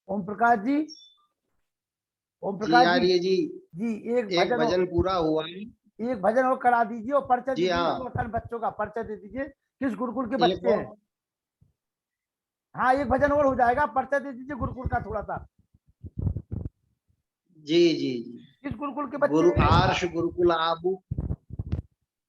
ओम प्रकाश जी, ओम जी प्रकाश आ रही है जी। जी एक एक भजन पूरा हुआ है। एक भजन और करा दीजिए और परिचय जी दीजिए। हाँ, कल बच्चों का परिचय दे दीजिए, किस गुरुकुल के एक बच्चे और। हैं। हाँ एक भजन और हो जाएगा, परिचय दे दीजिए गुरुकुल का थोड़ा सा। जी जी जी। किस गुरुकुल के बच्चे गुरु हैं? आर्ष गुरुकुल आबू।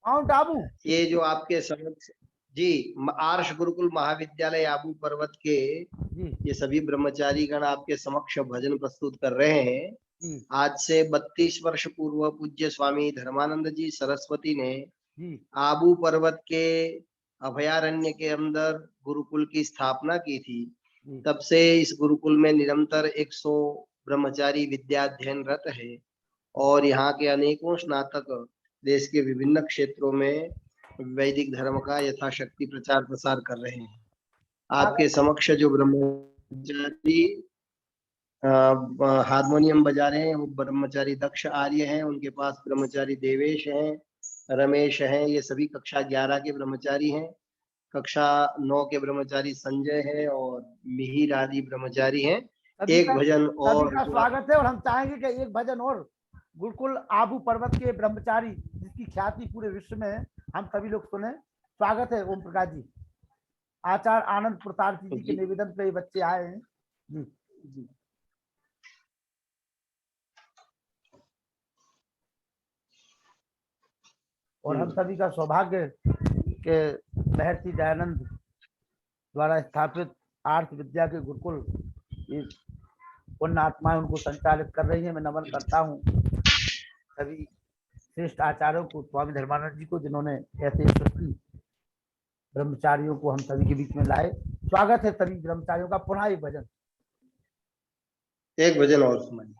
माउंट आबू। ये जो आपके समक्ष जी, आर्ष गुरुकुल महाविद्यालय आबू पर्वत के जी ये सभी ब्रह्मचारी गण आपके समक्ष भजन प्रस्तुत कर रहे हैं। जी आज से 32 वर्ष पूर्व पूज्य स्वामी धर्मानंद जी सरस्वती ने जी आबू पर्वत के अभयारण्य के अंदर गुरुकुल की स्थापना की थी। जी। तब से इस गुरुकुल में निरंतर 100 ब्रह्मचारी विद्याध्ययनरत है और यहाँ के अनेकों स्नातक देश के विभिन्न क्षेत्रों में वैदिक धर्म का यथाशक्ति प्रचार प्रसार कर रहे हैं। आपके समक्ष जो ब्रह्मचारी हारमोनियम बजा रहे हैं वो ब्रह्मचारी दक्ष आर्य हैं, उनके पास ब्रह्मचारी देवेश हैं, रमेश हैं, ये सभी कक्षा 11 के ब्रह्मचारी हैं। कक्षा 9 के ब्रह्मचारी संजय है और मिहिर आदि ब्रह्मचारी हैं। एक भजन सभी और का जो स्वागत है और हम चाहेंगे कि एक भजन और गुरुकुल आबू पर्वत के ब्रह्मचारी जिसकी ख्याति पूरे विश्व में है, हम सभी लोग सुने। स्वागत है ओम प्रकाश जी। आचार्य आनंद प्रताप जी के निवेदन पे ये बच्चे आए हैं जी। जी। और हम सभी का सौभाग्य के महर्षि दयानंद द्वारा स्थापित आर्थ विद्या के गुरुकुल ये पुण्य आत्माएं उनको संचालित कर रही है। मैं नमन करता हूँ सभी श्रेष्ठ आचार्यों को, स्वामी धर्मानंद जी को, जिन्होंने ऐसे यशस्वी ब्रह्मचारियों को हम सभी के बीच में लाए। स्वागत है सभी ब्रह्मचारियों का। पुनः एक भजन, एक भजन और सुनाइए।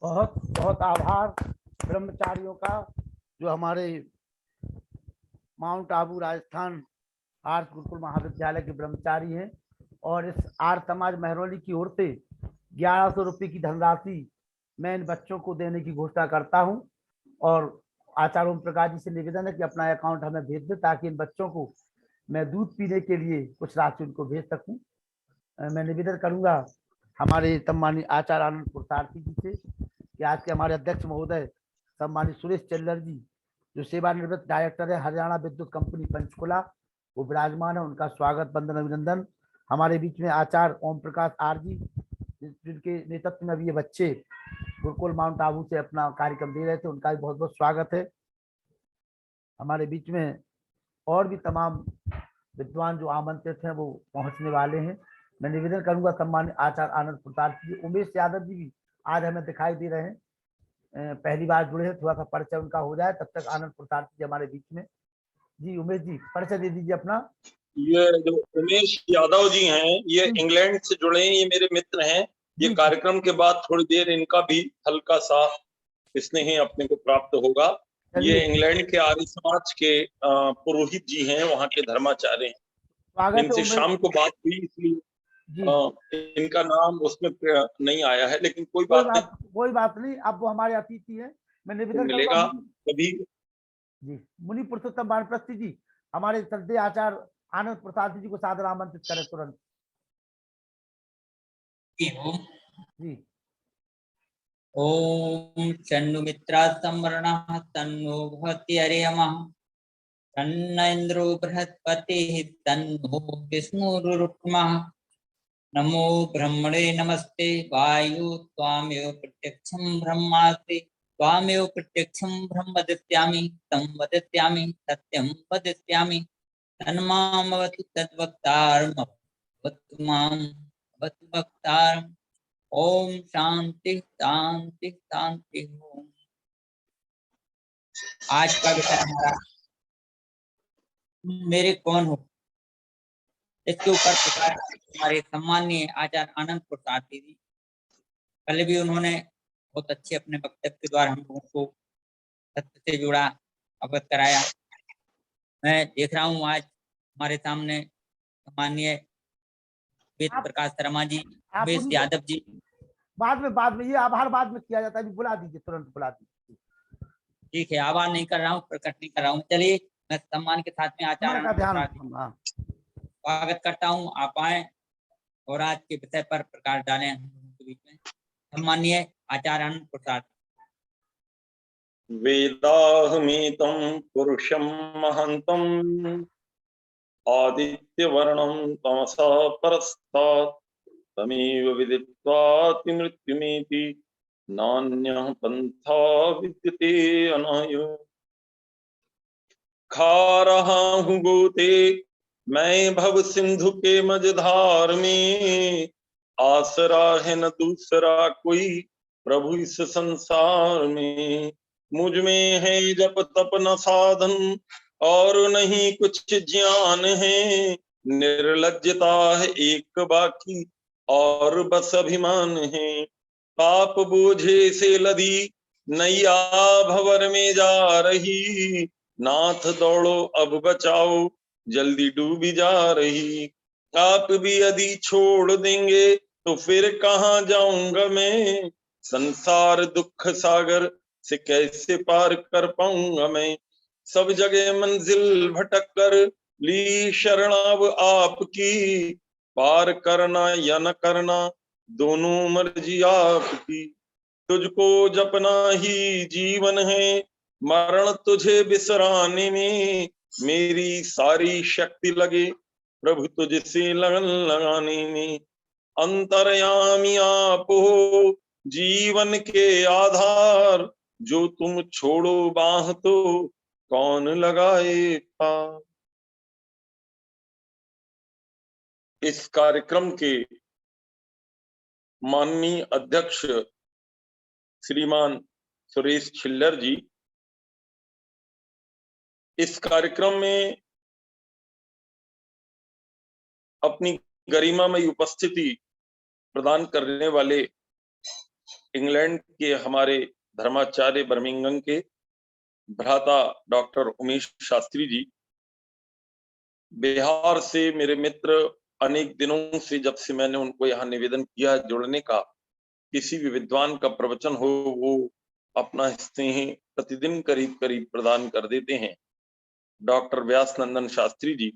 बहुत बहुत आभार ब्रह्मचारियों का, जो हमारे माउंट आबू राजस्थान आर्थ गुरुकुल महाविद्यालय के ब्रह्मचारी हैं। और इस आर्थ समाज महरौली की ओर से 1100 रुपये की धनराशि मैं इन बच्चों को देने की घोषणा करता हूं। और आचार्य ओम प्रकाश जी से निवेदन है कि अपना अकाउंट हमें भेज दें, ताकि इन बच्चों को मैं दूध पीने के लिए कुछ राशि उनको भेज सकूं। मैं निवेदन करूंगा हमारे सम्मानित आचार्य आनंद पुरुषार्थी जी से कि आज के हमारे अध्यक्ष महोदय सम्मानित सुरेश चल्लर जी, जो सेवानिवृत्त डायरेक्टर है हरियाणा विद्युत कंपनी पंचकुला, वो विराजमान है। उनका स्वागत वंदन अभिनंदन। हमारे बीच में आचार्य ओम प्रकाश आर जी, जिनके नेतृत्व में अभी ये बच्चे गुरुकुल माउंट आबू से अपना कार्यक्रम दे रहे थे, उनका भी बहुत बहुत स्वागत है। हमारे बीच में और भी तमाम विद्वान जो आमंत्रित हैं वो पहुंचने वाले हैं। मैं निवेदन करूंगा सम्मानित आचार्य आनंद प्रसाद जी, उमेश यादव जी भी आज हमें दिखाई दे रहे हैं, पहली बार जुड़े हैं, थोड़ा सा परिचय उनका हो जाए। तब तक आनंद प्रसाद जी हमारे बीच में। जी उमेश जी, परिचय दे दीजिए अपना। ये जो उमेश यादव जी हैं, ये इंग्लैंड से जुड़े हैं, ये मेरे मित्र हैं। ये कार्यक्रम के बाद थोड़ी देर इनका भी हल्का सा स्नेह अपने को प्राप्त होगा। ये इंग्लैंड के आर्य समाज के पुरोहित जी हैं, वहाँ के धर्माचार्य हैं। इनसे शाम को बात हुई, इसलिए इनका नाम उसमें नहीं आया है, लेकिन कोई बात नहीं। अब वो हमारे अतिथि हैं। मैं निवेदन मिलेगा कभी जी। मुनि पुरुषोत्तम वानप्रस्थी जी हमारे श्रद्धेय आचार्य आनंद प्रसाद जी को सादर आमंत्रित करें तुरंत। जी। ओम चन्नुमित्रा संवरणः तन्नो भवति अर्यमः, तन्न इंद्रो बृहस्पतिः तन्नो विष्णुरुक्मः। नमो ब्रह्मणे नमस्ते वायु त्वामेव प्रत्यक्षं ब्रह्मास्मि, त्वामेव प्रत्यक्षं ब्रह्म वदिष्यामि, तं वदिष्यामि, सत्यं वदिष्यामि। तन्मामवतु तद्वक्तारम्, अवतु माम् अवतु वक्तारम्। ओम शांति शांति शांति। ओम। आज का विषय हमारा मेरे कौन हो, इसके ऊपर हमारे सम्मानीय आचार्य आनंद प्रसाद जी, पहले भी उन्होंने बहुत अच्छे अपने वक्तव्य के द्वारा हम लोगों को सत्य से जुड़ा अवगत कराया। मैं देख रहा हूँ आज हमारे सामने सम्मानीय वेद प्रकाश शर्मा जी, उमेश यादव जी। बाद में ये आभार बाद में किया जाता है, बुला दीजिए, तुरंत बुला दीजिए। ठीक है, आभार नहीं कर रहा हूँ, प्रकट नहीं कर रहा हूँ। चलिए, मैं सम्मान के साथ में आचार्य स्वागत करता हूँ। आप आए और आज के विषय पर प्रकाश डालें हम लोगों के बीच में। सम्मानीय आचार्य आनंद प्रसाद। वेदाहमेतं पुरुषं महान्तं आदित्यवर्णं तमसा परस्तात् तमेव विदित्वातिमृत्युमेति नान्यः पन्था विद्यते अनाय। खा रहा हूँ गोते मैं भव सिंधु के मझधार में, आसरा है न दूसरा कोई प्रभु इस संसार में। मुझ में है जप तप न साधन और नहीं कुछ ज्ञान है, निर्लज्जता है एक बाकी और बस अभिमान है। पाप बोझे से लदी नैया भंवर में जा रही, नाथ दौड़ो अब बचाओ जल्दी डूबी जा रही। आप भी यदि छोड़ देंगे तो फिर कहाँ जाऊंगा मैं, संसार दुख सागर से कैसे पार कर पाऊंगा मैं। सब जगह मंजिल भटक कर ली शरण अब आपकी, पार करना या न करना दोनों मर्जी आपकी। तुझको जपना ही जीवन है, मरण तुझे बिसराने में, मेरी सारी शक्ति लगे प्रभु तुझसे लगन लगाने में। अंतर्यामी आप हो जीवन के आधार, जो तुम छोड़ो बाह तो कौन लगाए पार। इस कार्यक्रम के माननीय अध्यक्ष श्रीमान सुरेश छिल्लर जी इस कार्यक्रम में अपनी गरिमामयी उपस्थिति प्रदान करने वाले इंग्लैंड के हमारे धर्माचार्य बर्मिंघम के भ्राता डॉक्टर उमेश शास्त्री जी, बिहार से मेरे मित्र, अनेक दिनों से जब से मैंने उनको यहाँ निवेदन किया जुड़ने का, किसी भी विद्वान का प्रवचन हो वो अपना स्नेह प्रतिदिन करीब करीब प्रदान कर देते हैं, डॉक्टर व्यास नंदन शास्त्री जी,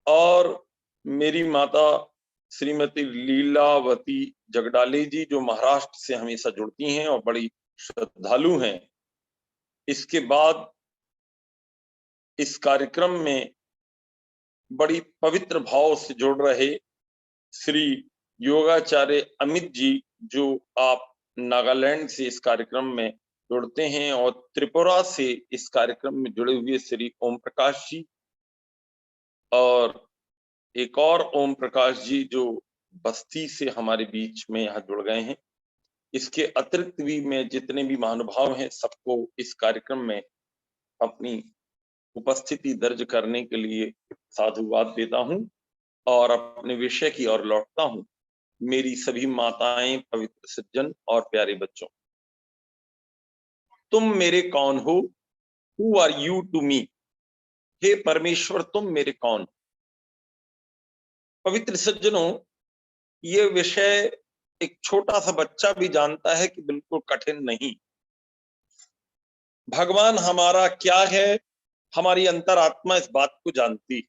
और मेरी माता श्रीमती लीलावती जगडाले जी जो महाराष्ट्र से हमेशा जुड़ती हैं और बड़ी श्रद्धालु हैं। इसके बाद इस कार्यक्रम में बड़ी पवित्र भाव से जुड़ रहे श्री योगाचार्य अमित जी, जो आप नागालैंड से इस कार्यक्रम में जुड़ते हैं, और त्रिपुरा से इस कार्यक्रम में जुड़े हुए श्री ओम प्रकाश जी, और एक और ओम प्रकाश जी जो बस्ती से हमारे बीच में यहाँ जुड़ गए हैं। इसके अतिरिक्त भी मैं जितने भी महानुभाव हैं सबको इस कार्यक्रम में अपनी उपस्थिति दर्ज करने के लिए साधुवाद देता हूं और अपने विषय की ओर लौटता हूं। मेरी सभी माताएं, पवित्र सज्जन और प्यारे बच्चों, तुम मेरे कौन हो? Who are you to me? हे परमेश्वर, तुम मेरे कौन? पवित्र सज्जनों, ये विषय एक छोटा सा बच्चा भी जानता है कि बिल्कुल कठिन नहीं। भगवान हमारा क्या है, हमारी अंतरात्मा इस बात को जानती,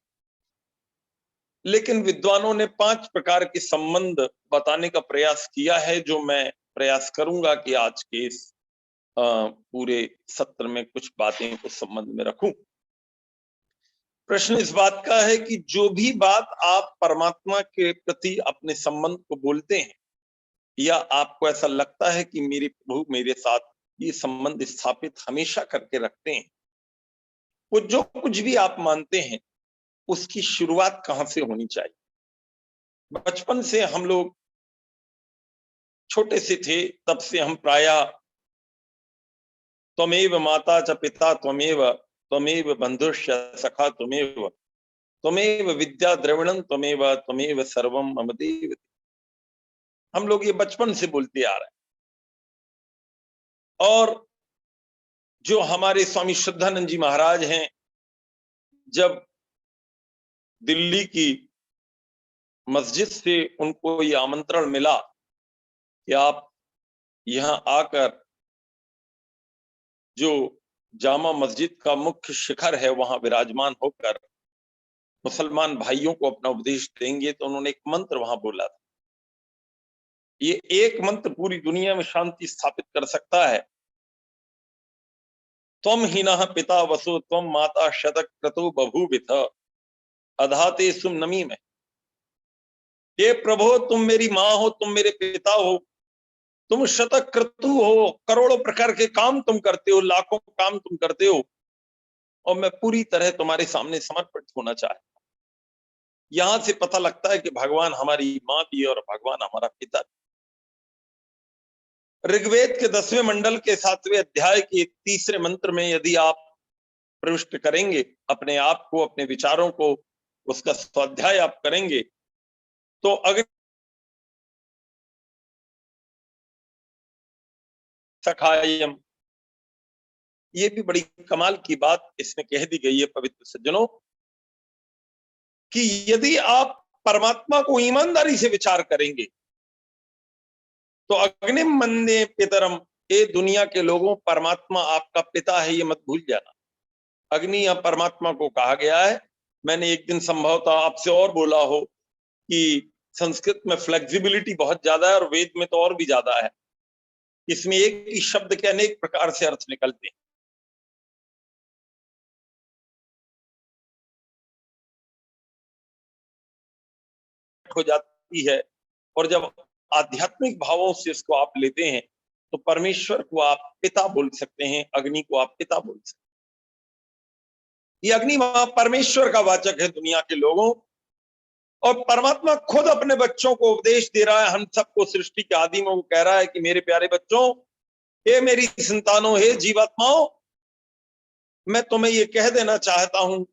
लेकिन विद्वानों ने 5 प्रकार के संबंध बताने का प्रयास किया है, जो मैं प्रयास करूंगा कि आज के इस पूरे सत्र में कुछ बातें उस संबंध में रखूं। प्रश्न इस बात का है कि जो भी बात आप परमात्मा के प्रति अपने संबंध को बोलते हैं, या आपको ऐसा लगता है कि मेरे प्रभु मेरे साथ ये संबंध स्थापित हमेशा करके रखते हैं, वो जो कुछ भी आप मानते हैं उसकी शुरुआत कहां से होनी चाहिए? बचपन से हम लोग छोटे से थे तब से हम प्रायः त्वमेव माता च पिता त्वमेव बंधुश्च सखा त्वमेव विद्या द्रविणं त्वमेव सर्वं मम देव। हम लोग ये बचपन से बोलते आ रहे हैं। और जो हमारे स्वामी श्रद्धानंद जी महाराज हैं, जब दिल्ली की मस्जिद से उनको ये आमंत्रण मिला कि आप यहां आकर जो जामा मस्जिद का मुख्य शिखर है वहां विराजमान होकर मुसलमान भाइयों को अपना उपदेश देंगे, तो उन्होंने एक मंत्र वहां बोला था, ये एक मंत्र पूरी दुनिया में शांति स्थापित कर सकता है। त्वम हीनः पिता वसु त्वम माता शतक क्रतु बभूविथ अधाते सुम नमी में। हे प्रभु, तुम मेरी माँ हो, तुम मेरे पिता हो, तुम शतक क्रतु हो, करोड़ों प्रकार के काम तुम करते हो, लाखों काम तुम करते हो, और मैं पूरी तरह तुम्हारे सामने समर्पित होना चाहता हूं। यहां से पता लगता है कि भगवान हमारी माँ भी है और भगवान हमारा पिता भी। ऋग्वेद के 10वें मंडल के 7वें अध्याय के 3रे मंत्र में यदि आप प्रविष्ट करेंगे अपने आप को, अपने विचारों को, उसका स्वाध्याय आप करेंगे तो अग्नि सखायम, ये भी बड़ी कमाल की बात इसमें कह दी गई है पवित्र सज्जनों, कि यदि आप परमात्मा को ईमानदारी से विचार करेंगे तो अग्निम मन्ये पितरम, ये दुनिया के लोगों, परमात्मा आपका पिता है, ये मत भूल जाना। अग्नि या परमात्मा को कहा गया है। मैंने एक दिन संभवतः आपसे और बोला हो कि संस्कृत में फ्लेक्सिबिलिटी बहुत ज्यादा है और वेद में तो और भी ज्यादा है। इसमें एक ही शब्द के अनेक प्रकार से अर्थ निकलते हैं। हो जाती है, और जब आध्यात्मिक भावों से इसको आप लेते हैं तो परमेश्वर को आप पिता बोल सकते हैं, अग्नि को आप पिता बोल सकते हैं। ये अग्नि परमेश्वर का वाचक है दुनिया के लोगों, और परमात्मा खुद अपने बच्चों को उपदेश दे रहा है, हम सबको सृष्टि के आदि में वो कह रहा है कि मेरे प्यारे बच्चों, हे मेरी संतानों, हे जीवात्माओं, मैं तुम्हें ये कह देना चाहता हूं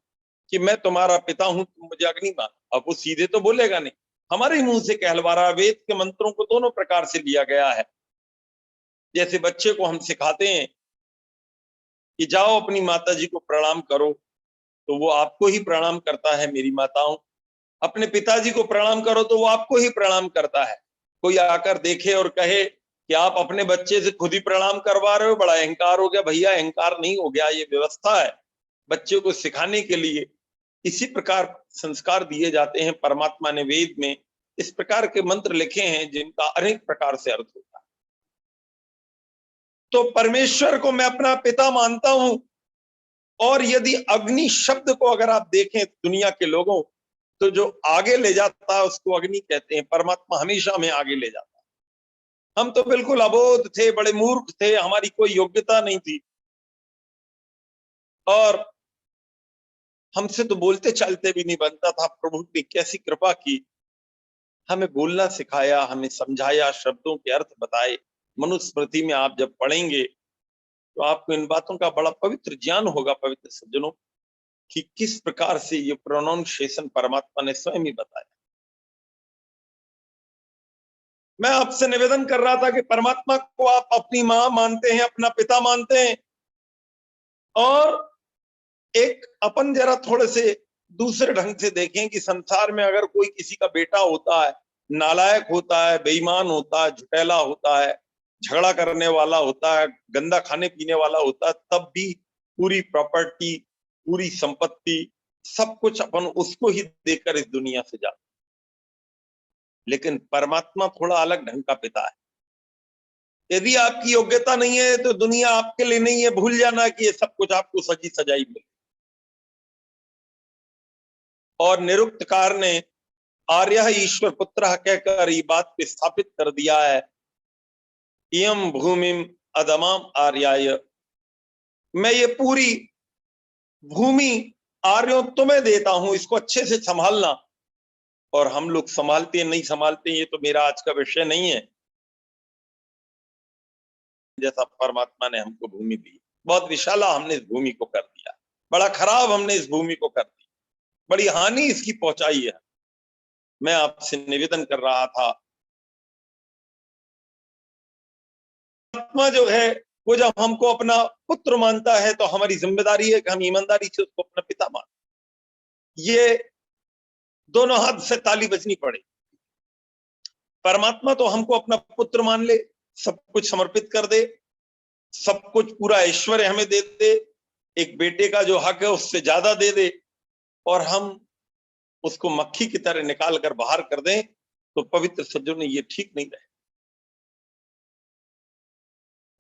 कि मैं तुम्हारा पिता हूं, तुम मुझे अग्नि मानो। अब वो सीधे तो बोलेगा नहीं, हमारे मुंह से कहलवा रहा। वेद के मंत्रों को दोनों प्रकार से लिया गया है। जैसे बच्चे को हम सिखाते हैं कि जाओ अपनी माता जी को प्रणाम करो, तो वो आपको ही प्रणाम करता है, मेरी माताओं। अपने पिताजी को प्रणाम करो तो वो आपको ही प्रणाम करता है। कोई आकर देखे और कहे कि आप अपने बच्चे से खुद ही प्रणाम करवा रहे हो, बड़ा अहंकार हो गया। भैया, अहंकार नहीं हो गया, ये व्यवस्था है बच्चे को सिखाने के लिए। इसी प्रकार संस्कार दिए जाते हैं। परमात्मा ने वेद में इस प्रकार के मंत्र लिखे हैं जिनका अनेक प्रकार से अर्थ होता है। तो परमेश्वर को मैं अपना पिता मानता हूं, और यदि अग्नि शब्द को अगर आप देखें दुनिया के लोगों, तो जो आगे ले जाता है उसको अग्नि कहते हैं। परमात्मा हमेशा हमें आगे ले जाता है। हम तो बिल्कुल अबोध थे, बड़े मूर्ख थे, हमारी कोई योग्यता नहीं थी, और हमसे तो बोलते चालते भी नहीं बनता था। प्रभु ने कैसी कृपा की, हमें बोलना सिखाया, हमें समझाया, शब्दों के अर्थ बताए। मनुस्मृति में आप जब पढ़ेंगे तो आपको इन बातों का बड़ा पवित्र ज्ञान होगा पवित्र सज्जनों, कि किस प्रकार से ये प्रोनाउंसिएशन परमात्मा ने स्वयं ही बताया। मैं आपसे निवेदन कर रहा था कि परमात्मा को आप अपनी मां मानते हैं, अपना पिता मानते हैं, और एक अपन जरा थोड़े से दूसरे ढंग से देखें कि संसार में अगर कोई किसी का बेटा होता है, नालायक होता है, बेईमान होता है, झुटेला होता है, झगड़ा करने वाला होता है, गंदा खाने पीने वाला होता है, तब भी पूरी प्रॉपर्टी, पूरी संपत्ति, सब कुछ अपन उसको ही देकर इस दुनिया से जाते। लेकिन परमात्मा थोड़ा अलग ढंग का पिता है। यदि आपकी योग्यता नहीं है तो दुनिया आपके लिए नहीं है, भूल जाना कि ये सब कुछ आपको सजी सजाई मिले। और निरुक्तकार ने आर्य ईश्वर पुत्र कहकर ये बात पे स्थापित कर दिया है, इयम भूमिम अदमाम आर्याय, मैं ये पूरी भूमि आर्यों तुम्हें देता हूं, इसको अच्छे से संभालना। और हम लोग संभालते नहीं संभालते, ये तो मेरा आज का विषय नहीं है। जैसा परमात्मा ने हमको भूमि दी, बहुत विशाला हमने इस भूमि को कर दिया, बड़ा खराब हमने इस भूमि को कर दी, बड़ी हानि इसकी पहुंचाई है। मैं आपसे निवेदन कर रहा था, परमात्मा जो है वो जब हमको अपना पुत्र मानता है तो हमारी जिम्मेदारी है कि हम ईमानदारी से उसको अपना पिता माने। ये दोनों हाथ से ताली बजनी पड़े। परमात्मा तो हमको अपना पुत्र मान ले, सब कुछ समर्पित कर दे, सब कुछ पूरा ऐश्वर्य हमें दे दे, एक बेटे का जो हक है उससे ज्यादा दे दे, और हम उसको मक्खी की तरह निकाल कर बाहर कर दें, तो पवित्र सज्जनों ने ये ठीक नहीं रहे।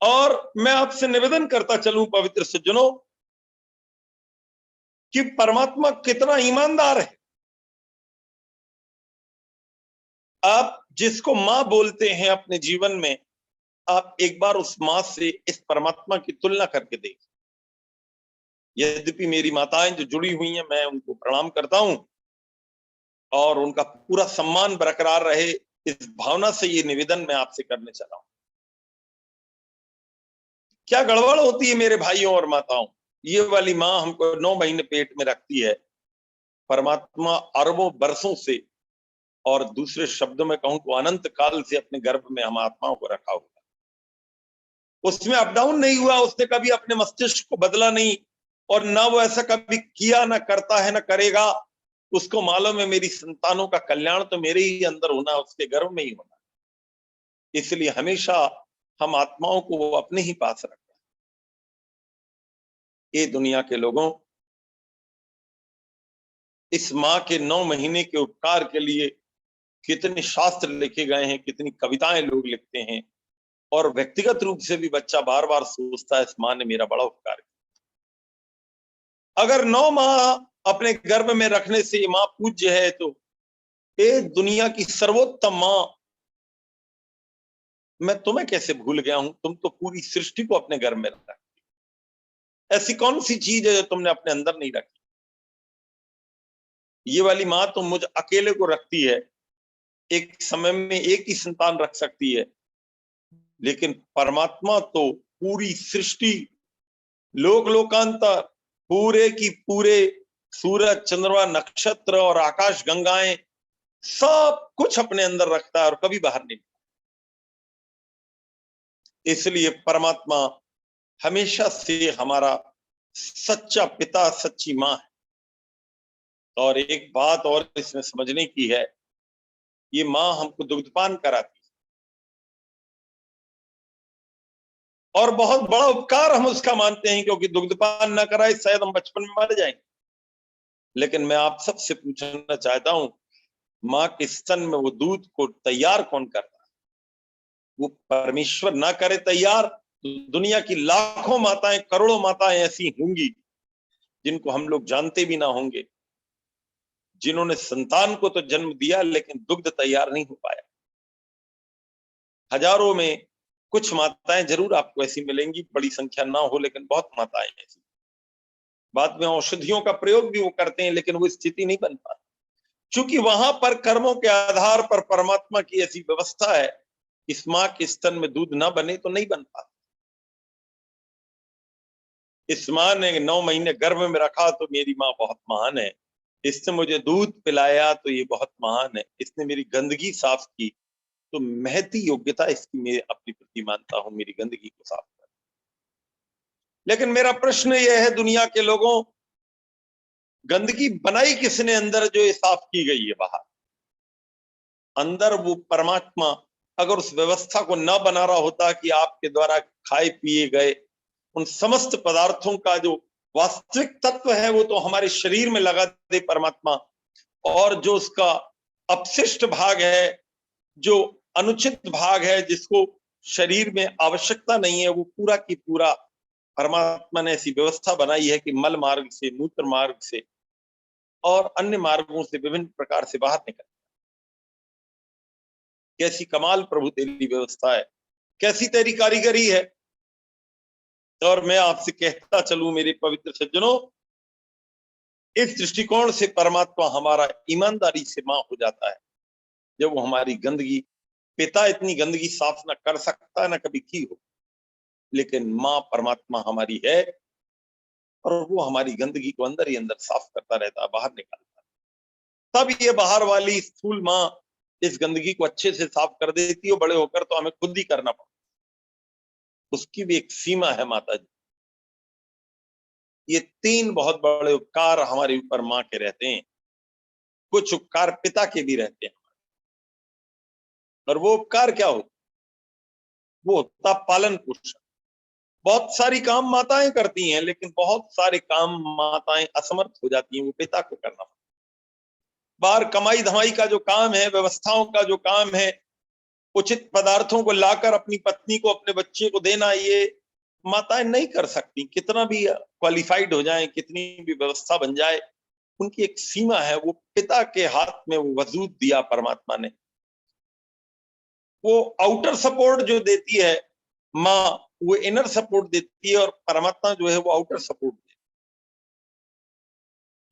और मैं आपसे निवेदन करता चलूं पवित्र सज्जनों कि परमात्मा कितना ईमानदार है। आप जिसको मां बोलते हैं अपने जीवन में, आप एक बार उस मां से इस परमात्मा की तुलना करके देखिए। यद्यपि मेरी माताएं जो जुड़ी हुई हैं, मैं उनको प्रणाम करता हूं और उनका पूरा सम्मान बरकरार रहे, इस भावना से ये निवेदन मैं आपसे करने चला हूं। क्या गड़बड़ होती है मेरे भाइयों और माताओं, ये वाली मां हमको 9 महीने पेट में रखती है, परमात्मा अरबों वर्षों से, और दूसरे शब्दों में कहूं तो अनंत काल से अपने गर्भ में हम आत्माओं को रखा हुआ, उसमें अप डाउन नहीं हुआ, उसने कभी अपने मस्तिष्क को बदला नहीं, और ना वो ऐसा कभी किया, ना करता है, ना करेगा। उसको मालूम है मेरी संतानों का कल्याण तो मेरे ही अंदर होना, उसके गर्भ में ही होना, इसलिए हमेशा हम आत्माओं को वो अपने ही पास रखता है। ये दुनिया के लोगों, इस माँ के 9 महीने के उपकार के लिए कितने शास्त्र लिखे गए हैं, कितनी कविताएं लोग लिखते हैं, और व्यक्तिगत रूप से भी बच्चा बार बार सोचता है इस माँ ने मेरा बड़ा उपकार किया। अगर 9 माह अपने गर्भ में रखने से ये माँ पूज्य है, तो ये दुनिया की सर्वोत्तम माँ, मैं तुम्हें कैसे भूल गया हूं? तुम तो पूरी सृष्टि को अपने गर्भ में रखा, ऐसी कौन सी चीज है जो तुमने अपने अंदर नहीं रखी? ये वाली माँ तो मुझ अकेले को रखती है, एक समय में एक ही संतान रख सकती है, लेकिन परमात्मा तो पूरी सृष्टि, लोक लोकांतर, पूरे की पूरे सूरज, चंद्रमा, नक्षत्र और आकाश गंगाएं, सब कुछ अपने अंदर रखता है और कभी बाहर नहीं। इसलिए परमात्मा हमेशा से हमारा सच्चा पिता, सच्ची मां है। और एक बात और इसमें समझने की है, ये मां हमको दुग्धपान कराती है, और बहुत बड़ा उपकार हम उसका मानते हैं, क्योंकि दुग्धपान न कराए शायद हम बचपन में मर जाएंगे। लेकिन मैं आप सबसे पूछना चाहता हूं, मां के स्तन में वो दूध को तैयार कौन करता है? वो परमेश्वर ना करे तैयार, तो दुनिया की लाखों माताएं, करोड़ों माताएं ऐसी होंगी जिनको हम लोग जानते भी ना होंगे, जिन्होंने संतान को तो जन्म दिया लेकिन दुग्ध तैयार नहीं हो पाया। हजारों में कुछ माताएं जरूर आपको ऐसी मिलेंगी, बड़ी संख्या ना हो, लेकिन बहुत माताएं ऐसी। बाद में औषधियों का प्रयोग भी वो करते हैं, लेकिन वो स्थिति नहीं बन पाती, क्योंकि वहां पर कर्मों के आधार पर परमात्मा की ऐसी व्यवस्था है, इस मां के स्तन में दूध ना बने तो नहीं बन पाता। इस मां ने 9 महीने गर्भ में रखा तो मेरी मां बहुत महान है, इसने मुझे दूध पिलाया तो ये बहुत महान है, इसने मेरी गंदगी साफ की तो महती योग्यता इसकी मैं अपनी प्रति मानता हूं, मेरी गंदगी को साफ कर। लेकिन मेरा प्रश्न यह है, दुनिया के लोगों, गंदगी बनाई किसने अंदर जो ये साफ की गई है बाहर? अंदर वो परमात्मा अगर उस व्यवस्था को न बना रहा होता कि आपके द्वारा खाए पिए गए उन समस्त पदार्थों का जो वास्तविक तत्व है वो तो हमारे शरीर में लगा दे परमात्मा, और जो उसका अपशिष्ट भाग है, जो अनुचित भाग है, जिसको शरीर में आवश्यकता नहीं है, वो पूरा की पूरा परमात्मा ने ऐसी व्यवस्था बनाई है कि मल मार्ग से, मूत्र मार्ग से और अन्य मार्गों से विभिन्न प्रकार से बाहर निकल। कैसी कमाल प्रभु तेरी व्यवस्था है, कैसी तेरी कारीगरी है। और मैं आपसे कहता चलूं मेरे पवित्र सज्जनों, इस दृष्टिकोण से परमात्मा हमारा ईमानदारी से मां हो जाता है, जब वो हमारी गंदगी, पिता इतनी गंदगी साफ ना कर सकता, ना कभी की हो, लेकिन मां परमात्मा हमारी है और वो हमारी गंदगी को अंदर ही अंदर साफ करता रहता है, बाहर निकालता है। तब ये बाहर वाली स्थूल मां इस गंदगी को अच्छे से साफ कर देती है, बड़े होकर तो हमें खुद ही करना पड़ता, उसकी भी एक सीमा है माता जी। ये 3 बहुत बड़े उपकार हमारे ऊपर मां के रहते हैं, कुछ उपकार पिता के भी रहते हैं, और वो उपकार क्या होता? वो होता पालन पोषण। बहुत सारी काम माताएं करती हैं, लेकिन बहुत सारे काम माताएं असमर्थ हो जाती हैं, वो पिता को करना पड़ता। बाहर कमाई धमाई का जो काम है, व्यवस्थाओं का जो काम है, उचित पदार्थों को लाकर अपनी पत्नी को, अपने बच्चे को देना, ये माताएं नहीं कर सकती। कितना भी क्वालिफाइड हो जाए, कितनी भी व्यवस्था बन जाए, उनकी एक सीमा है। वो पिता के हाथ में वो वजूद दिया परमात्मा ने। वो आउटर सपोर्ट जो देती है माँ, वो इनर सपोर्ट देती है, और परमात्मा जो है वो आउटर सपोर्ट देती है।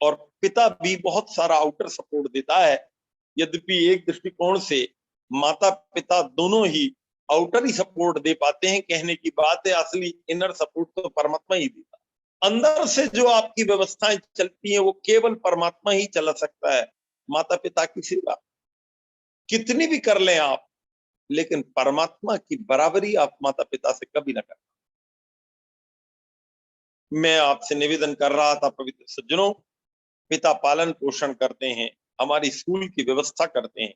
और पिता भी बहुत सारा आउटर सपोर्ट देता है। यद्यपि एक दृष्टिकोण से माता पिता दोनों ही आउटर ही सपोर्ट दे पाते हैं, कहने की बात है, असली इनर सपोर्ट तो परमात्मा ही देता है। अंदर से जो आपकी व्यवस्थाएं चलती हैं वो केवल परमात्मा ही चला सकता है। माता पिता की सेवा कितनी भी कर लें आप, लेकिन परमात्मा की बराबरी आप माता पिता से कभी ना कर। मैं आपसे निवेदन कर रहा था पवित्र सज्जनों, पिता पालन पोषण करते हैं, हमारी स्कूल की व्यवस्था करते हैं,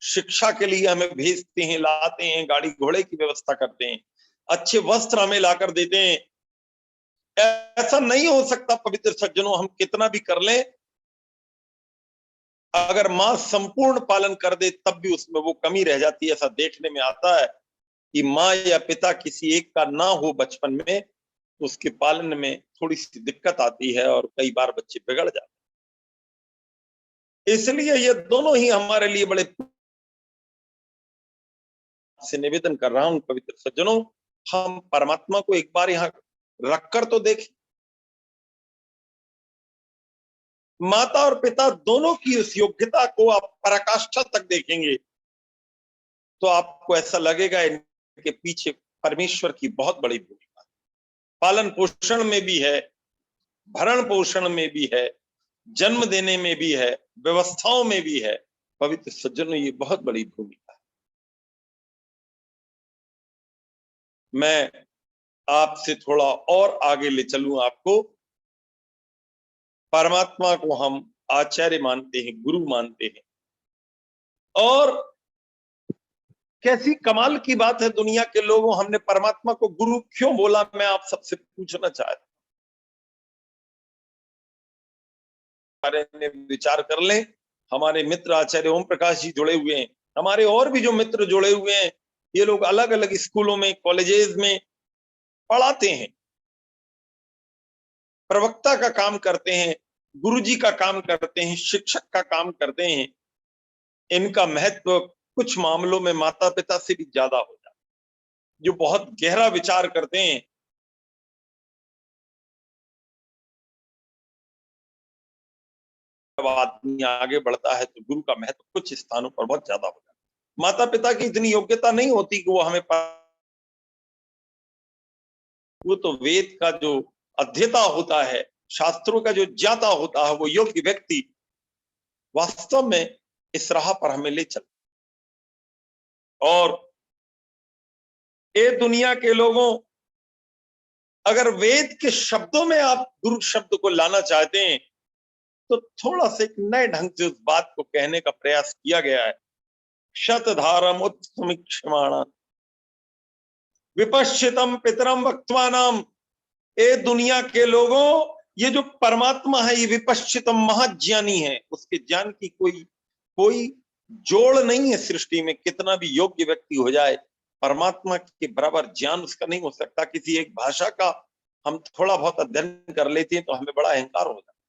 शिक्षा के लिए हमें भेजते हैं, लाते हैं, गाड़ी घोड़े की व्यवस्था करते हैं, अच्छे वस्त्र हमें लाकर देते हैं। ऐसा नहीं हो सकता पवित्र सज्जनों, हम कितना भी कर लें, अगर मां संपूर्ण पालन कर दे तब भी उसमें वो कमी रह जाती है। ऐसा देखने में आता है कि मां या पिता किसी एक का ना हो बचपन में, तो उसके पालन में थोड़ी सी दिक्कत आती है और कई बार बच्चे बिगड़ जाते हैं। इसलिए ये दोनों ही हमारे लिए बड़े से निवेदन कर रहा हूं पवित्र सज्जनों, हम परमात्मा को एक बार यहां रखकर तो देखें। माता और पिता दोनों की उस योग्यता को आप पराकाष्ठा तक देखेंगे तो आपको ऐसा लगेगा इनके पीछे परमेश्वर की बहुत बड़ी भूमिका। पालन पोषण में भी है, भरण पोषण में भी है, जन्म देने में भी है, व्यवस्थाओं में भी है। पवित्र सज्जनों, ये बहुत बड़ी भूमिका है। मैं आपसे थोड़ा और आगे ले चलूं आपको। परमात्मा को हम आचार्य मानते हैं, गुरु मानते हैं, और कैसी कमाल की बात है, दुनिया के लोगों, हमने परमात्मा को गुरु क्यों बोला, मैं आप सबसे पूछना चाहता हूं। विचार कर लें। हमारे मित्र आचार्य ओम प्रकाश जी जुड़े हुए हैं, हमारे और भी जो मित्र जुड़े हुए हैं, ये लोग अलग अलग स्कूलों में, कॉलेजेस में पढ़ाते हैं, प्रवक्ता का काम करते हैं, गुरुजी का काम करते हैं, शिक्षक का काम करते हैं। इनका महत्व कुछ मामलों में माता पिता से भी ज्यादा हो जाता है, जो बहुत गहरा विचार करते हैं। जब आदमी आगे बढ़ता है तो गुरु का महत्व कुछ स्थानों पर बहुत ज्यादा हो जाता है। माता पिता की इतनी योग्यता नहीं होती कि वो हमें वो तो वेद का जो अध्येता होता है, शास्त्रों का जो ज्ञाता होता है, वो योग्य व्यक्ति वास्तव में इस राह पर हमें ले चल। और ये दुनिया के लोगों, अगर वेद के शब्दों में आप गुरु शब्द को लाना चाहते हैं तो थोड़ा सा एक नए ढंग से उस बात को कहने का प्रयास किया गया है। शतधारम उत्समीक्षमाण विपश्चितम पितरम वक्त्वानाम। ए दुनिया के लोगों, ये जो परमात्मा है ये विपश्चितम महाज्ञानी है, उसके ज्ञान की कोई जोड़ नहीं है सृष्टि में। कितना भी योग्य व्यक्ति हो जाए, परमात्मा के बराबर ज्ञान उसका नहीं हो सकता। किसी एक भाषा का हम थोड़ा बहुत अध्ययन कर लेते हैं तो हमें बड़ा अहंकार हो जाता है।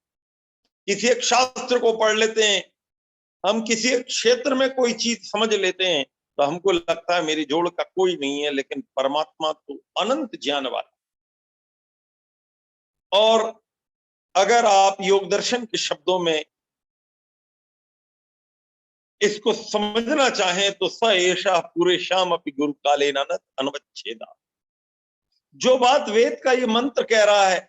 किसी एक शास्त्र को पढ़ लेते हैं, हम किसी एक क्षेत्र में कोई चीज समझ लेते हैं तो हमको लगता है मेरी जोड़ का कोई नहीं है। लेकिन परमात्मा तो अनंत ज्ञान वाला। और अगर आप योग दर्शन के शब्दों में इसको समझना चाहें तो स एषा पूरे शाम अपनी गुरु काले नानक अनवच्छेदा। जो बात वेद का ये मंत्र कह रहा है,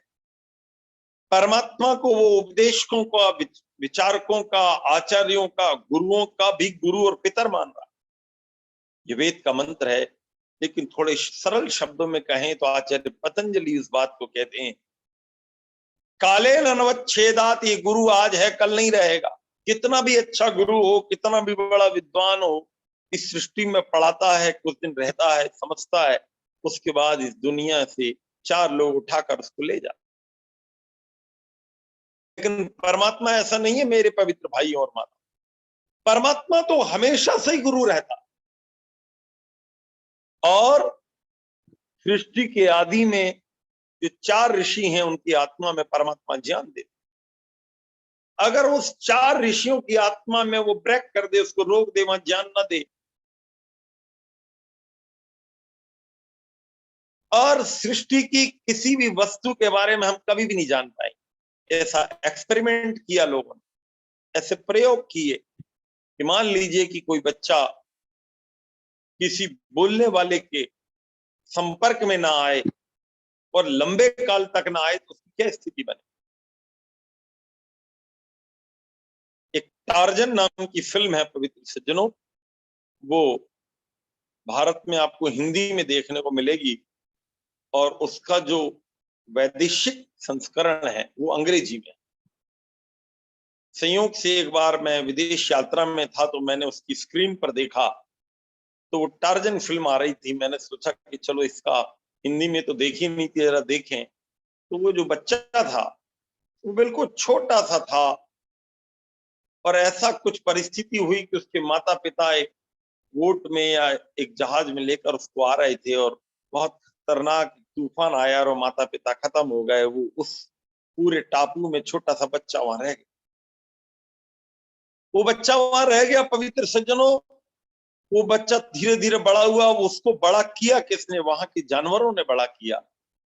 परमात्मा को वो उपदेशकों का, विचारकों का, आचार्यों का, गुरुओं का भी गुरु और पितर मान रहा है। ये वेद का मंत्र है। लेकिन थोड़े सरल शब्दों में कहें तो आचार्य पतंजलि इस बात को कहते हैं, काले अनवच्छेदात। ये गुरु आज है, कल नहीं रहेगा। कितना भी अच्छा गुरु हो, कितना भी बड़ा विद्वान हो, इस सृष्टि में पढ़ाता है, कुछ दिन रहता है, समझता है, उसके बाद इस दुनिया से चार लोग उठाकर उसको ले जाते। लेकिन परमात्मा ऐसा नहीं है मेरे पवित्र भाई और माता। परमात्मा तो हमेशा से ही गुरु रहता। और सृष्टि के आदि में जो 4 ऋषि हैं उनकी आत्मा में परमात्मा ज्ञान दे। अगर उस 4 ऋषियों की आत्मा में वो ब्रेक कर दे, उसको रोक दे, वहां ज्ञान न दे, और सृष्टि की किसी भी वस्तु के बारे में हम कभी भी नहीं जान पाएंगे। ऐसा एक्सपेरिमेंट किया लोगों ने, ऐसे प्रयोग किए कि मान लीजिए कि कोई बच्चा किसी बोलने वाले के संपर्क में ना आए और लंबे काल तक ना आए तो उसकी क्या स्थिति बने। एक टार्जन नाम की फिल्म है पवित्र सज्जनों, वो भारत में आपको हिंदी में देखने को मिलेगी और उसका जो वैदेशिक संस्करण है वो अंग्रेजी में। संयोग से एक बार मैं विदेश यात्रा में था तो मैंने उसकी स्क्रीन पर देखा तो वो टार्जन फिल्म आ रही थी। मैंने सोचा कि चलो इसका हिंदी में तो देखी नहीं थी, जरा देखें। तो वो जो बच्चा था वो बिल्कुल छोटा सा था और ऐसा कुछ परिस्थिति हुई कि उसके माता पिता एक बोट में या एक जहाज में लेकर उसको आ रहे थे और बहुत खतरनाक तूफान आया और माता पिता खत्म हो गए। वो उस पूरे टापू में छोटा सा बच्चा वहां रह गया। वो बच्चा वहां रह गया पवित्र सज्जनों। वो बच्चा धीरे धीरे बड़ा हुआ। उसको बड़ा किया किसने? वहां के जानवरों ने बड़ा किया।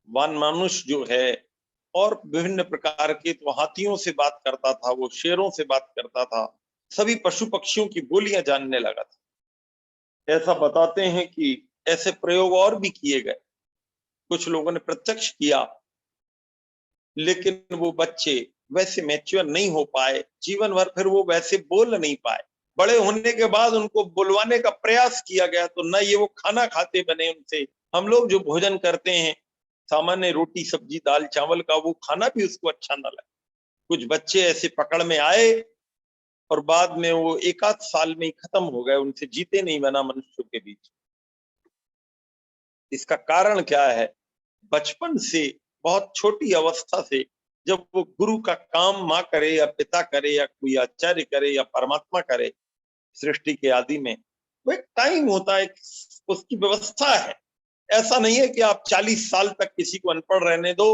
वन मनुष्य जो है और विभिन्न प्रकार के, तो हाथियों से बात करता था, वो शेरों से बात करता था, सभी पशु पक्षियों की बोलियां जानने लगा था। ऐसा बताते हैं कि ऐसे प्रयोग और भी किए गए, कुछ लोगों ने प्रत्यक्ष किया, लेकिन वो बच्चे वैसे मैच्योर नहीं हो पाए, जीवन भर फिर वो वैसे बोल नहीं पाए। बड़े होने के बाद उनको बुलवाने का प्रयास किया गया तो न ये वो खाना खाते बने उनसे। हम लोग जो भोजन करते हैं सामान्य रोटी सब्जी दाल चावल का, वो खाना भी उसको अच्छा न लगे। कुछ बच्चे ऐसे पकड़ में आए और बाद में वो 1 आध साल में ही खत्म हो गए, उनसे जीते नहीं बना मनुष्यों के बीच। इसका कारण क्या है? बचपन से, बहुत छोटी अवस्था से जब वो गुरु का काम माँ करे या पिता करे या कोई आचार्य करे या परमात्मा करे सृष्टि के आदि में, वो एक टाइम होता है, उसकी व्यवस्था है। ऐसा नहीं है कि आप 40 साल तक किसी को अनपढ़ रहने दो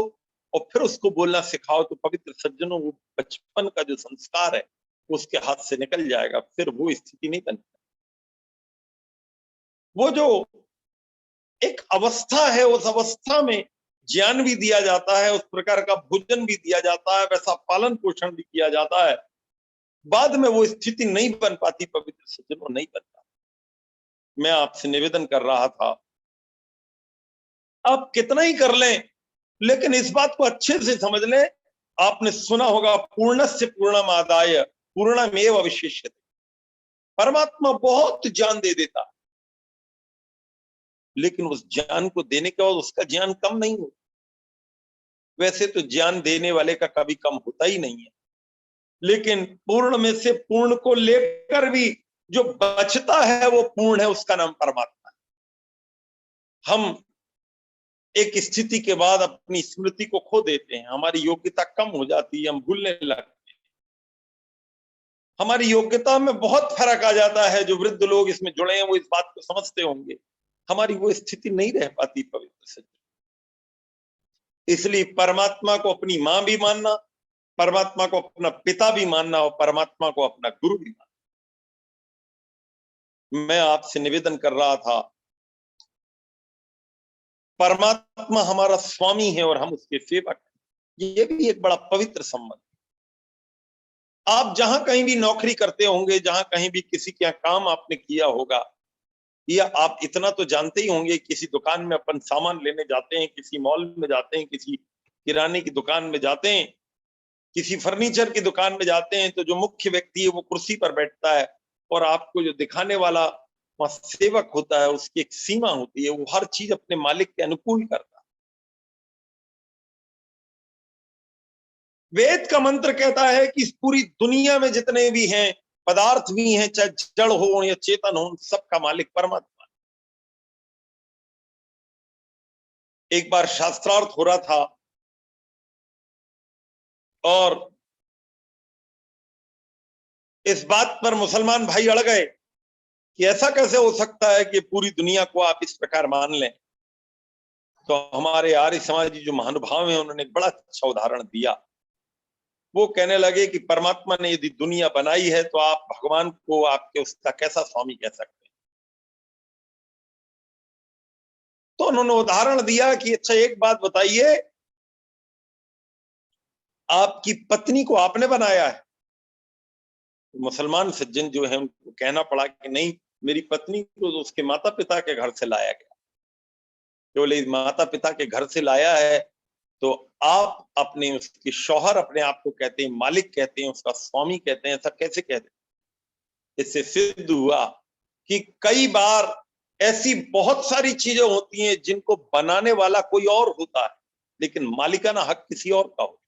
और फिर उसको बोलना सिखाओ तो पवित्र सज्जनों वो बचपन का जो संस्कार है उसके हाथ से निकल जाएगा, फिर वो स्थिति नहीं बनती। वो जो एक अवस्था है, उस अवस्था में ज्ञान भी दिया जाता है, उस प्रकार का भोजन भी दिया जाता है, वैसा पालन पोषण भी किया जाता है। बाद में वो स्थिति नहीं बन पाती पवित्र सज्जनों, नहीं बन पाती। मैं आपसे निवेदन कर रहा था, आप कितना ही कर लें लेकिन इस बात को अच्छे से समझ लें। आपने सुना होगा पूर्णस्य पूर्णमादाय पूर्णमेव अवशिष्यते। परमात्मा बहुत ज्ञान दे देता, लेकिन उस ज्ञान को देने के बाद उसका ज्ञान कम नहीं होता। वैसे तो ज्ञान देने वाले का कभी कम होता ही नहीं है, लेकिन पूर्ण में से पूर्ण को लेकर भी जो बचता है वो पूर्ण है, उसका नाम परमात्मा है। हम एक स्थिति के बाद अपनी स्मृति को खो देते हैं, हमारी योग्यता कम हो जाती है, हम भूलने लगते हैं। हमारी योग्यता में बहुत फर्क आ जाता है। जो वृद्ध लोग इसमें जुड़े हैं वो इस बात को समझते होंगे। हमारी वो स्थिति नहीं रह पाती पवित्र से। इसलिए परमात्मा को अपनी मां भी मानना, परमात्मा को अपना पिता भी मानना और परमात्मा को अपना गुरु भी मानना। मैं आपसे निवेदन कर रहा था, परमात्मा हमारा स्वामी है और हम उसके सेवक हैं। ये भी एक बड़ा पवित्र संबंध। आप जहां कहीं भी नौकरी करते होंगे, जहां कहीं भी किसी के यहाँ काम आपने किया होगा, या आप इतना तो जानते ही होंगे, किसी दुकान में अपन सामान लेने जाते हैं, किसी मॉल में जाते हैं, किसी किराने की दुकान में जाते हैं, किसी फर्नीचर की दुकान में जाते हैं, तो जो मुख्य व्यक्ति है वो कुर्सी पर बैठता है और आपको जो दिखाने वाला वहां सेवक होता है, उसकी एक सीमा होती है, वो हर चीज अपने मालिक के अनुकूल करता है। वेद का मंत्र कहता है कि इस पूरी दुनिया में जितने भी हैं पदार्थ भी हैं, चाहे जड़ हो या चेतन हो, सबका मालिक परमात्मा। एक बार शास्त्रार्थ हो रहा था और इस बात पर मुसलमान भाई अड़ गए कि ऐसा कैसे हो सकता है कि पूरी दुनिया को आप इस प्रकार मान लें। तो हमारे आर्य समाजी जो महानुभाव हैं उन्होंने एक बड़ा अच्छा उदाहरण दिया। वो कहने लगे कि परमात्मा ने यदि दुनिया बनाई है तो आप भगवान को आपके उसका कैसा स्वामी कह सकते हैं। तो उन्होंने उदाहरण दिया कि अच्छा एक बात बताइए, आपकी पत्नी को आपने बनाया है। तो मुसलमान सज्जन जो है उनको कहना पड़ा कि नहीं, मेरी पत्नी को तो उसके माता पिता के घर से लाया गया। केवल माता पिता के घर से लाया है तो आप अपने उसके शौहर अपने आप को कहते हैं, मालिक कहते हैं, उसका स्वामी कहते हैं, ऐसा कैसे कहते हैं। इससे सिद्ध हुआ कि कई बार ऐसी बहुत सारी चीजें होती हैं जिनको बनाने वाला कोई और होता है लेकिन मालिकाना हक किसी और का हो।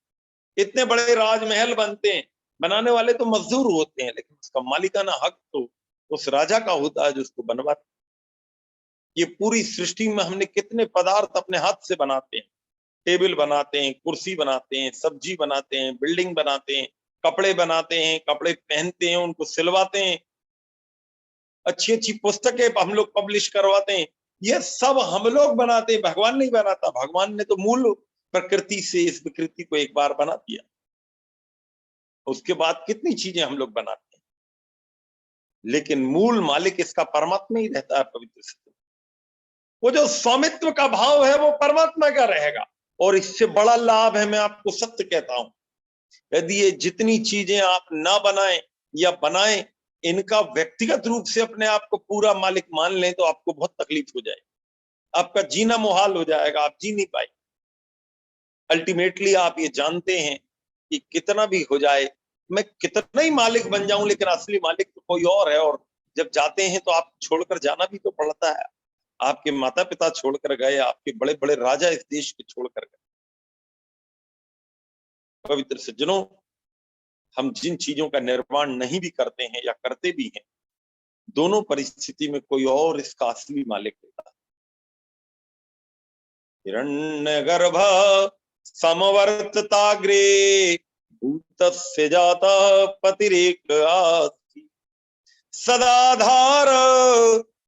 इतने बड़े राजमहल बनते हैं, बनाने वाले तो मजदूर होते हैं लेकिन उसका मालिकाना हक तो उस राजा का होता है जो उसको बनवाता है। ये पूरी सृष्टि में हमने कितने पदार्थ अपने हाथ से बनाते हैं, टेबल बनाते हैं, कुर्सी बनाते हैं, सब्जी बनाते हैं, बिल्डिंग बनाते हैं, कपड़े बनाते हैं, कपड़े पहनते हैं, उनको सिलवाते हैं, अच्छी अच्छी पुस्तकें हम लोग पब्लिश करवाते हैं। ये सब हम लोग बनाते हैं, भगवान नहीं बनाता। भगवान ने तो मूल प्रकृति से इस विकृति को एक बार बना दिया, उसके बाद कितनी चीजें हम लोग बनाते हैं, लेकिन मूल मालिक इसका परमात्मा ही रहता है। पवित्र सत्य, वो जो स्वामित्व का भाव है वो परमात्मा का रहेगा। और इससे बड़ा लाभ है, मैं आपको सत्य कहता हूं, यदि ये जितनी चीजें आप ना बनाएं या बनाएं, इनका व्यक्तिगत रूप से अपने आप को पूरा मालिक मान लें तो आपको बहुत तकलीफ हो जाएगी, आपका जीना मुहाल हो जाएगा, आप जी नहीं पाएंगे। अल्टीमेटली आप ये जानते हैं कि कितना भी हो जाए, मैं कितना ही मालिक बन जाऊं, लेकिन असली मालिक तो कोई और है। और जब जाते हैं तो आप छोड़कर जाना भी तो पड़ता है। आपके माता पिता छोड़कर गए, आपके बड़े बड़े राजा इस देश के छोड़कर गए। पवित्र सज्जनों, हम जिन चीजों का निर्माण नहीं भी करते हैं या करते भी हैं, दोनों परिस्थिति में कोई और इसका असली मालिक होता है। हिरण्यगर्भ समवर्तताग्रे भूतस्य जातः पतिरेक आसी सदाधार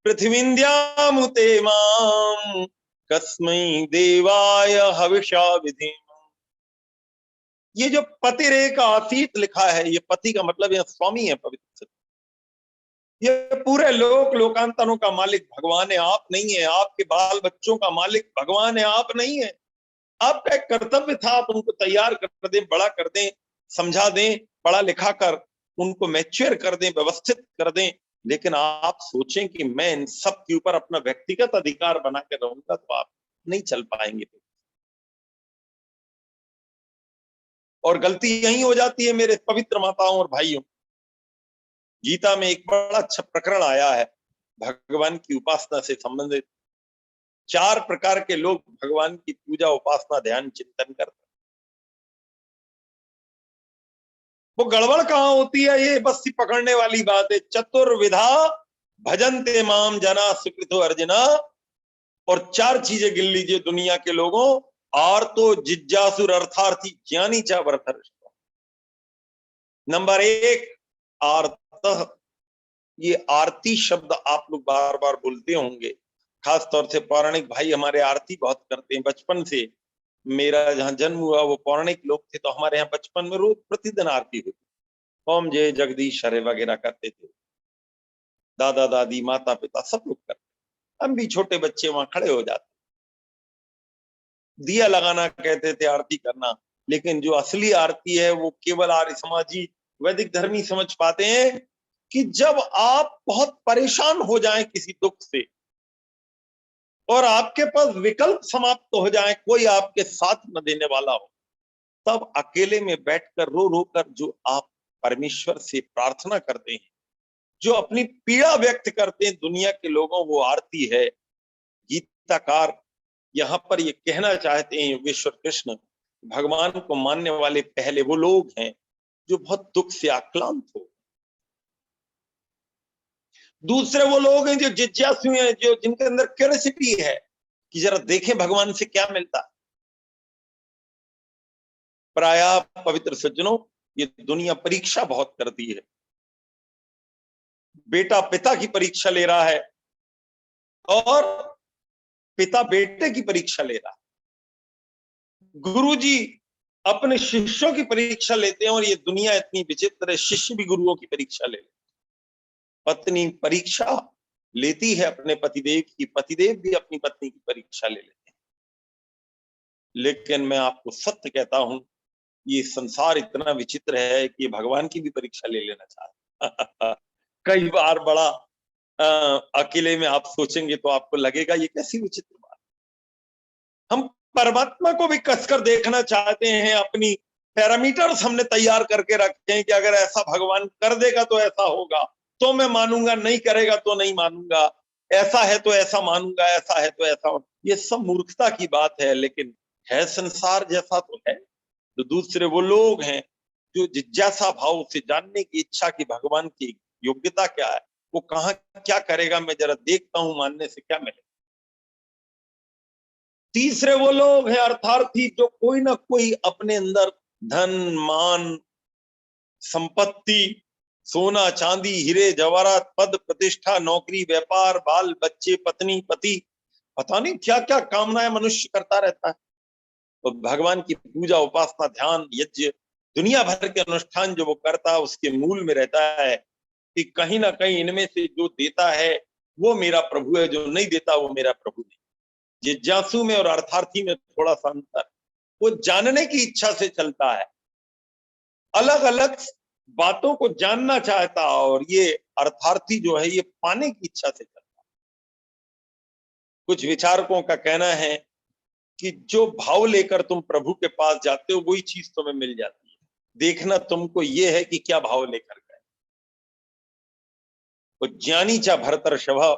पृथ्वीन्द्यामुते मां कस्मै देवाय हविषा विधि। ये जो पतिरेक आसीत लिखा है, ये पति का मतलब यह स्वामी है। पवित्र, ये पूरे लोक लोकांतरों का मालिक भगवान है, आप नहीं है। आपके बाल बच्चों का मालिक भगवान है, आप नहीं है। आपका एक कर्तव्य था, आप उनको तैयार कर दें, बड़ा कर दें, समझा दें, पढ़ा लिखा कर उनको मैच्योर कर दें, व्यवस्थित कर दें। लेकिन आप सोचें कि मैं इन सब के ऊपर अपना व्यक्तिगत अधिकार बना के रहूंगा, तो आप नहीं चल पाएंगे। और गलती यही हो जाती है मेरे पवित्र माताओं और भाइयों। गीता में एक बड़ा अच्छा प्रकरण आया है भगवान की उपासना से संबंधित। 4 प्रकार के लोग भगवान की पूजा, उपासना, ध्यान, चिंतन करते हैं। वो गड़बड़ कहाँ होती है, ये बस पकड़ने वाली बात है। चतुर्विधा भजन्ते माम जना सुकृतो अर्जुना। और 4 चीजें गिन लीजिए दुनिया के लोगों। आर्तो जिज्ञासुर अर्थार्थी ज्ञानी च वरतर्षि। नंबर 1 आर्त। ये आरती शब्द आप लोग बार बार बोलते होंगे, खास तौर से पौराणिक भाई हमारे आरती बहुत करते हैं। बचपन से मेरा जहाँ जन्म हुआ वो पौराणिक लोग थे, तो हमारे यहाँ बचपन में रोज प्रतिदिन आरती होती, ओम जय जगदीश हरे वगैरह करते थे। दादा दादी माता पिता सब लोग करते, हम भी छोटे बच्चे वहां खड़े हो जाते, दिया लगाना कहते थे आरती करना। लेकिन जो असली आरती है वो केवल आर्य समाजी वैदिक धर्मी समझ पाते हैं कि जब आप बहुत परेशान हो जाएं किसी दुख से और आपके पास विकल्प समाप्त हो जाए, कोई आपके साथ न देने वाला हो, तब अकेले में बैठकर रो रो कर जो आप परमेश्वर से प्रार्थना करते हैं, जो अपनी पीड़ा व्यक्त करते हैं दुनिया के लोगों, वो आरती है। गीताकार यहाँ पर ये कहना चाहते हैं योगेश्वर कृष्ण, भगवान को मानने वाले पहले वो लोग हैं जो बहुत दुख से आक्रांत हो। दूसरे वो लोग हैं जो जिज्ञासु हैं, जो जिनके अंदर क्यूरियोसिटी है कि जरा देखें भगवान से क्या मिलता। प्रायः पवित्र सज्जनों, ये दुनिया परीक्षा बहुत करती है। बेटा पिता की परीक्षा ले रहा है और पिता बेटे की परीक्षा ले रहा है। गुरुजी अपने शिष्यों की परीक्षा लेते हैं और ये दुनिया इतनी विचित्र है, शिष्य भी गुरुओं की परीक्षा ले लेते। पत्नी परीक्षा लेती है अपने पतिदेव की, पतिदेव भी अपनी पत्नी की परीक्षा ले लेते हैं। लेकिन मैं आपको सत्य कहता हूं, ये संसार इतना विचित्र है कि भगवान की भी परीक्षा ले लेना चाहता। कई बार बड़ा अकेले में आप सोचेंगे तो आपको लगेगा ये कैसी विचित्र बात। हम परमात्मा को भी कसकर देखना चाहते हैं, अपनी पैरामीटर्स हमने तैयार करके रखे हैं कि अगर ऐसा भगवान कर देगा तो ऐसा होगा तो मैं मानूंगा, नहीं करेगा तो नहीं मानूंगा, ऐसा है तो ऐसा मानूंगा, ऐसा है तो ऐसा। ये सब मूर्खता की बात है, लेकिन है संसार जैसा तो है। तो दूसरे वो लोग हैं जो जिज्ञासा भाव से जानने की इच्छा की भगवान की योग्यता क्या है, वो कहाँ क्या करेगा, मैं जरा देखता हूं, मानने से क्या मिलेगा। तीसरे वो लोग हैं अर्थार्थी, जो कोई ना कोई अपने अंदर धन मान संपत्ति, सोना चांदी हीरे जवाहरात, पद प्रतिष्ठा, नौकरी व्यापार, बाल बच्चे, पत्नी पति, पता नहीं क्या क्या कामनाएं मनुष्य करता रहता है। तो भगवान की पूजा उपासना ध्यान यज्ञ दुनिया भर के अनुष्ठान जो वो करता है उसके मूल में रहता है कि कहीं ना कहीं इनमें से जो देता है वो मेरा प्रभु है, जो नहीं देता वो मेरा प्रभु नहीं। जिज्ञासु में और अर्थार्थी में थोड़ा सा अंतर, वो जानने की इच्छा से चलता है, अलग अलग बातों को जानना चाहता, और ये अर्थार्थी जो है ये पाने की इच्छा से चलता। कुछ विचारकों का कहना है कि जो भाव लेकर तुम प्रभु के पास जाते हो वही चीज तुम्हें मिल जाती है, देखना तुमको ये है कि क्या भाव लेकर गए। तो ज्ञानी चा भरतर शभा,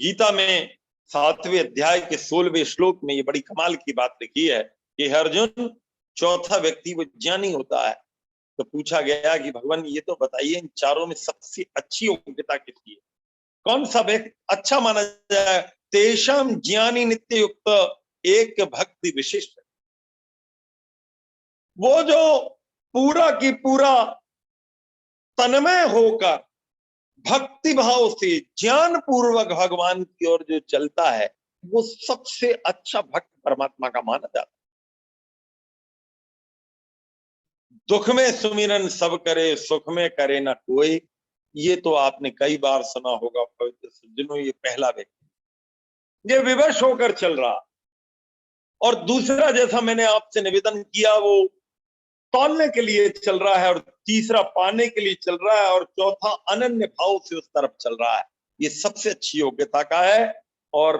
गीता में 7वें अध्याय के 16वें श्लोक में ये बड़ी कमाल की बात लिखी है कि अर्जुन चौथा व्यक्ति वो ज्ञानी होता है। तो पूछा गया कि भगवान ये तो बताइए इन चारों में सबसे अच्छी योग्यता किसकी है, कौन सा व्यक्ति अच्छा माना जाए। तेषाम ज्ञानी नित्य युक्त एक भक्ति विशिष्ट, वो जो पूरा की पूरा तन्मय होकर भक्ति भाव से ज्ञान पूर्वक भगवान की ओर जो चलता है वो सबसे अच्छा भक्त परमात्मा का माना जाता है। दुख में सुमिरन सब करे, सुख में करे ना कोई, ये तो आपने कई बार सुना होगा पवित्र सज्जनों। ये पहला व्यक्ति ये विवश होकर चल रहा, और दूसरा जैसा मैंने आपसे निवेदन किया वो तौलने के लिए चल रहा है, और तीसरा पाने के लिए चल रहा है, और चौथा अनन्य भाव से उस तरफ चल रहा है। ये सबसे अच्छी योग्यता का है। और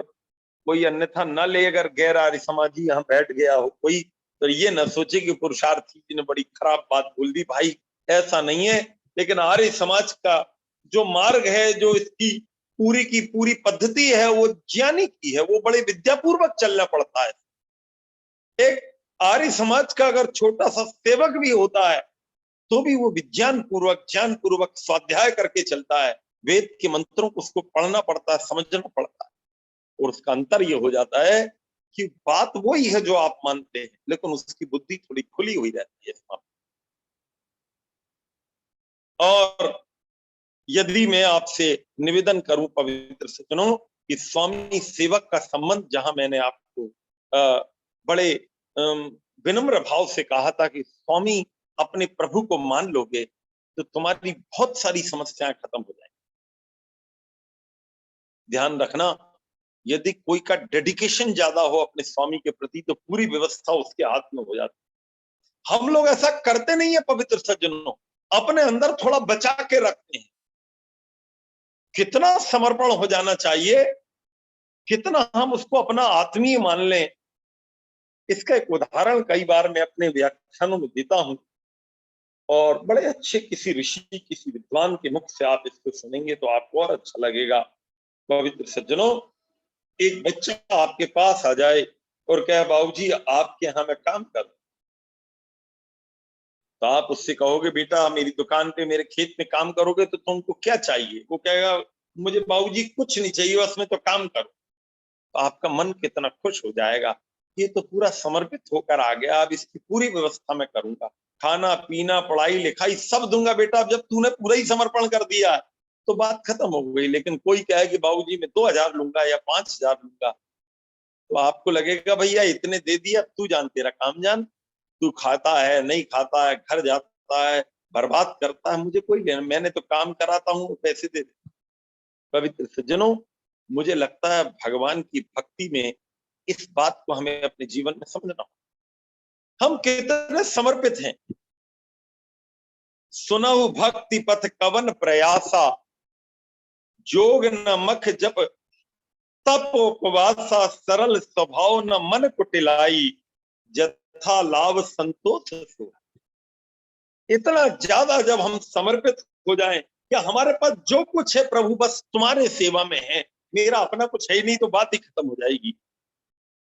कोई अन्यथा न ले, अगर गैर आर्य समाजी यहाँ बैठ गया हो कोई, तो ये न सोचे कि पुरुषार्थी जी ने बड़ी खराब बात बोल दी। भाई ऐसा नहीं है, लेकिन आर्य समाज का जो मार्ग है, जो इसकी पूरी की पूरी पद्धति है, वो ज्ञानी की है, वो बड़े विद्यापूर्वक चलना पड़ता है। एक आर्य समाज का अगर छोटा सा सेवक भी होता है तो भी वो विज्ञान पूर्वक ज्ञान पूर्वक स्वाध्याय करके चलता है। वेद के मंत्रों को उसको पढ़ना पड़ता है, समझना पड़ता है, और उसका अंतर ये हो जाता है कि बात वही है जो आप मानते हैं, लेकिन उसकी बुद्धि थोड़ी खुली हुई रहती है। और यदि मैं आपसे निवेदन करूं पवित्र सज्जनों कि स्वामी सेवक का संबंध, जहां मैंने आपको बड़े विनम्र भाव से कहा था कि स्वामी अपने प्रभु को मान लोगे तो तुम्हारी बहुत सारी समस्याएं खत्म हो जाएंगी। ध्यान रखना, यदि कोई का डेडिकेशन ज्यादा हो अपने स्वामी के प्रति तो पूरी व्यवस्था उसके हाथ में हो जाती। हम लोग ऐसा करते नहीं है पवित्र सज्जनों, अपने अंदर थोड़ा बचा के रखते हैं। कितना समर्पण हो जाना चाहिए, कितना हम उसको अपना आत्मीय मान लें। इसका एक उदाहरण कई बार मैं अपने व्याख्यानों में देता हूं, और बड़े अच्छे किसी ऋषि किसी विद्वान के मुख से आप इसको सुनेंगे तो आपको और अच्छा लगेगा। पवित्र सज्जनों, एक बच्चा आपके पास आ जाए और कहे बाबूजी आपके यहाँ मैं काम करूं, तो आप उससे कहोगे बेटा मेरी दुकान पे मेरे खेत में काम करोगे तो तुमको क्या चाहिए? वो कहेगा मुझे बाबूजी कुछ नहीं चाहिए, बस मैं तो काम करूं। तो आपका मन कितना खुश हो जाएगा, ये तो पूरा समर्पित होकर आ गया, अब इसकी पूरी व्यवस्था मैं करूंगा, खाना पीना पढ़ाई लिखाई सब दूंगा बेटा, अब जब तूने पूरा ही समर्पण कर दिया तो बात खत्म हो गई। लेकिन कोई कहे कि बाबूजी मैं 2000 लूंगा या 5000 लूंगा, तो आपको लगेगा भैया इतने दे दिया, तू जान, तेरा काम जान, तू खाता है नहीं खाता है, घर जाता है बर्बाद करता है, मुझे कोई लेना, मैंने तो काम कराता हूँ, पैसे दे दे। पवित्र सज्जनों, मुझे लगता है भगवान की भक्ति में इस बात को हमें अपने जीवन में समझना होगा। हम कितने समर्पित हैं। सुनहु भक्ति पथ कवन प्रयासा, जोग न मख जप तप उपवासा, सरल स्वभाव न मन कुटिलाई, जथा लाभ संतोष सो। इतना ज्यादा जब हम समर्पित हो जाएं, क्या हमारे पास जो कुछ है प्रभु बस तुम्हारे सेवा में है, मेरा अपना कुछ है ही नहीं, तो बात ही खत्म हो जाएगी।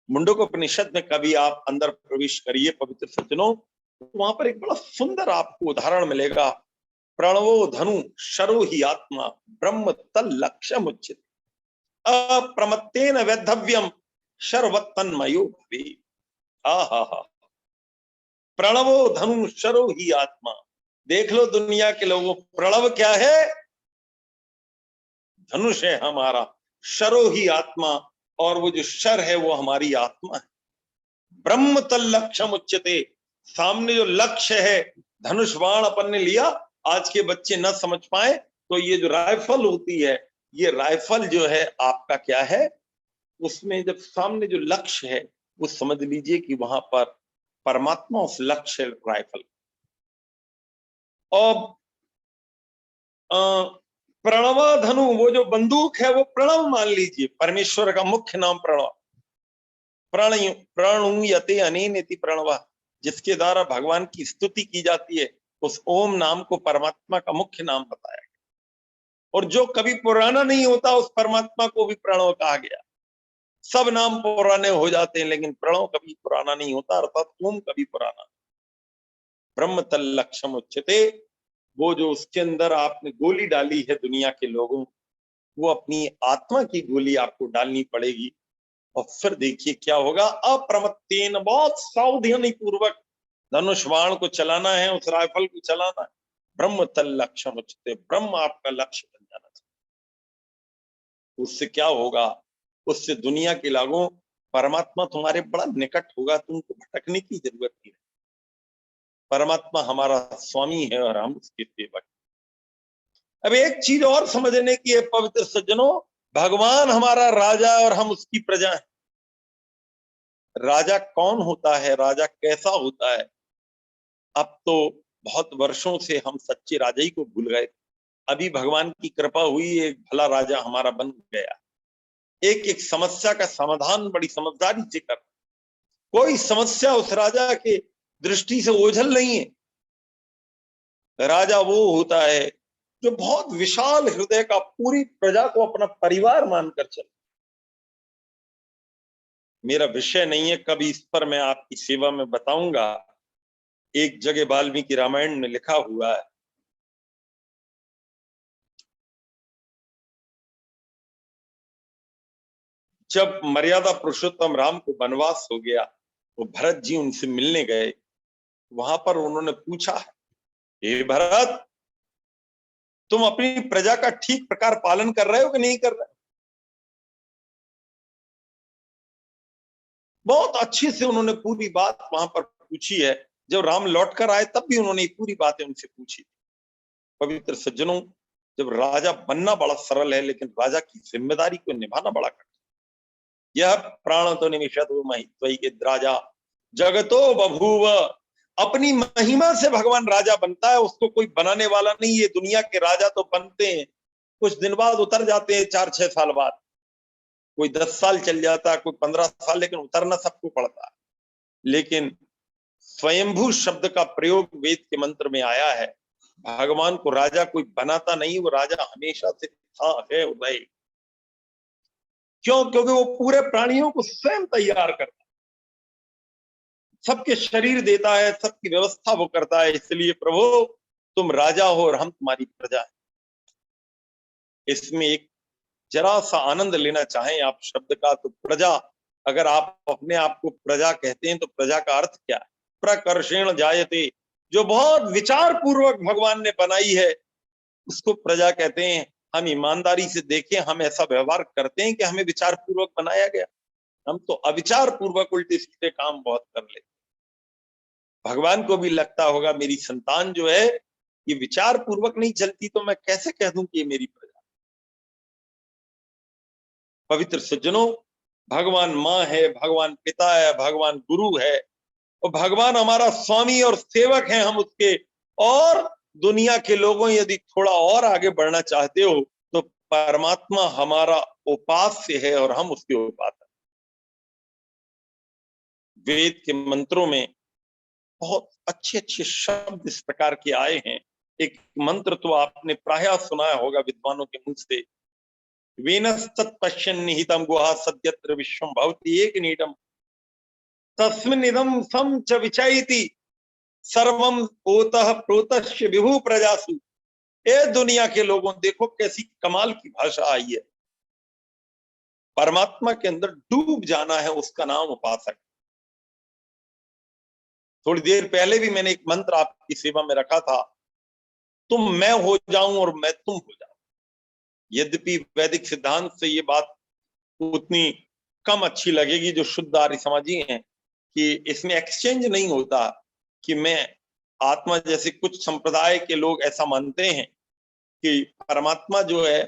मुंडकोपनिषद में कभी आप अंदर प्रवेश करिए पवित्र सज्जनों, तो वहां पर एक बड़ा सुंदर आपको उदाहरण मिलेगा। प्रणवो धनु शरो ही आत्मा, ब्रह्म तल लक्ष्यम उच्चित, अप्रमत्तेन वैधव्यम शर्वतन्मयो भवे। आहा, प्रणवो धनु शरो ही आत्मा। देख लो दुनिया के लोगों, प्रणव क्या है? धनुष है हमारा, शरो ही आत्मा, और वो जो शर है वो हमारी आत्मा है। ब्रह्म तल लक्ष्यम उच्यते, सामने जो लक्ष्य है, धनुष बाण अपन ने लिया, आज के बच्चे न समझ पाए तो ये जो राइफल होती है, ये राइफल जो है आपका क्या है, उसमें जब सामने जो लक्ष्य है वो समझ लीजिए कि वहां पर परमात्मा उस लक्ष्य राइफल। और प्रणव धनु, वो जो बंदूक है वो प्रणव मान लीजिए, परमेश्वर का मुख्य नाम प्रणव। प्रणुयते अनेनेति प्रणव, जिसके द्वारा भगवान की स्तुति की जाती है, उस ओम नाम को परमात्मा का मुख्य नाम बताया गया। और जो कभी पुराना नहीं होता उस परमात्मा को भी प्रणव कहा गया। सब नाम पुराने हो जाते हैं लेकिन प्रणव कभी पुराना नहीं होता, अर्थात ओम कभी पुराना। ब्रह्म तल लक्ष्यम उच्यते, वो जो उसके अंदर आपने गोली डाली है दुनिया के लोगों, वो अपनी आत्मा की गोली आपको डालनी पड़ेगी। और फिर देखिए क्या होगा, अप्रमत्तेन, बहुत सावधानी पूर्वक धनुष बाण को चलाना है, उस राइफल को चलाना है। ब्रह्म तल लक्ष्यम उच्यते, ब्रह्म आपका लक्ष्य बन जाना चाहिए। उससे क्या होगा, उससे दुनिया के लोगों, परमात्मा तुम्हारे बड़ा निकट होगा, तुमको भटकने की जरूरत नहीं है। परमात्मा हमारा स्वामी है और हम उसके सेवक। अब एक चीज और समझने की है पवित्र सज्जनों, भगवान हमारा राजा और हम उसकी प्रजा हैं। राजा कौन होता है, राजा कैसा होता है? अब तो बहुत वर्षों से हम सच्चे राजा ही को भूल गए। अभी भगवान की कृपा हुई, एक भला राजा हमारा बन गया। एक एक समस्या का समाधान बड़ी समझदारी से कर, कोई समस्या उस राजा के दृष्टि से ओझल नहीं है। राजा वो होता है जो बहुत विशाल हृदय का, पूरी प्रजा को अपना परिवार मानकर चले। मेरा विषय नहीं है, कभी इस पर मैं आपकी सेवा में बताऊंगा। एक जगह वाल्मीकि रामायण में लिखा हुआ है, जब मर्यादा पुरुषोत्तम राम को वनवास हो गया, वो भरत जी उनसे मिलने गए। वहां पर उन्होंने पूछा, हे भरत, तुम अपनी प्रजा का ठीक प्रकार पालन कर रहे हो कि नहीं कर रहे? बहुत अच्छे से उन्होंने पूरी बात वहां पर पूछी है। जब राम लौट कर आए तब भी उन्होंने पूरी बातें उनसे पूछी। पवित्र सज्जनों, जब राजा बनना बड़ा सरल है, लेकिन राजा की जिम्मेदारी को निभाना बड़ा कठिन। यह प्राण तो निमिषतो महित्वैके राजा जगतो बभूव। अपनी महिमा से भगवान राजा बनता है, उसको कोई बनाने वाला नहीं। ये दुनिया के राजा तो बनते हैं, कुछ दिन बाद उतर जाते हैं, 4-6 साल बाद, कोई 10 साल चल जाता है, कोई 15 साल, लेकिन उतरना सबको पड़ता है। लेकिन स्वयंभू शब्द का प्रयोग वेद के मंत्र में आया है। भगवान को राजा कोई बनाता नहीं, वो राजा हमेशा से था, है, उदय। क्यों? क्योंकि वो पूरे प्राणियों को स्वयं तैयार करता है, सबके शरीर देता है, सबकी व्यवस्था वो करता है। इसलिए प्रभु तुम राजा हो और हम तुम्हारी प्रजा है। इसमें एक जरा सा आनंद लेना चाहें आप शब्द का, तो प्रजा, अगर आप अपने आप को प्रजा कहते हैं तो प्रजा का अर्थ क्या है? प्रकर्षेण जायते, जो बहुत विचार पूर्वक भगवान ने बनाई है उसको प्रजा कहते हैं। हम ईमानदारी से देखें, हम ऐसा व्यवहार करते हैं कि हमें विचार पूर्वक बनाया गया? हम तो अविचार पूर्वक उल्टे सीधे काम बहुत कर लेते। भगवान को भी लगता होगा मेरी संतान जो है ये विचार पूर्वक नहीं चलती, तो मैं कैसे कह दूं कि ये मेरी प्रजा। पवित्र सज्जनों, भगवान माँ है, भगवान पिता है, भगवान गुरु है, और भगवान हमारा स्वामी और सेवक है, हम उसके। और दुनिया के लोगों, यदि थोड़ा और आगे बढ़ना चाहते हो तो परमात्मा हमारा उपास्य है और हम उसके उपासक। वेद के मंत्रों में बहुत अच्छे अच्छे शब्द इस प्रकार के आए हैं। एक मंत्र तो आपने प्रायः सुना होगा विद्वानों के मुंह से, वेनस्तत् पश्यन् निहितं गुहा सद्यत्र विश्वं भवति एकनीडम् तस्मिन्निदं सं च विचयति सर्वम ओतः प्रोतस्य विभु प्रजासु। ए दुनिया के लोगों, देखो कैसी कमाल की भाषा आई है। परमात्मा के अंदर डूब जाना है, उसका नाम उपासक। थोड़ी देर पहले भी मैंने एक मंत्र आपकी सेवा में रखा था, तुम मैं हो जाऊं और मैं तुम हो जाऊं। यद्यपि वैदिक सिद्धांत से ये बात उतनी कम अच्छी लगेगी जो शुद्ध आर्य समाजी हैं, कि इसमें एक्सचेंज नहीं होता कि मैं आत्मा, जैसे कुछ संप्रदाय के लोग ऐसा मानते हैं कि परमात्मा जो है,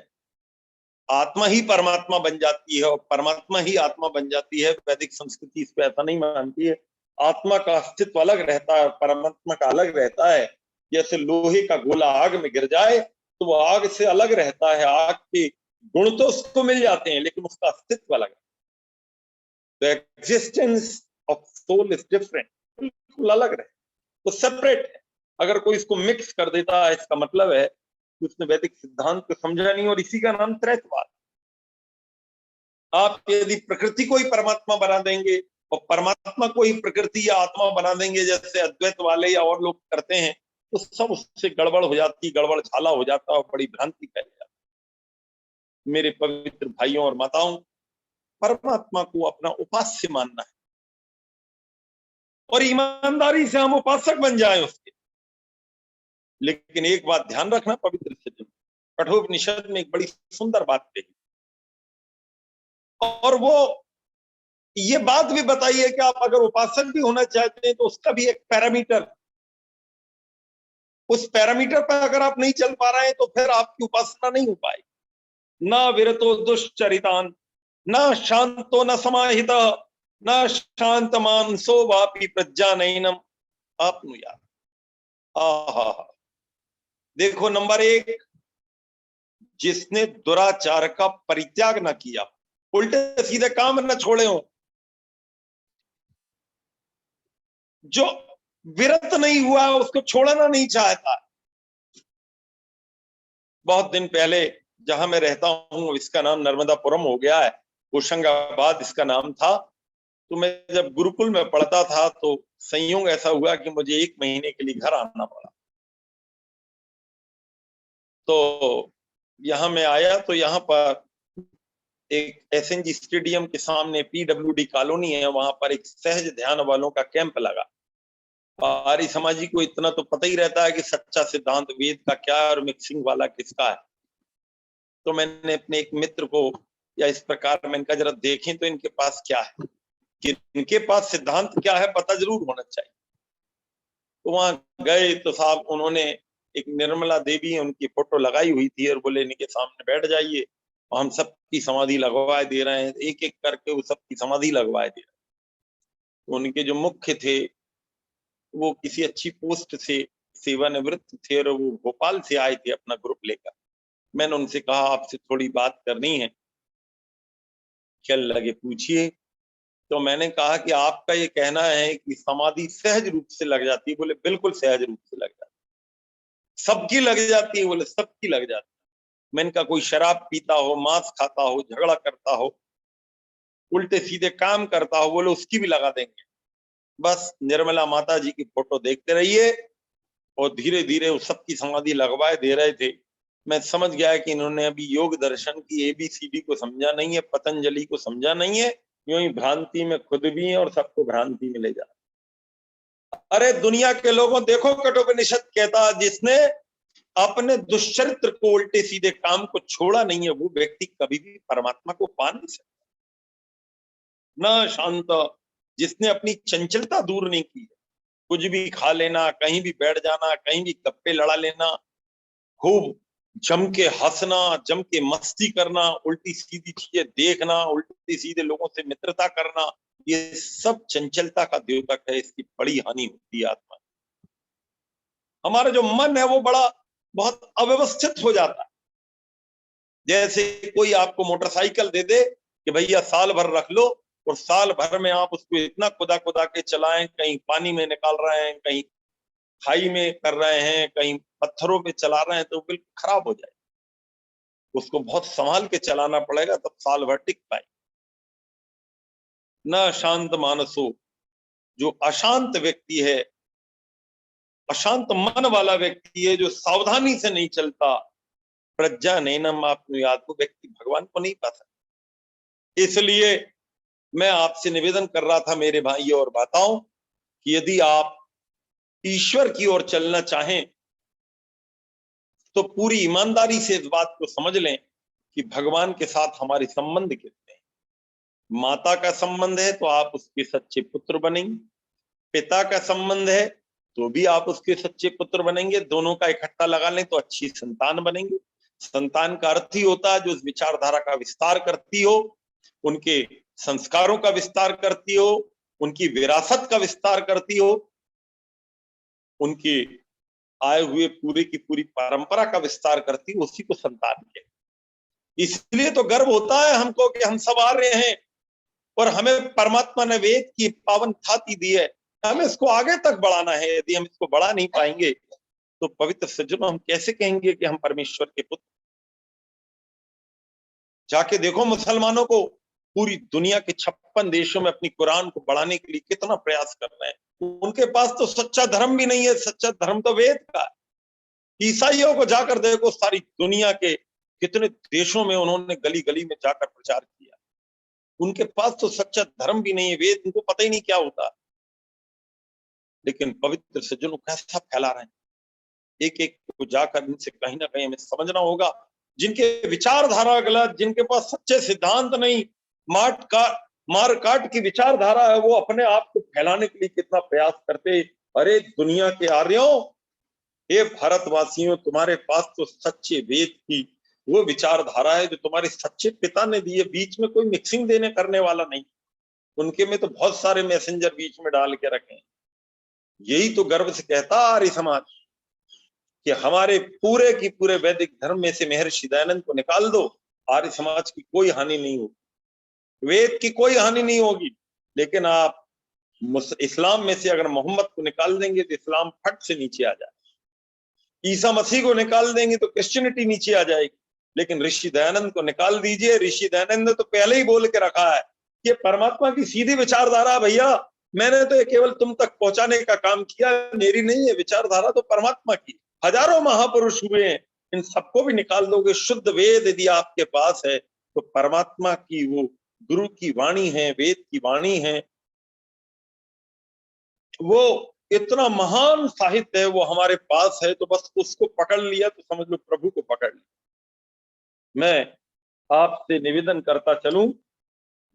आत्मा ही परमात्मा बन जाती है और परमात्मा ही आत्मा बन जाती है। वैदिक संस्कृति इस पे ऐसा नहीं मानती है। आत्मा का अस्तित्व अलग रहता है, परमात्मा का अलग रहता है। जैसे लोहे का गोला आग में गिर जाए तो वो आग से अलग रहता है, आग के गुण तो उसको मिल जाते हैं लेकिन उसका अस्तित्व अलग है। The existence of soul is different, बिल्कुल अलग रहे, तो सेपरेट है। अगर कोई इसको मिक्स कर देता है, इसका मतलब है कि उसने वैदिक सिद्धांत को समझा नहीं, और इसी का नाम त्रैतवाद। आप यदि प्रकृति को ही परमात्मा बना देंगे और परमात्मा को ही प्रकृति या आत्मा बना देंगे, जैसे अद्वैत वाले या और लोग करते हैं, तो सब उससे गड़बड़ हो जाती, गड़बड़ झाला हो जाता और बड़ी भ्रांति फैल जाती। मेरे पवित्र भाइयों और माताओं, परमात्मा को अपना उपास्य मानना है और ईमानदारी से हम उपासक बन जाएं उसके। लेकिन एक बात ध्यान रखना पवित्र सज्जन, कठोपनिषद में एक बड़ी सुंदर बात कही, और वो ये बात भी बताई है कि आप अगर उपासक भी होना चाहते हैं तो उसका भी एक पैरामीटर, उस पैरामीटर पर अगर आप नहीं चल पा रहे हैं तो फिर आपकी उपासना नहीं हो पाएगी। न विरतो दुश्चरितान, न शांतो न समाहित, न शांत मानसो वापी प्रज्ञानयनम आत्मयात। आहा, देखो, नंबर 1, जिसने दुराचार का परित्याग न किया, उल्टे सीधे काम न छोड़े हो, जो विरत नहीं हुआ उसको छोड़ना नहीं चाहता। बहुत दिन पहले जहां मैं रहता हूं, इसका नाम नर्मदापुरम हो गया है, होशंगाबाद इसका नाम था। तो मैं जब गुरुकुल में पढ़ता था तो संयोग ऐसा हुआ कि मुझे 1 महीने के लिए घर आना पड़ा। तो यहाँ मैं आया तो यहाँ पर एक एसएनजी स्टेडियम के सामने पीडब्ल्यूडी कॉलोनी है, वहां पर एक सहज ध्यान वालों का कैंप लगा। आर्य समाजी को इतना तो पता ही रहता है कि सच्चा सिद्धांत वेद का क्या है और मिक्सिंग वाला किसका है। तो मैंने अपने एक मित्र को, या इस प्रकार मैंने कहा जरा देखें तो इनके पास क्या है, कि इनके पास सिद्धांत क्या है पता जरूर होना चाहिए। तो वहां गए तो साहब उन्होंने एक निर्मला देवी, उनकी फोटो लगाई हुई थी, और बोले इनके सामने बैठ जाइए और हम सबकी समाधि लगवाए दे रहे हैं। एक एक करके वो सबकी समाधि लगवाए दे रहे हैं। तो उनके जो मुख्य थे वो किसी अच्छी पोस्ट से सेवानिवृत्त थे और वो भोपाल से आए थे अपना ग्रुप लेकर। मैंने उनसे कहा आपसे थोड़ी बात करनी है। चल लगे, पूछिए। तो मैंने कहा कि आपका ये कहना है कि समाधि सहज रूप से लग जाती है? बोले बिल्कुल सहज रूप से लग जाती है। सबकी लग जाती है? बोले सबकी लग जाती है। मैंने कहा कोई शराब पीता हो, मांस खाता हो, झगड़ा करता हो, उल्टे सीधे काम करता हो, बोले उसकी भी लगा देंगे। बस निर्मला माता जी की फोटो देखते रहिए, और धीरे धीरे उस सबकी समाधि लगवाए दे रहे थे। मैं समझ गया कि इन्होंने अभी योग दर्शन की ABCD को समझा नहीं है, पतंजलि को समझा नहीं है, यूं ही भ्रांति में खुद भी है और सबको भ्रांति में ले जा। अरे दुनिया के लोगों, देखो कठोपनिषद कहता जिसने अपने दुष्चरित्र को, उल्टे सीधे काम को छोड़ा नहीं है, वो व्यक्ति कभी भी परमात्मा को पा नहीं सकता। न शांत, जिसने अपनी चंचलता दूर नहीं की, कुछ भी खा लेना, कहीं भी बैठ जाना, कहीं भी गप्पे लड़ा लेना, खूब जम के हंसना, जम के मस्ती करना, उल्टी सीधी चीजें देखना, उल्टी सीधे लोगों से मित्रता करना, ये सब चंचलता का द्योतक है। इसकी बड़ी हानि होती है आत्मा। हमारा जो मन है वो बड़ा बहुत अव्यवस्थित हो जाता है। जैसे कोई आपको मोटरसाइकिल दे दे कि भैया साल भर रख लो, और साल भर में आप उसको इतना खुदा खुदा के चलाएं, कहीं पानी में निकाल रहे हैं, कहीं खाई में कर रहे हैं, कहीं पत्थरों पे चला रहे हैं, तो बिल्कुल खराब हो जाए। उसको बहुत संभाल के चलाना पड़ेगा, तब साल भर टिक पाए। न शांत मानसो, जो अशांत व्यक्ति है, अशांत मन वाला व्यक्ति है, जो सावधानी से नहीं चलता, प्रज्ञा नैनम आत्मयाद, वो व्यक्ति भगवान को नहीं पा सकता। इसलिए मैं आपसे निवेदन कर रहा था मेरे भाइयों और माताओं कि यदि आप ईश्वर की ओर चलना चाहें तो पूरी ईमानदारी से इस बात को समझ लें कि भगवान के साथ हमारे संबंध कितने हैं। माता का संबंध है तो आप उसके सच्चे पुत्र बनेंगे, पिता का संबंध है तो भी आप उसके सच्चे पुत्र बनेंगे, दोनों का इकट्ठा लगा लें तो अच्छी संतान बनेंगे। संतान का अर्थ ही होता है जो उस विचारधारा का विस्तार करती हो, उनके संस्कारों का विस्तार करती हो, उनकी विरासत का विस्तार करती हो, उनके आए हुए पूरे की पूरी परंपरा का विस्तार करती हो, उसी को संतान कहते। इसलिए तो गर्व होता है हमको कि हम सब आ रहे हैं और हमें परमात्मा ने वेद की पावन थाती दी है, हमें इसको आगे तक बढ़ाना है। यदि हम इसको बढ़ा नहीं पाएंगे तो पवित्र सज्जनों, हम कैसे कहेंगे कि हम परमेश्वर के पुत्र। जाके देखो मुसलमानों को, पूरी दुनिया के 56 देशों में अपनी कुरान को बढ़ाने के लिए कितना प्रयास कर रहे हैं। उनके पास तो सच्चा धर्म भी नहीं है, सच्चा धर्म तो वेद का है। ईसाइयों को जाकर देखो, सारी दुनिया के कितने देशों में उन्होंने गली गली में जाकर प्रचार किया। उनके पास तो सच्चा धर्म भी नहीं है, वेद उनको पता ही नहीं क्या होता। लेकिन पवित्र सज्जनों कैसा फैला रहे हैं, एक एक को जाकर इनसे कहीं ना कहीं हमें समझना होगा। जिनके विचारधारा गलत, जिनके पास सच्चे सिद्धांत नहीं, मार काट की विचारधारा है, वो अपने आप को फैलाने के लिए कितना प्रयास करते। अरे दुनिया के आर्यों, हे भारतवासियों, तुम्हारे पास तो सच्चे वेद की वो विचारधारा है जो तुम्हारे सच्चे पिता ने दी है। बीच में कोई मिक्सिंग देने करने वाला नहीं, उनके में तो बहुत सारे मैसेंजर बीच में डाल के रखे हैं। यही तो गर्व से कहता आर्य समाज कि हमारे पूरे की पूरे वैदिक धर्म में से महर्षि दयानंद को निकाल दो, आर्य समाज की कोई हानि नहीं होगी, वेद की कोई हानि नहीं होगी। लेकिन आप इस्लाम में से अगर मोहम्मद को निकाल देंगे तो इस्लाम फट से नीचे आ जाए, ईसा मसीह को निकाल देंगे तो क्रिश्चियनिटी नीचे आ जाएगी। लेकिन ऋषि दयानंद को निकाल दीजिए, ऋषि दयानंद ने तो पहले ही बोल के रखा है कि परमात्मा की सीधी विचारधारा, भैया मैंने तो ये केवल तुम तक पहुंचाने का काम किया, मेरी नहीं है विचारधारा, तो परमात्मा की। हजारों महापुरुष हुए हैं, इन सबको भी निकाल दोगे, शुद्ध वेद यदि आपके पास है तो परमात्मा की वो गुरु की वाणी है, वेद की वाणी है, वो इतना महान साहित्य है, वो हमारे पास है, तो बस उसको पकड़ लिया तो समझ लो प्रभु को पकड़ लिया। मैं आपसे निवेदन करता चलूं,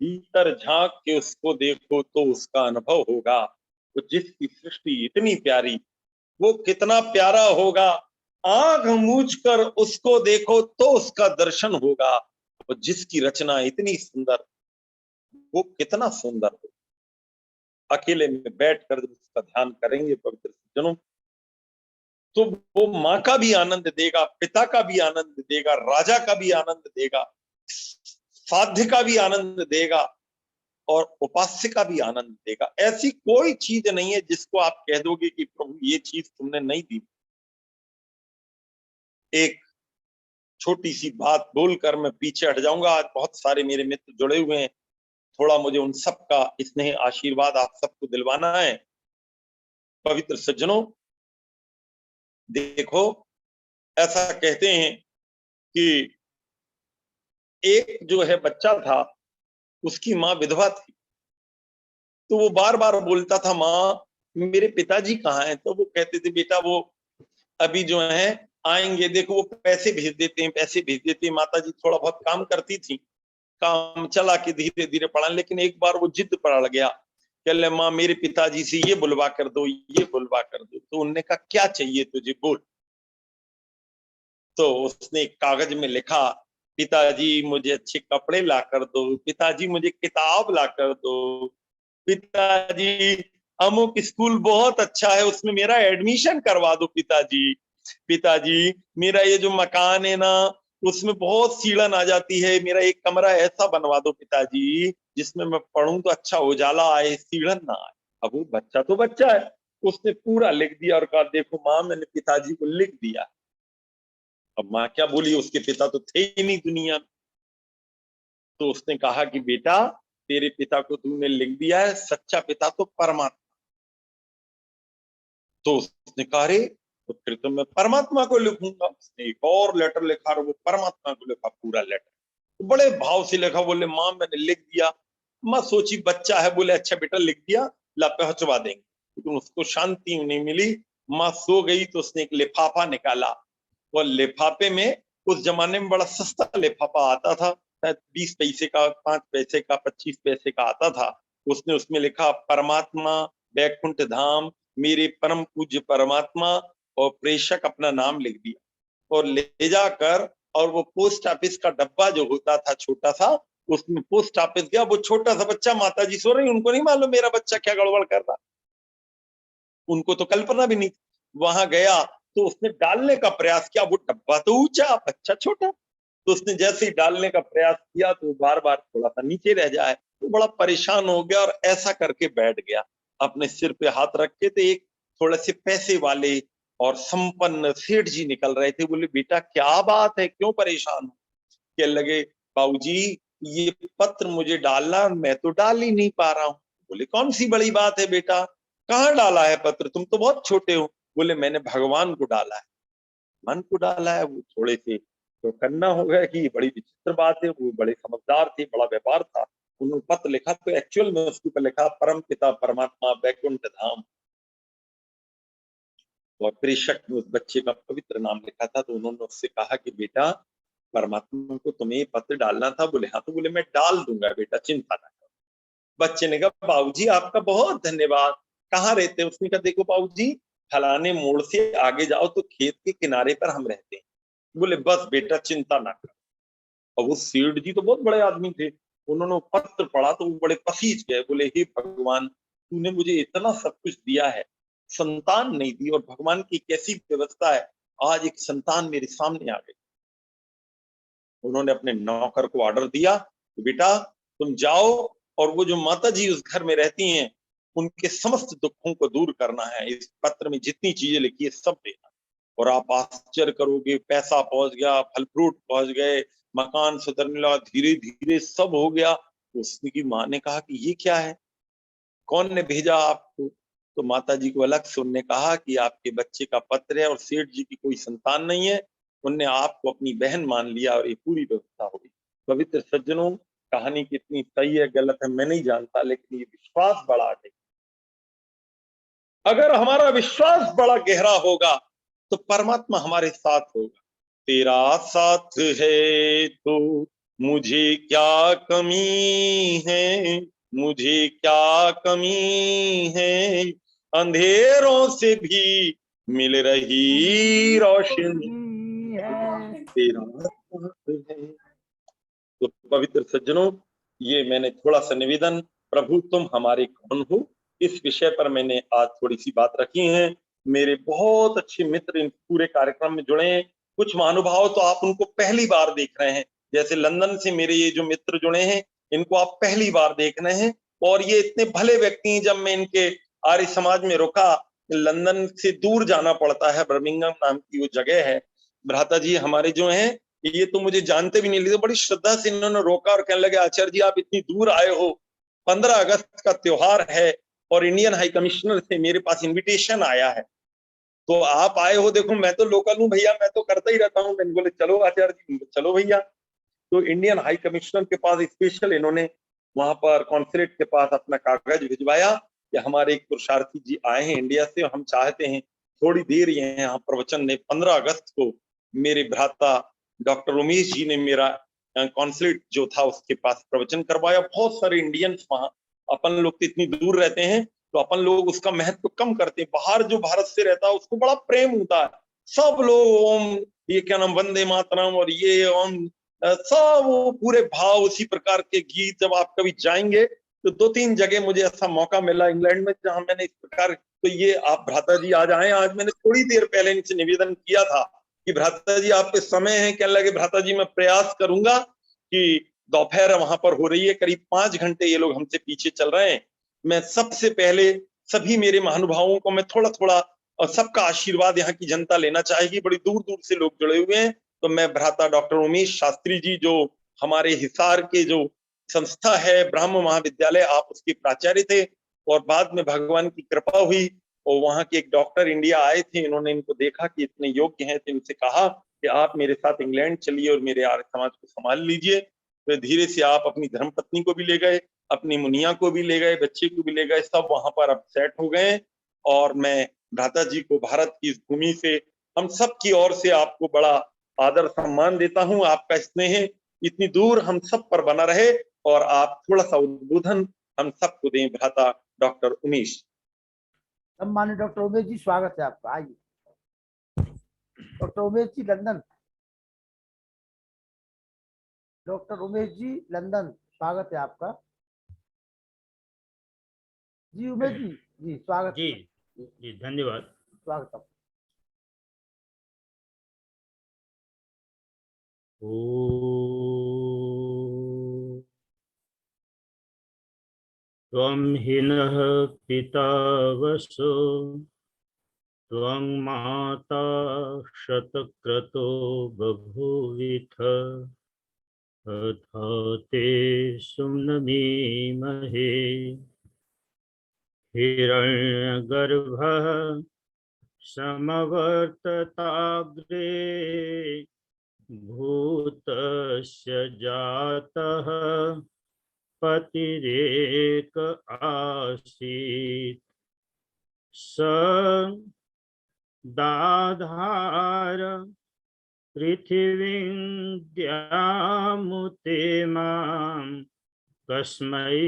भीतर झांक के उसको देखो तो उसका अनुभव होगा। तो जिसकी सृष्टि इतनी प्यारी, वो कितना प्यारा होगा। आंख मूझ कर उसको देखो तो उसका दर्शन होगा। और जिसकी रचना इतनी सुंदर, वो कितना सुंदर हो। अकेले में बैठकर जब उसका ध्यान करेंगे पवित्र सज्जनों, तो वो माँ का भी आनंद देगा, पिता का भी आनंद देगा, राजा का भी आनंद देगा, साध्य का भी आनंद देगा और उपास्य का भी आनंद देगा। ऐसी कोई चीज नहीं है जिसको आप कह दोगे कि प्रभु ये चीज तुमने नहीं दी। एक छोटी सी बात बोलकर मैं पीछे हट जाऊंगा। आज बहुत सारे मेरे मित्र जुड़े हुए हैं, थोड़ा मुझे उन सब का स्नेह आशीर्वाद आप सबको दिलवाना है। पवित्र सज्जनों, देखो ऐसा कहते हैं कि एक जो है बच्चा था, उसकी माँ विधवा थी, तो वो बार बार बोलता था, माँ मेरे पिताजी कहाँ हैं? तो वो कहते थे, बेटा वो अभी जो है आएंगे, देखो वो पैसे भेज देते हैं, पैसे भेज देते हैं। माता जी थोड़ा बहुत काम करती थी, काम चला के धीरे धीरे पढ़ा, लेकिन एक बार वो जिद पड़ गया, कह ले माँ मेरे पिताजी से ये बुलवा कर दो, ये बुलवा कर दो। तो उनने कहा क्या चाहिए तुझे, बोल। तो उसने एक कागज में लिखा, पिताजी मुझे अच्छे कपड़े ला कर दो, पिताजी मुझे किताब ला कर दो, पिताजी अमुक स्कूल बहुत अच्छा है उसमें मेरा एडमिशन करवा दो, पिताजी पिताजी मेरा ये जो मकान है ना उसमें बहुत सीढ़न आ जाती है, मेरा एक कमरा ऐसा बनवा दो पिताजी जिसमें मैं पढ़ूं तो अच्छा उजाला आए, सीढ़न ना आए। अब वो बच्चा तो बच्चा है, उसने पूरा लिख दिया और कहा देखो माँ मैंने पिताजी को लिख दिया। अब माँ क्या बोली, उसके पिता तो थे ही नहीं दुनिया में। तो उसने कहा कि बेटा तेरे पिता को तूने लिख दिया है, सच्चा पिता तो परमात्मा। तो उसने कहा रे तो फिर तो मैं परमात्मा को लिखूंगा। उसने एक और लेटर लिखा और वो परमात्मा को लिखा पूरा लेटर। तो बड़े भाव से लिखा, बोले माँ मैंने लिख दिया। माँ सोची बच्चा है, बोले अच्छा बेटा लिख दिया, ला पहुंचवा देंगे। लेकिन उसको शांति नहीं मिली। माँ सो गई तो उसने एक लिफाफा निकाला, और लिफाफे में उस जमाने में बड़ा सस्ता लिफाफा आता था, शायद 20 पैसे का, 5 पैसे का, 25 पैसे का आता था। उसने उसमें लिखा परमात्मा बैकुंठ धाम, मेरे परम पूज्य परमात्मा, और प्रेषक अपना नाम लिख दिया और ले जाकर, और वो पोस्ट ऑफिस का डब्बा जो होता था छोटा सा, उसमें पोस्ट ऑफिस गया। वो छोटा सा बच्चा, माता जी सो रही, उनको नहीं मालूम मेरा बच्चा क्या गड़बड़ कर रहा, उनको तो कल्पना भी नहीं। वहां गया तो उसने डालने का प्रयास किया, वो डब्बा तो ऊंचा, बच्चा छोटा, तो उसने जैसे ही डालने का प्रयास किया तो बार बार थोड़ा सा नीचे रह जाए। तो बड़ा परेशान हो गया और ऐसा करके बैठ गया, अपने सिर पे हाथ रख के। तो एक थोड़े से पैसे वाले और संपन्न सेठ जी निकल रहे थे। बोले बेटा क्या बात है, क्यों परेशान हो? कहने लगे बाबूजी ये पत्र मुझे डालना, मैं तो डाल ही नहीं पा रहा हूँ। बोले कौन सी बड़ी बात है बेटा, कहाँ डाला है पत्र, तुम तो बहुत छोटे हो। बोले मैंने भगवान को डाला है। मन को डाला है, वो थोड़े से तो करना हो गया कि ये बड़ी विचित्र बात है। वो बड़े समझदार थे, बड़ा व्यापार था, उन्होंने पत्र लिखा तो एक्चुअल में उसके ऊपर लिखा परम पिता परमात्मा बैकुंठ धाम, और प्रेषक में उस बच्चे का पवित्र नाम लिखा था। तो उन्होंने उससे कहा कि बेटा परमात्मा को तुम्हें पत्र डालना था। बोले हाँ। तो बोले मैं डाल दूंगा बेटा, चिंता ना करो। बच्चे ने कहा बाबूजी आपका बहुत धन्यवाद, कहाँ रहते हैं? उसने कहा देखो बाबूजी फलाने मोड़ से आगे जाओ तो खेत के किनारे पर हम रहते हैं। बोले बस बेटा चिंता ना करो। और वो सेठ जी तो बहुत बड़े आदमी थे, उन्होंने वो पत्र पढ़ा तो वो बड़े पसीज गए। बोले हे भगवान तूने मुझे इतना सब कुछ दिया है, संतान नहीं दी, और भगवान की कैसी व्यवस्था है, आज एक संतान मेरे सामने आ गई। उन्होंने अपने नौकर को ऑर्डर दिया कि बेटा तुम जाओ और वो जो माता जी उस घर में रहती हैं उनके समस्त दुखों को दूर करना है। इस पत्र में जितनी चीजें लिखी है सब देना। और आप आश्चर्य करोगे, पैसा पहुंच गया, फल फ्रूट पहुंच गए, मकान सुधरने लगा, धीरे धीरे सब हो गया। उसकी माँ ने कहा कि ये क्या है, कौन ने भेजा आपको? तो माता जी को अलग से उनने कहा कि आपके बच्चे का पत्र है और सेठ जी की कोई संतान नहीं है, उनने आपको अपनी बहन मान लिया और ये पूरी व्यवस्था हो गई। पवित्र सज्जनों, कहानी कितनी सही है गलत है मैं नहीं जानता, लेकिन ये विश्वास बड़ा है। अगर हमारा विश्वास बड़ा गहरा होगा तो परमात्मा हमारे साथ होगा। तेरा साथ है तो मुझे क्या कमी है, मुझे क्या कमी है, अंधेरों से भी मिल रही रोशनी तेरा साथ है। तो पवित्र सज्जनों, ये मैंने थोड़ा सा निवेदन, प्रभु तुम हमारे कौन हो, इस विषय पर मैंने आज थोड़ी सी बात रखी है। मेरे बहुत अच्छे मित्र इन पूरे कार्यक्रम में जुड़े हैं। कुछ महानुभाव तो आप उनको पहली बार देख रहे हैं, जैसे लंदन से मेरे ये जो मित्र जुड़े हैं इनको आप पहली बार देख रहे हैं। और ये इतने भले व्यक्ति हैं, जब मैं इनके आर्य समाज में रुका, लंदन से दूर जाना पड़ता है, बर्मिंघम नाम की वो जगह है। भ्राता जी हमारे जो हैं ये तो मुझे जानते भी नहीं, लेकिन बड़ी श्रद्धा से इन्होंने रोका और कहने लगे आचार्य जी आप इतनी दूर आए हो, 15 अगस्त का त्योहार है और इंडियन हाई कमिश्नर से मेरे पास इनविटेशन आया है, तो आप आए हो, देखो मैं तो लोकल हूँ भैया, मैं तो करता ही रहता हूँ। मैंने बोले चलो आचार्य जी, चलो भैया। तो इंडियन हाई कमिश्नर के पास स्पेशल इन्होंने वहां पर कॉन्सुलेट के पास अपना कागज भिजवाया कि हमारे एक पुरुषार्थी जी आए हैं इंडिया से, हम चाहते हैं थोड़ी देर यहाँ प्रवचन ने 15 अगस्त को मेरे भ्राता डॉक्टर उमेश जी ने मेरा कॉन्सुलेट जो था उसके पास प्रवचन करवाया। बहुत सारे इंडियंस वहाँ, अपन लोग तो इतनी दूर रहते हैं तो अपन लोग उसका महत्व कम करते हैं, बाहर जो भारत से रहता है उसको बड़ा प्रेम होता है। सब लोग ओम, ये क्या नाम, वंदे मातरम और ये ओम, सब वो पूरे भाव, उसी प्रकार के गीत। जब आप कभी जाएंगे तो 2-3 जगह मुझे ऐसा मौका मिला इंग्लैंड में जहां मैंने इस प्रकार, तो ये आप भ्राता जी आज आए। आज मैंने थोड़ी देर पहले इनसे निवेदन किया था कि भ्राता जी आप पे समय है, कहने लगे भ्राता जी मैं प्रयास करूंगा कि दोपहर वहां पर हो रही है, करीब 5 घंटे ये लोग हमसे पीछे चल रहे हैं। मैं सबसे पहले सभी मेरे महानुभावों को मैं थोड़ा थोड़ा और सबका आशीर्वाद यहाँ की जनता लेना चाहेगी, बड़ी दूर दूर से लोग जुड़े हुए हैं। तो मैं भ्राता डॉक्टर उमेश शास्त्री जी जो हमारे हिसार के जो संस्था है ब्रह्म महाविद्यालय, आप उसके प्राचार्य थे और बाद में भगवान की कृपा हुई और वहां के एक डॉक्टर इंडिया आए थे, इन्होंने इनको देखा कि इतने योग्य हैं तो इनसे कहा कि आप मेरे साथ इंग्लैंड चलिए और मेरे आर्य समाज को संभाल लीजिए। तो धीरे से आप अपनी धर्मपत्नी को भी ले गए, अपनी मुनिया को भी ले गए, बच्चे को भी ले गए, सब वहां पर अब सेट हो गए। और मैं भ्राता जी को भारत की इस भूमि से हम सब की ओर से आपको बड़ा आदर सम्मान देता हूं। आपका स्नेह इतनी दूर हम सब पर बना रहे और आप थोड़ा सा उद्बोधन हम सबको दें। भ्राता डॉक्टर उमेश। सम्मानित डॉक्टर उमेश जी, स्वागत है आपका, आइए। Doctor Umesh ji London, doctor Umesh ji London, स्वागत है आपका। जी उमेश जी, जी स्वागत जी है। जी धन्यवाद। स्वागत है। ॐ त्वं हिनः पिता वसो त्वं माता शतक्रतो बभूविथ तथा ते सुम्नमीमहे हिरण्यगर्भः समवर्तताग्रे भूतस्य जातः पतिरेक आसीत् स दाधार पृथिवीं द्यामुते मां कस्मै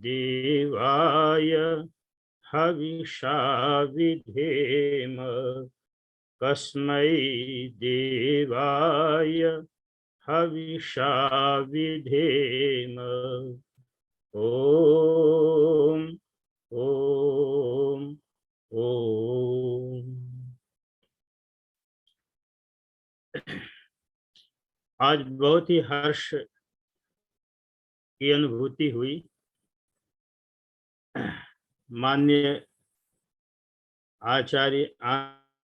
देवाय हविषा विधेम कस्मै देवाय हविषा विधेम। ओम ओम ओम। आज बहुत ही हर्ष की अनुभूति हुई। माननीय आचार्य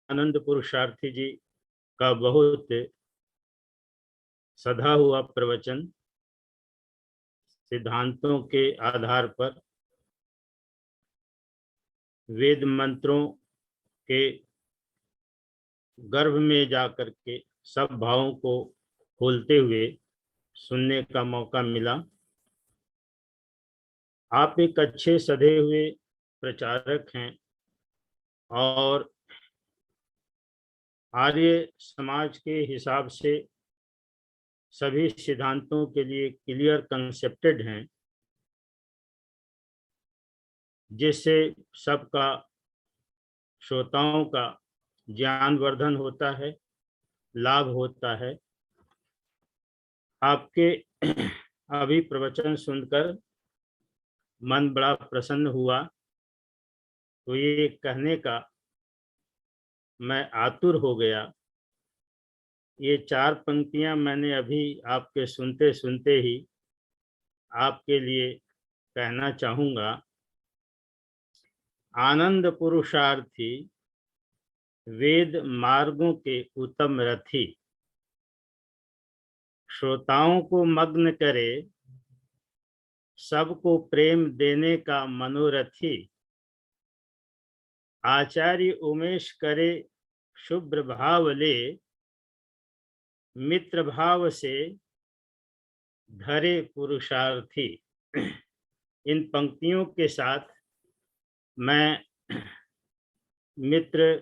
आनंद पुरुषार्थी जी का बहुत सधा हुआ प्रवचन सिद्धांतों के आधार पर वेद मंत्रों के गर्भ में जाकर के सब भावों को खोलते हुए सुनने का मौका मिला। आप एक अच्छे सधे हुए प्रचारक हैं और आर्य समाज के हिसाब से सभी सिद्धांतों के लिए क्लियर कंसेप्टेड हैं, जिससे सबका श्रोताओं का ज्ञानवर्धन होता है, लाभ होता है। आपके अभी प्रवचन सुनकर मन बड़ा प्रसन्न हुआ, तो ये कहने का मैं आतुर हो गया। ये 4 पंक्तियां मैंने अभी आपके सुनते सुनते ही आपके लिए कहना चाहूँगा। आनंद पुरुषार्थी वेद मार्गों के उत्तम रथी, श्रोताओं को मग्न करे सबको प्रेम देने का मनोरथी, आचार्य उमेश करे शुभ्र भाव ले मित्र भाव से धरे पुरुषार्थी। इन पंक्तियों के साथ मैं मित्र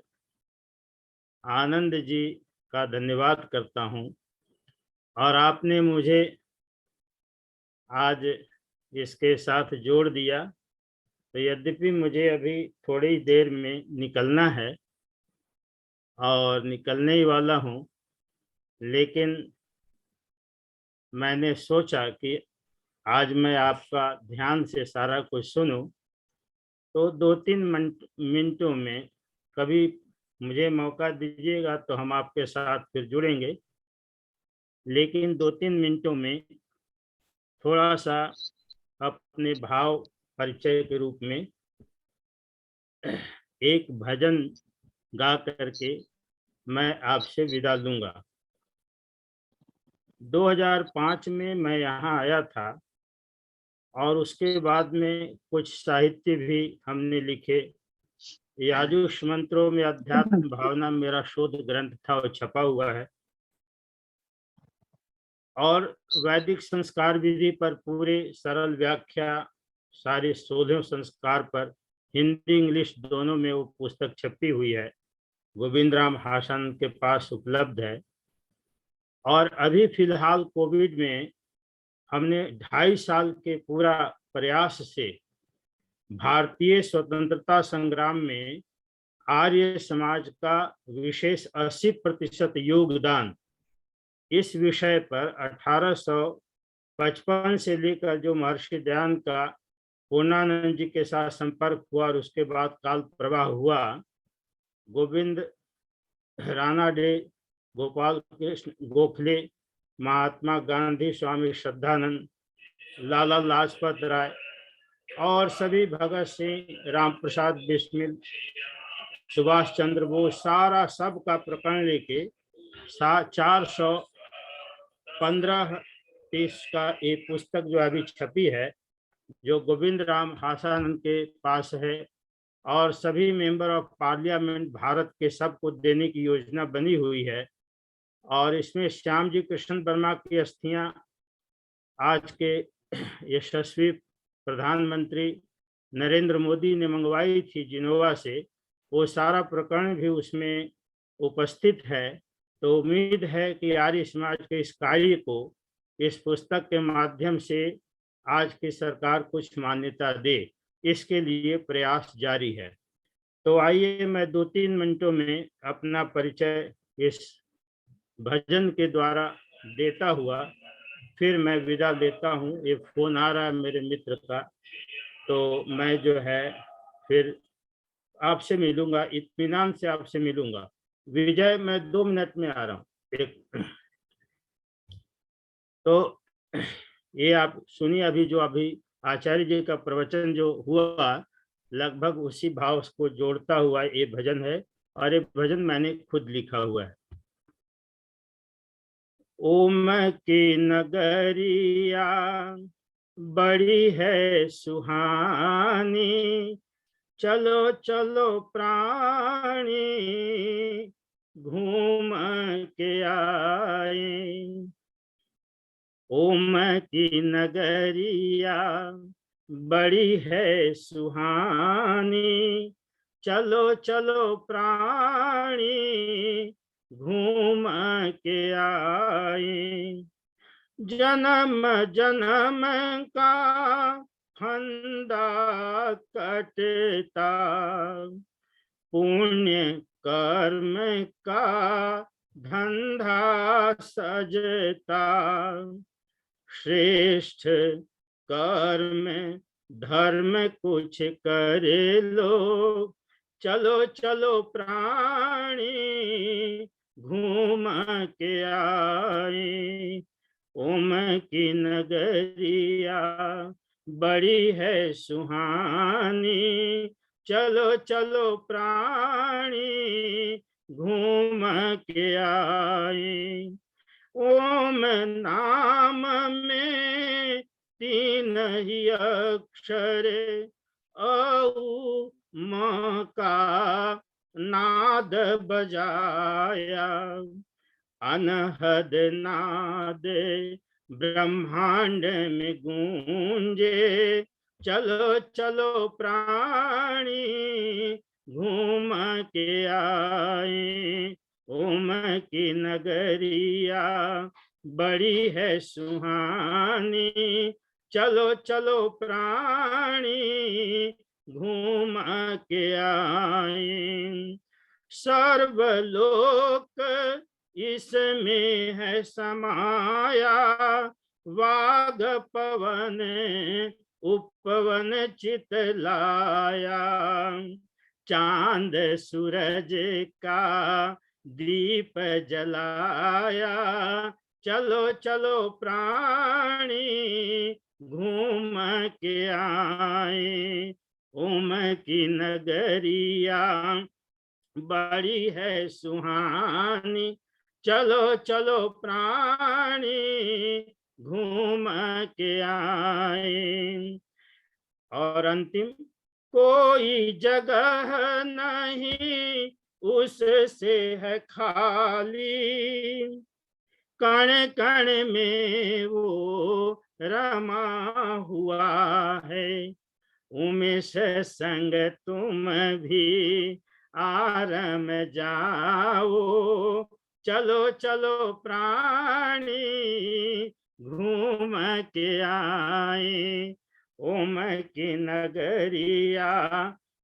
आनंद जी का धन्यवाद करता हूं। और आपने मुझे आज इसके साथ जोड़ दिया। तो यद्यपि मुझे अभी थोड़ी देर में निकलना है और निकलने ही वाला हूं, लेकिन मैंने सोचा कि आज मैं आपका ध्यान से सारा कुछ सुनूं, तो 2-3 मिनटों में कभी मुझे मौका दीजिएगा तो हम आपके साथ फिर जुड़ेंगे। लेकिन 2-3 मिनटों में थोड़ा सा अपने भाव परिचय के रूप में एक भजन गा करके मैं आपसे विदा लूंगा। 2005 में मैं यहाँ आया था और उसके बाद में कुछ साहित्य भी हमने लिखे। याजुष मंत्रों में अध्यात्म भावना मेरा शोध ग्रंथ था, वो छपा हुआ है। और वैदिक संस्कार विधि पर पूरे सरल व्याख्या, सारे 16 संस्कार पर हिंदी इंग्लिश दोनों में वो पुस्तक छपी हुई है, गोविंद राम हासन के पास उपलब्ध है। और अभी फिलहाल कोविड में हमने 2.5 साल के पूरा प्रयास से भारतीय स्वतंत्रता संग्राम में आर्य समाज का विशेष 80% योगदान, इस विषय पर 1855 से लेकर जो महर्षि दयानंद का पूर्णानंद जी के साथ संपर्क हुआ और उसके बाद काल प्रवाह हुआ, गोविंद रानाडे, गोपाल कृष्ण गोखले, महात्मा गांधी, स्वामी श्रद्धानंद, लाला लाजपत राय और सभी भगत सिंह, राम प्रसाद बिस्मिल, सुभाष चंद्र बोस, सारा सब का प्रकरण लेके 415 पृष्ठ का एक पुस्तक जो अभी छपी है, जो गोविंद राम हासानंद के पास है और सभी मेंबर ऑफ पार्लियामेंट भारत के सबको देने की योजना बनी हुई है। और इसमें श्याम जी कृष्ण वर्मा की अस्थियां आज के यशस्वी प्रधानमंत्री नरेंद्र मोदी ने मंगवाई थी जिनोवा से, वो सारा प्रकरण भी उसमें उपस्थित है। तो उम्मीद है कि आर्य समाज के इस कार्य को इस पुस्तक के माध्यम से आज की सरकार कुछ मान्यता दे, इसके लिए प्रयास जारी है। तो आइए मैं 2-3 मिनटों में अपना परिचय इस भजन के द्वारा देता हुआ फिर मैं विदा लेता हूँ। ये फोन आ रहा है मेरे मित्र का, तो मैं जो है फिर आपसे मिलूंगा, इत्मीनान से आपसे मिलूंगा। विजय, मैं 2 मिनट में आ रहा हूँ। तो ये आप सुनिए, अभी आचार्य जी का प्रवचन जो हुआ लगभग उसी भाव को जोड़ता हुआ ये भजन है, और ये भजन मैंने खुद लिखा हुआ है। ओम की नगरिया बड़ी है सुहानी, चलो चलो प्राणी घूम के आए। ओम की नगरिया बड़ी है सुहानी, चलो चलो प्राणी घूम के आए। जन्म जन्म का फंदा कटता, पुण्य कर्म का धंधा सजता। श्रेष्ठ कर्म धर्म कुछ करे लो, चलो चलो प्राणी घूम के आए। ओम की नगरिया बड़ी है सुहानी, चलो चलो प्राणी घूम के आए। ओम नाम में 3 ही अक्षर, औ म का नाद बजाया। अनहद नाद ब्रह्मांड में गूंजे, चलो चलो प्राणी घूम के आए। ओम की नगरिया बड़ी है सुहानी, चलो चलो प्राणी घूम के आए। सर्वलोक इसमें है समाया, वाग पवन उपवन चितलाया। चांद सूरज का दीप जलाया, चलो चलो प्राणी घूम के आए। ओम की नगरिया बड़ी है सुहानी, चलो चलो प्राणी घूम के आए। और अंतिम, कोई जगह नहीं उससे है खाली, कण कण में वो रमा हुआ है। उमेश संग तुम भी आरम जाओ, चलो चलो प्राणी घूम के आए। ओम की नगरिया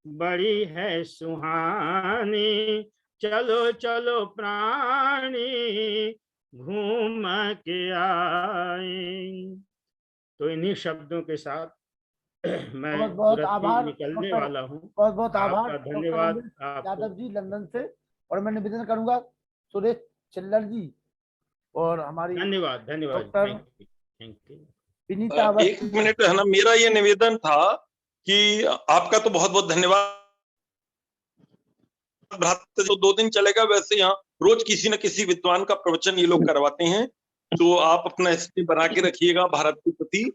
बड़ी है सुहानी, चलो चलो प्राणी घूम के आए। तो इन्हीं शब्दों के साथ मैं बहुत बहुत तुरंत ही आभार निकलने डॉक्टर, वाला हूँ। बहुत बहुत आभार आपका डॉक्टर धन्यवाद अमृत आपको। यादव जी लंदन से। और मैं निवेदन करूंगा सुरेश चिल्लर जी और हमारी धन्यवाद धन्यवाद, डॉक्टर थैंक यू। विनीता एक अवस्थी। मिनट है ना, मेरा ये निवेदन था कि आपका तो बहुत बहुत धन्यवाद भ्राता, जो 2 दिन चलेगा, वैसे यहाँ रोज किसी न किसी विद्वान का प्रवचन ये लोग करवाते हैं, तो आप अपना स्नेह बना के रखिएगा भारत के प्रति।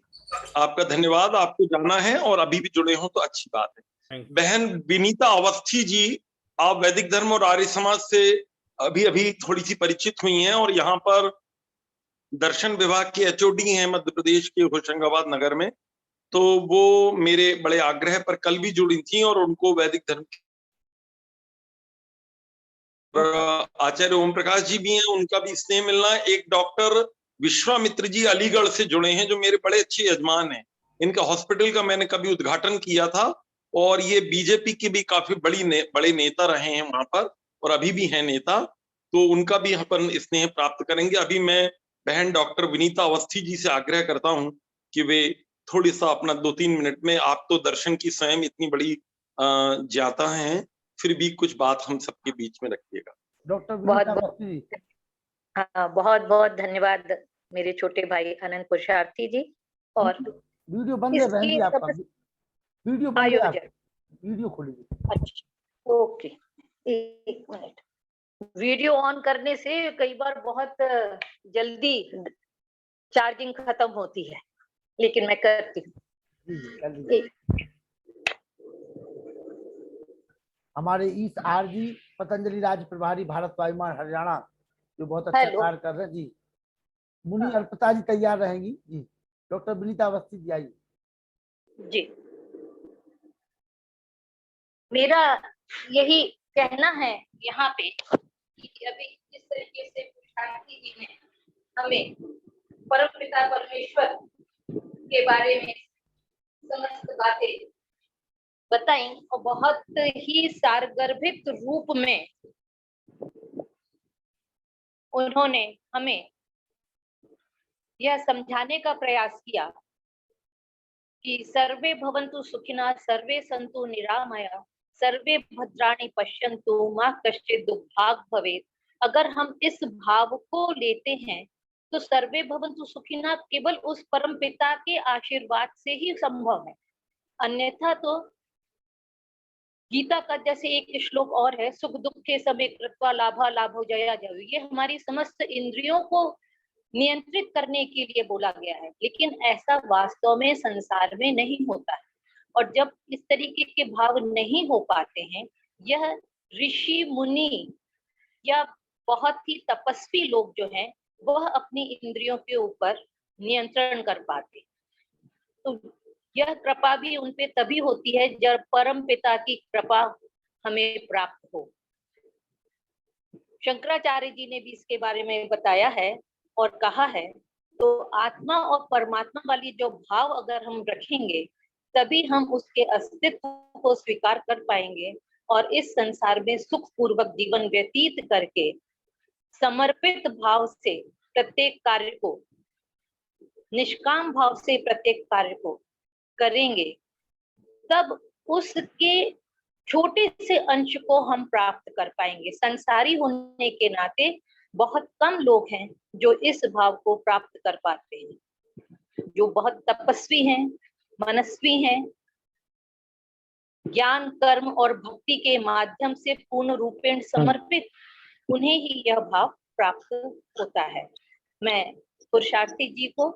आपका धन्यवाद, आपको जाना है और अभी भी जुड़े हो तो अच्छी बात है। बहन विनीता अवस्थी जी, आप वैदिक धर्म और आर्य समाज से अभी अभी थोड़ी सी परिचित हुई हैं और यहाँ पर दर्शन विभाग की एचओडी हैं मध्य प्रदेश के होशंगाबाद नगर में। तो वो मेरे बड़े आग्रह पर कल भी जुड़ी थी और उनको वैदिक धर्म आचार्य ओम प्रकाश जी भी हैं, उनका भी स्नेह मिलना। एक डॉक्टर विश्वामित्र जी अलीगढ़ से जुड़े हैं, जो मेरे बड़े अच्छे यजमान हैं। इनका हॉस्पिटल का मैंने कभी उद्घाटन किया था और ये बीजेपी के भी काफी बड़े नेता रहे हैं वहां पर और अभी भी हैं नेता, तो उनका भी यहाँ पर स्नेह प्राप्त करेंगे। अभी मैं बहन डॉक्टर विनीता अवस्थी जी से आग्रह करता हूँ कि वे थोड़ी सा अपना 2-3 मिनट में, आप तो दर्शन की स्वयं इतनी बड़ी ज्ञाता हैं, फिर भी कुछ बात हम सबके बीच में रखिएगा। डॉक्टर बहुत विनीता बहुत अवस्थी। हाँ, बहुत बहुत धन्यवाद मेरे छोटे भाई अनंत पुरुषार्थी जी। और वीडियो बंद है बहन जी आपका, वीडियो बंद है आपका, आयोजन, वीडियो खोलिए। अच्छा ओके, एक मिनट। वीडियो ऑन करने से कई बार बहुत जल्दी चार्जिंग खत्म होती है, लेकिन मैं करती हूँ। हमारे ईस आर जी पतंजलि राज्य प्रभारी भारत वायुमान हरियाणा, जो बहुत अच्छा हेलो। कार्य कर रहे हैं जी। मुनि अल्पता जी तैयार रहेंगी जी। डॉक्टर विनीता अवस्थी जी आइए जी। मेरा यही कहना है यहाँ पे कि अभी जिस तरीके से पुरुषार्थी जी ने हमें परमपिता परमेश्वर के बारे में समस्त बातें बताई और बहुत ही सारगर्भित रूप में उन्होंने हमें यह समझाने का प्रयास किया कि सर्वे भवन्तु सुखिनः, सर्वे सन्तु निरामया, सर्वे भद्राणि पश्यन्तु मा कश्चित् दुर्भाग् भवेत्। अगर हम इस भाव को लेते हैं तो सर्वे भवन्तु सुखिनः केवल उस परम पिता के आशीर्वाद से ही संभव है, अन्यथा तो गीता का जैसे एक श्लोक और है, सुख दुख के समय कृत्वा लाभा लाभो जया जयो, ये हमारी समस्त इंद्रियों को नियंत्रित करने के लिए बोला गया है, लेकिन ऐसा वास्तव में संसार में नहीं होता है। और जब इस तरीके के भाव नहीं हो पाते हैं, यह ऋषि मुनि या बहुत ही तपस्वी लोग जो हैं वह अपनी इंद्रियों के ऊपर नियंत्रण कर पाते। तो यह कृपा भी उनपे तभी होती है जब परम पिता की कृपा हमें प्राप्त हो। शंकराचार्य जी ने भी इसके बारे में बताया है और कहा है। तो आत्मा और परमात्मा वाली जो भाव अगर हम रखेंगे तभी हम उसके अस्तित्व को स्वीकार कर पाएंगे और इस संसार में सुख पूर्वक जीवन व्यतीत करके समर्पित भाव से प्रत्येक कार्य को, निष्काम भाव से प्रत्येक कार्य को करेंगे, तब उसके छोटे से अंश को हम प्राप्त कर पाएंगे। संसारी होने के नाते बहुत कम लोग हैं जो इस भाव को प्राप्त कर पाते हैं। जो बहुत तपस्वी हैं, मनस्वी हैं, ज्ञान, कर्म और भक्ति के माध्यम से पूर्ण रूपेण समर्पित, उन्हें ही यह भाव प्राप्त होता है। मैं पुरुषार्थी जी को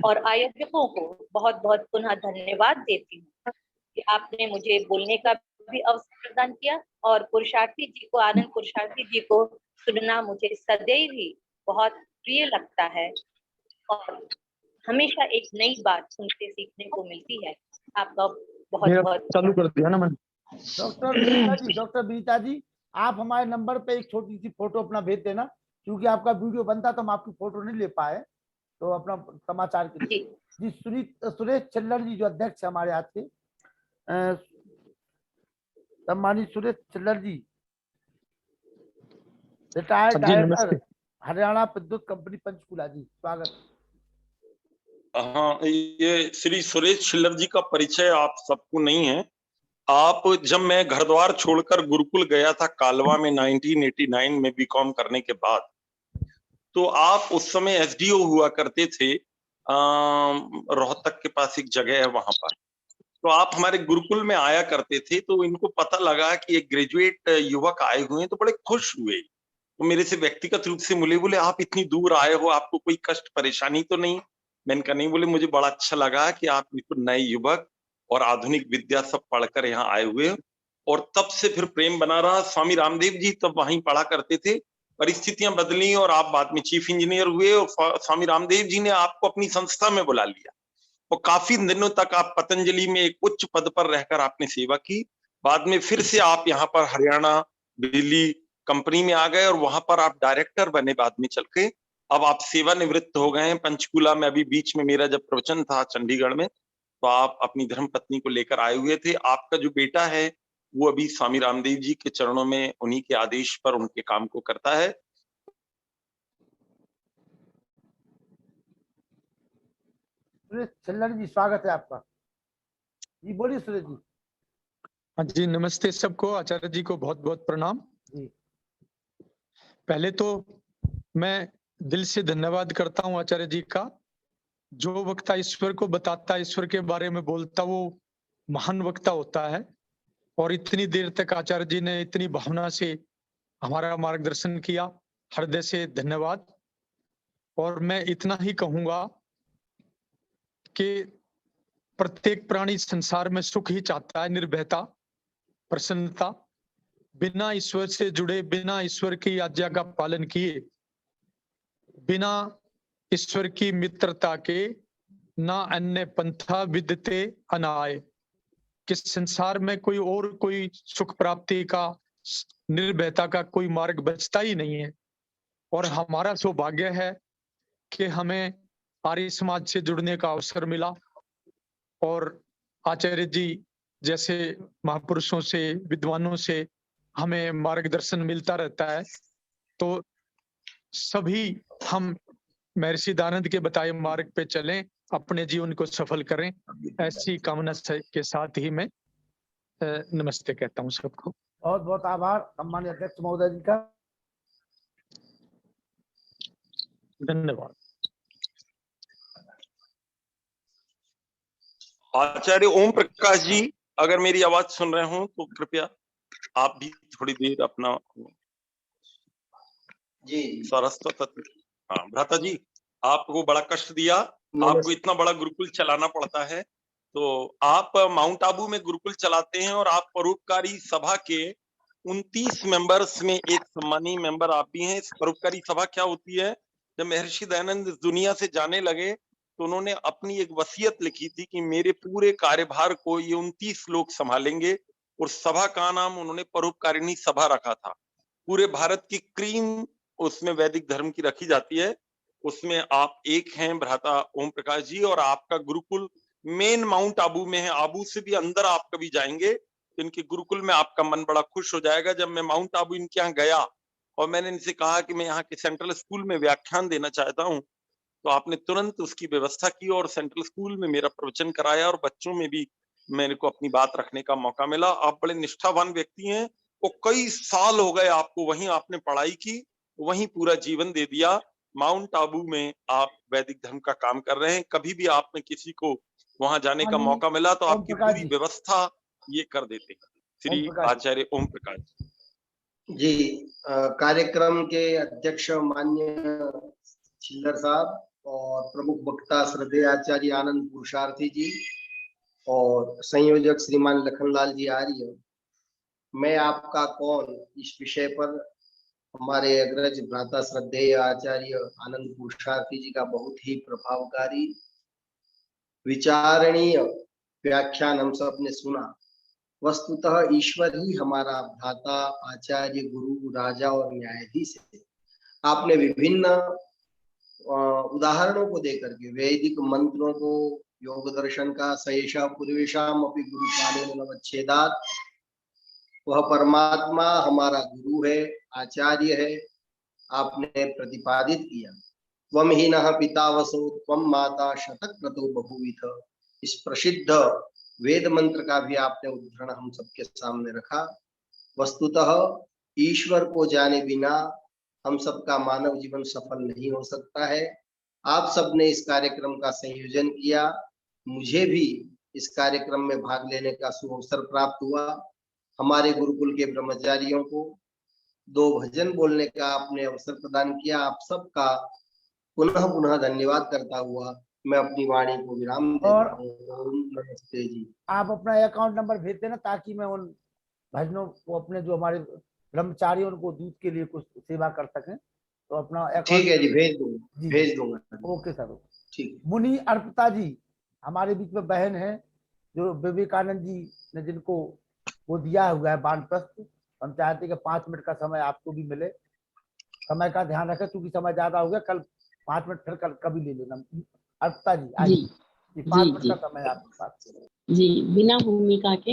और आयोजकों को बहुत बहुत पुनः धन्यवाद देती हूँ कि आपने मुझे बोलने का भी अवसर प्रदान किया और पुरुषार्थी जी को, आनंद पुरुषार्थी जी को सुनना मुझे सदैव ही बहुत प्रिय लगता है और हमेशा एक नई बात उनसे सीखने को मिलती है। आपका बहुत बहुत चालू कर दिया ना मैंने। डॉक्टर बीता जी, आप हमारे नंबर पे एक छोटी सी फोटो अपना भेज देना, क्योंकि आपका वीडियो बनता तो हम आपकी फोटो नहीं ले पाए, तो अपना समाचार के लिए जी। सुरेश छिल्लर जी जो अध्यक्ष है हमारे यहाँ के, सम्मानित सुरेश छिल्लर जी, रिटायर्ड डायरेक्टर हरियाणा विद्युत कंपनी पंचकूला जी, स्वागत। हाँ, ये श्री सुरेश छिल्लर जी का परिचय आप सबको नहीं है। आप, जब मैं घर द्वार छोड़कर गुरुकुल गया था कालवा में 1989 में बीकॉम करने के बाद, तो आप उस समय एसडीओ हुआ करते थे। रोहतक के पास एक जगह है वहां पर, तो आप हमारे गुरुकुल में आया करते थे। तो इनको पता लगा कि एक ग्रेजुएट युवक आए हुए हैं, तो बड़े खुश हुए। तो मेरे से व्यक्तिगत रूप से मिले, बोले आप इतनी दूर आए हो, आपको कोई कष्ट परेशानी तो नहीं? मैंने कहा नहीं। बोले मुझे बड़ा अच्छा लगा कि आप बिल्कुल नए युवक और आधुनिक विद्या सब पढ़कर यहाँ आए हुए। और तब से फिर प्रेम बना रहा। स्वामी रामदेव जी तब वहीं पढ़ा करते थे, परिस्थितियां बदली और आप बाद में चीफ इंजीनियर हुए और स्वामी रामदेव जी ने आपको अपनी संस्था में बुला लिया और काफी दिनों तक आप पतंजलि में एक उच्च पद पर रहकर आपने सेवा की। बाद में फिर से आप यहाँ पर हरियाणा बिजली कंपनी में आ गए और वहां पर आप डायरेक्टर बने बाद में चल के। अब आप सेवानिवृत्त हो गए हैं पंचकूला में। अभी बीच में मेरा जब प्रवचन था चंडीगढ़ में, तो आप अपनी धर्मपत्नी को लेकर आए हुए थे। आपका जो बेटा है वो अभी स्वामी रामदेव जी के चरणों में उन्हीं के आदेश पर उनके काम को करता है। सुरेश छिल्लर जी, स्वागत है आपका जी। बोलिए सुरेश जी। हाँ जी, नमस्ते सबको। आचार्य जी को बहुत बहुत प्रणाम जी। पहले तो मैं दिल से धन्यवाद करता हूँ आचार्य जी का। जो वक्ता ईश्वर को बताता, ईश्वर के बारे में बोलता, वो महान वक्ता होता है। और इतनी देर तक आचार्य जी ने इतनी भावना से हमारा मार्गदर्शन किया, हृदय से धन्यवाद। और मैं इतना ही कहूंगा कि प्रत्येक प्राणी संसार में सुख ही चाहता है, निर्भयता, प्रसन्नता। बिना ईश्वर से जुड़े, बिना ईश्वर की आज्ञा का पालन किए, बिना ईश्वर की मित्रता के ना अन्य पंथा विद्यते अनाय, कि संसार में कोई और कोई सुख प्राप्ति का, निर्भयता का कोई मार्ग बचता ही नहीं है। और हमारा सौभाग्य है कि हमें आर्य समाज से जुड़ने का अवसर मिला और आचार्य जी जैसे महापुरुषों से, विद्वानों से हमें मार्गदर्शन मिलता रहता है। तो सभी हम महर्षि दयानंद के बताए मार्ग पे चलें, अपने जीवन को सफल करें, ऐसी कामना के साथ ही मैं नमस्ते कहता हूँ सबको। बहुत बहुत आभार सम्मानित अध्यक्ष महोदय जी का। धन्यवाद। आचार्य ओम प्रकाश जी, अगर मेरी आवाज सुन रहे हो तो कृपया आप भी थोड़ी देर अपना जी सरस्वत। हाँ भ्राता जी, आपको बड़ा कष्ट दिया, आपको इतना बड़ा गुरुकुल चलाना पड़ता है। तो आप माउंट आबू में गुरुकुल चलाते हैं और आप परोपकारी सभा के 29 मेंबर्स में एक सम्मानीय मेंबर आप भी हैं। इस परोपकारी सभा क्या होती है? जब महर्षि दयानंद इस दुनिया से जाने लगे तो उन्होंने अपनी एक वसीयत लिखी थी कि मेरे पूरे कार्यभार को ये 29 लोग संभालेंगे, और सभा का नाम उन्होंने परोपकारिणी सभा रखा था। पूरे भारत की क्रीम उसमें वैदिक धर्म की रखी जाती है। उसमें आप एक हैं भ्राता ओम प्रकाश जी, और आपका गुरुकुल मेन माउंट आबू में है। आबू से भी अंदर आप कभी जाएंगे तो इनके गुरुकुल में आपका मन बड़ा खुश हो जाएगा। जब मैं माउंट आबू इनके यहाँ गया और मैंने इनसे कहा कि मैं यहाँ के सेंट्रल स्कूल में व्याख्यान देना चाहता हूँ, तो आपने तुरंत उसकी व्यवस्था की और सेंट्रल स्कूल में मेरा प्रवचन कराया, और बच्चों में भी मेरे को अपनी बात रखने का मौका मिला। आप बड़े निष्ठावान व्यक्ति हैं, वो कई साल हो गए आपको, वहीं आपने पढ़ाई की, वहीं पूरा जीवन दे दिया। माउंट आबू में आप वैदिक धर्म का काम कर रहे हैं। कभी भी आपने किसी को वहां जाने का माननीय मौका मिला तो ओम आपकी प्रकाश पूरी जी, व्यवस्था ये कर देते हैं। ओम श्री प्रकाश जी। आचार्य ओम प्रकाश जी, कार्यक्रम के अध्यक्ष माननीय छिल्लर साहब और प्रमुख वक्ता श्रद्धेय आचार्य आनंद पुरुषार्थी जी और संयोजक श्रीमान लखनलाल जी आर्य, मैं आपका कौन इस विषय पर हमारे अग्रज भ्राता श्रद्धेय आचार्य आनंद पुरुषार्थी जी का बहुत ही प्रभावकारी विचारणीय व्याख्यान हम सब ने सुना। वस्तुतः ईश्वर ही हमारा भ्राता आचार्य गुरु राजा और न्यायाधीश है। आपने विभिन्न उदाहरणों को देकर के वैदिक मंत्रों को, योग दर्शन का सयेषा पूर्वेशाम अपि गुरु कालेन नवच्छेदात्, वह परमात्मा हमारा गुरु है, आचार्य है, आपने प्रतिपादित किया। त्वम ही नः पिता वसो त्वम माता शतक्रतो बहुविध, इस प्रसिद्ध वेद मंत्र का भी आपने उदाहरण हम सबके सामने रखा। वस्तुतः ईश्वर को जाने बिना हम सबका मानव जीवन सफल नहीं हो सकता है। आप सबने इस कार्यक्रम का संयोजन किया, मुझे भी इस कार्यक्रम में भाग लेने का सुअवसर प्राप्त हुआ। हमारे गुरुकुल के ब्रह्मचारियों को 2 भजन बोलने का आपने अवसर प्रदान किया। आप सबका पुनः पुनः धन्यवाद करता हुआ मैं अपनी वाणी को विराम देता और हूँ। ओम नमस्ते जी। आप अपना अकाउंट नंबर भेज देना ताकि मैं उन भजनों को, अपने जो हमारे ब्रह्मचारी उनको दूध के लिए कुछ सेवा कर सकें, तो अपना ठीक है अकाउंट। जी, भेज दूंगा, जी भेज दूंगा। Okay sir. ठीक है। मुनि अर्पिता जी हमारे बीच में बहन है, जो विवेकानंद जी ने जिनको वो दिया हुआ है वानप्रस्थ। हम चाहते हैं कि 5 मिनट का समय आपको भी मिले। समय का ध्यान रखें क्योंकि समय ज्यादा हो गया, कल 5 मिनट फिर कल कभी ले लेना। अर्पिता जी आइए, जी 5 जी मिनट जी का समय आपके पास। जी, बिना भूमिका के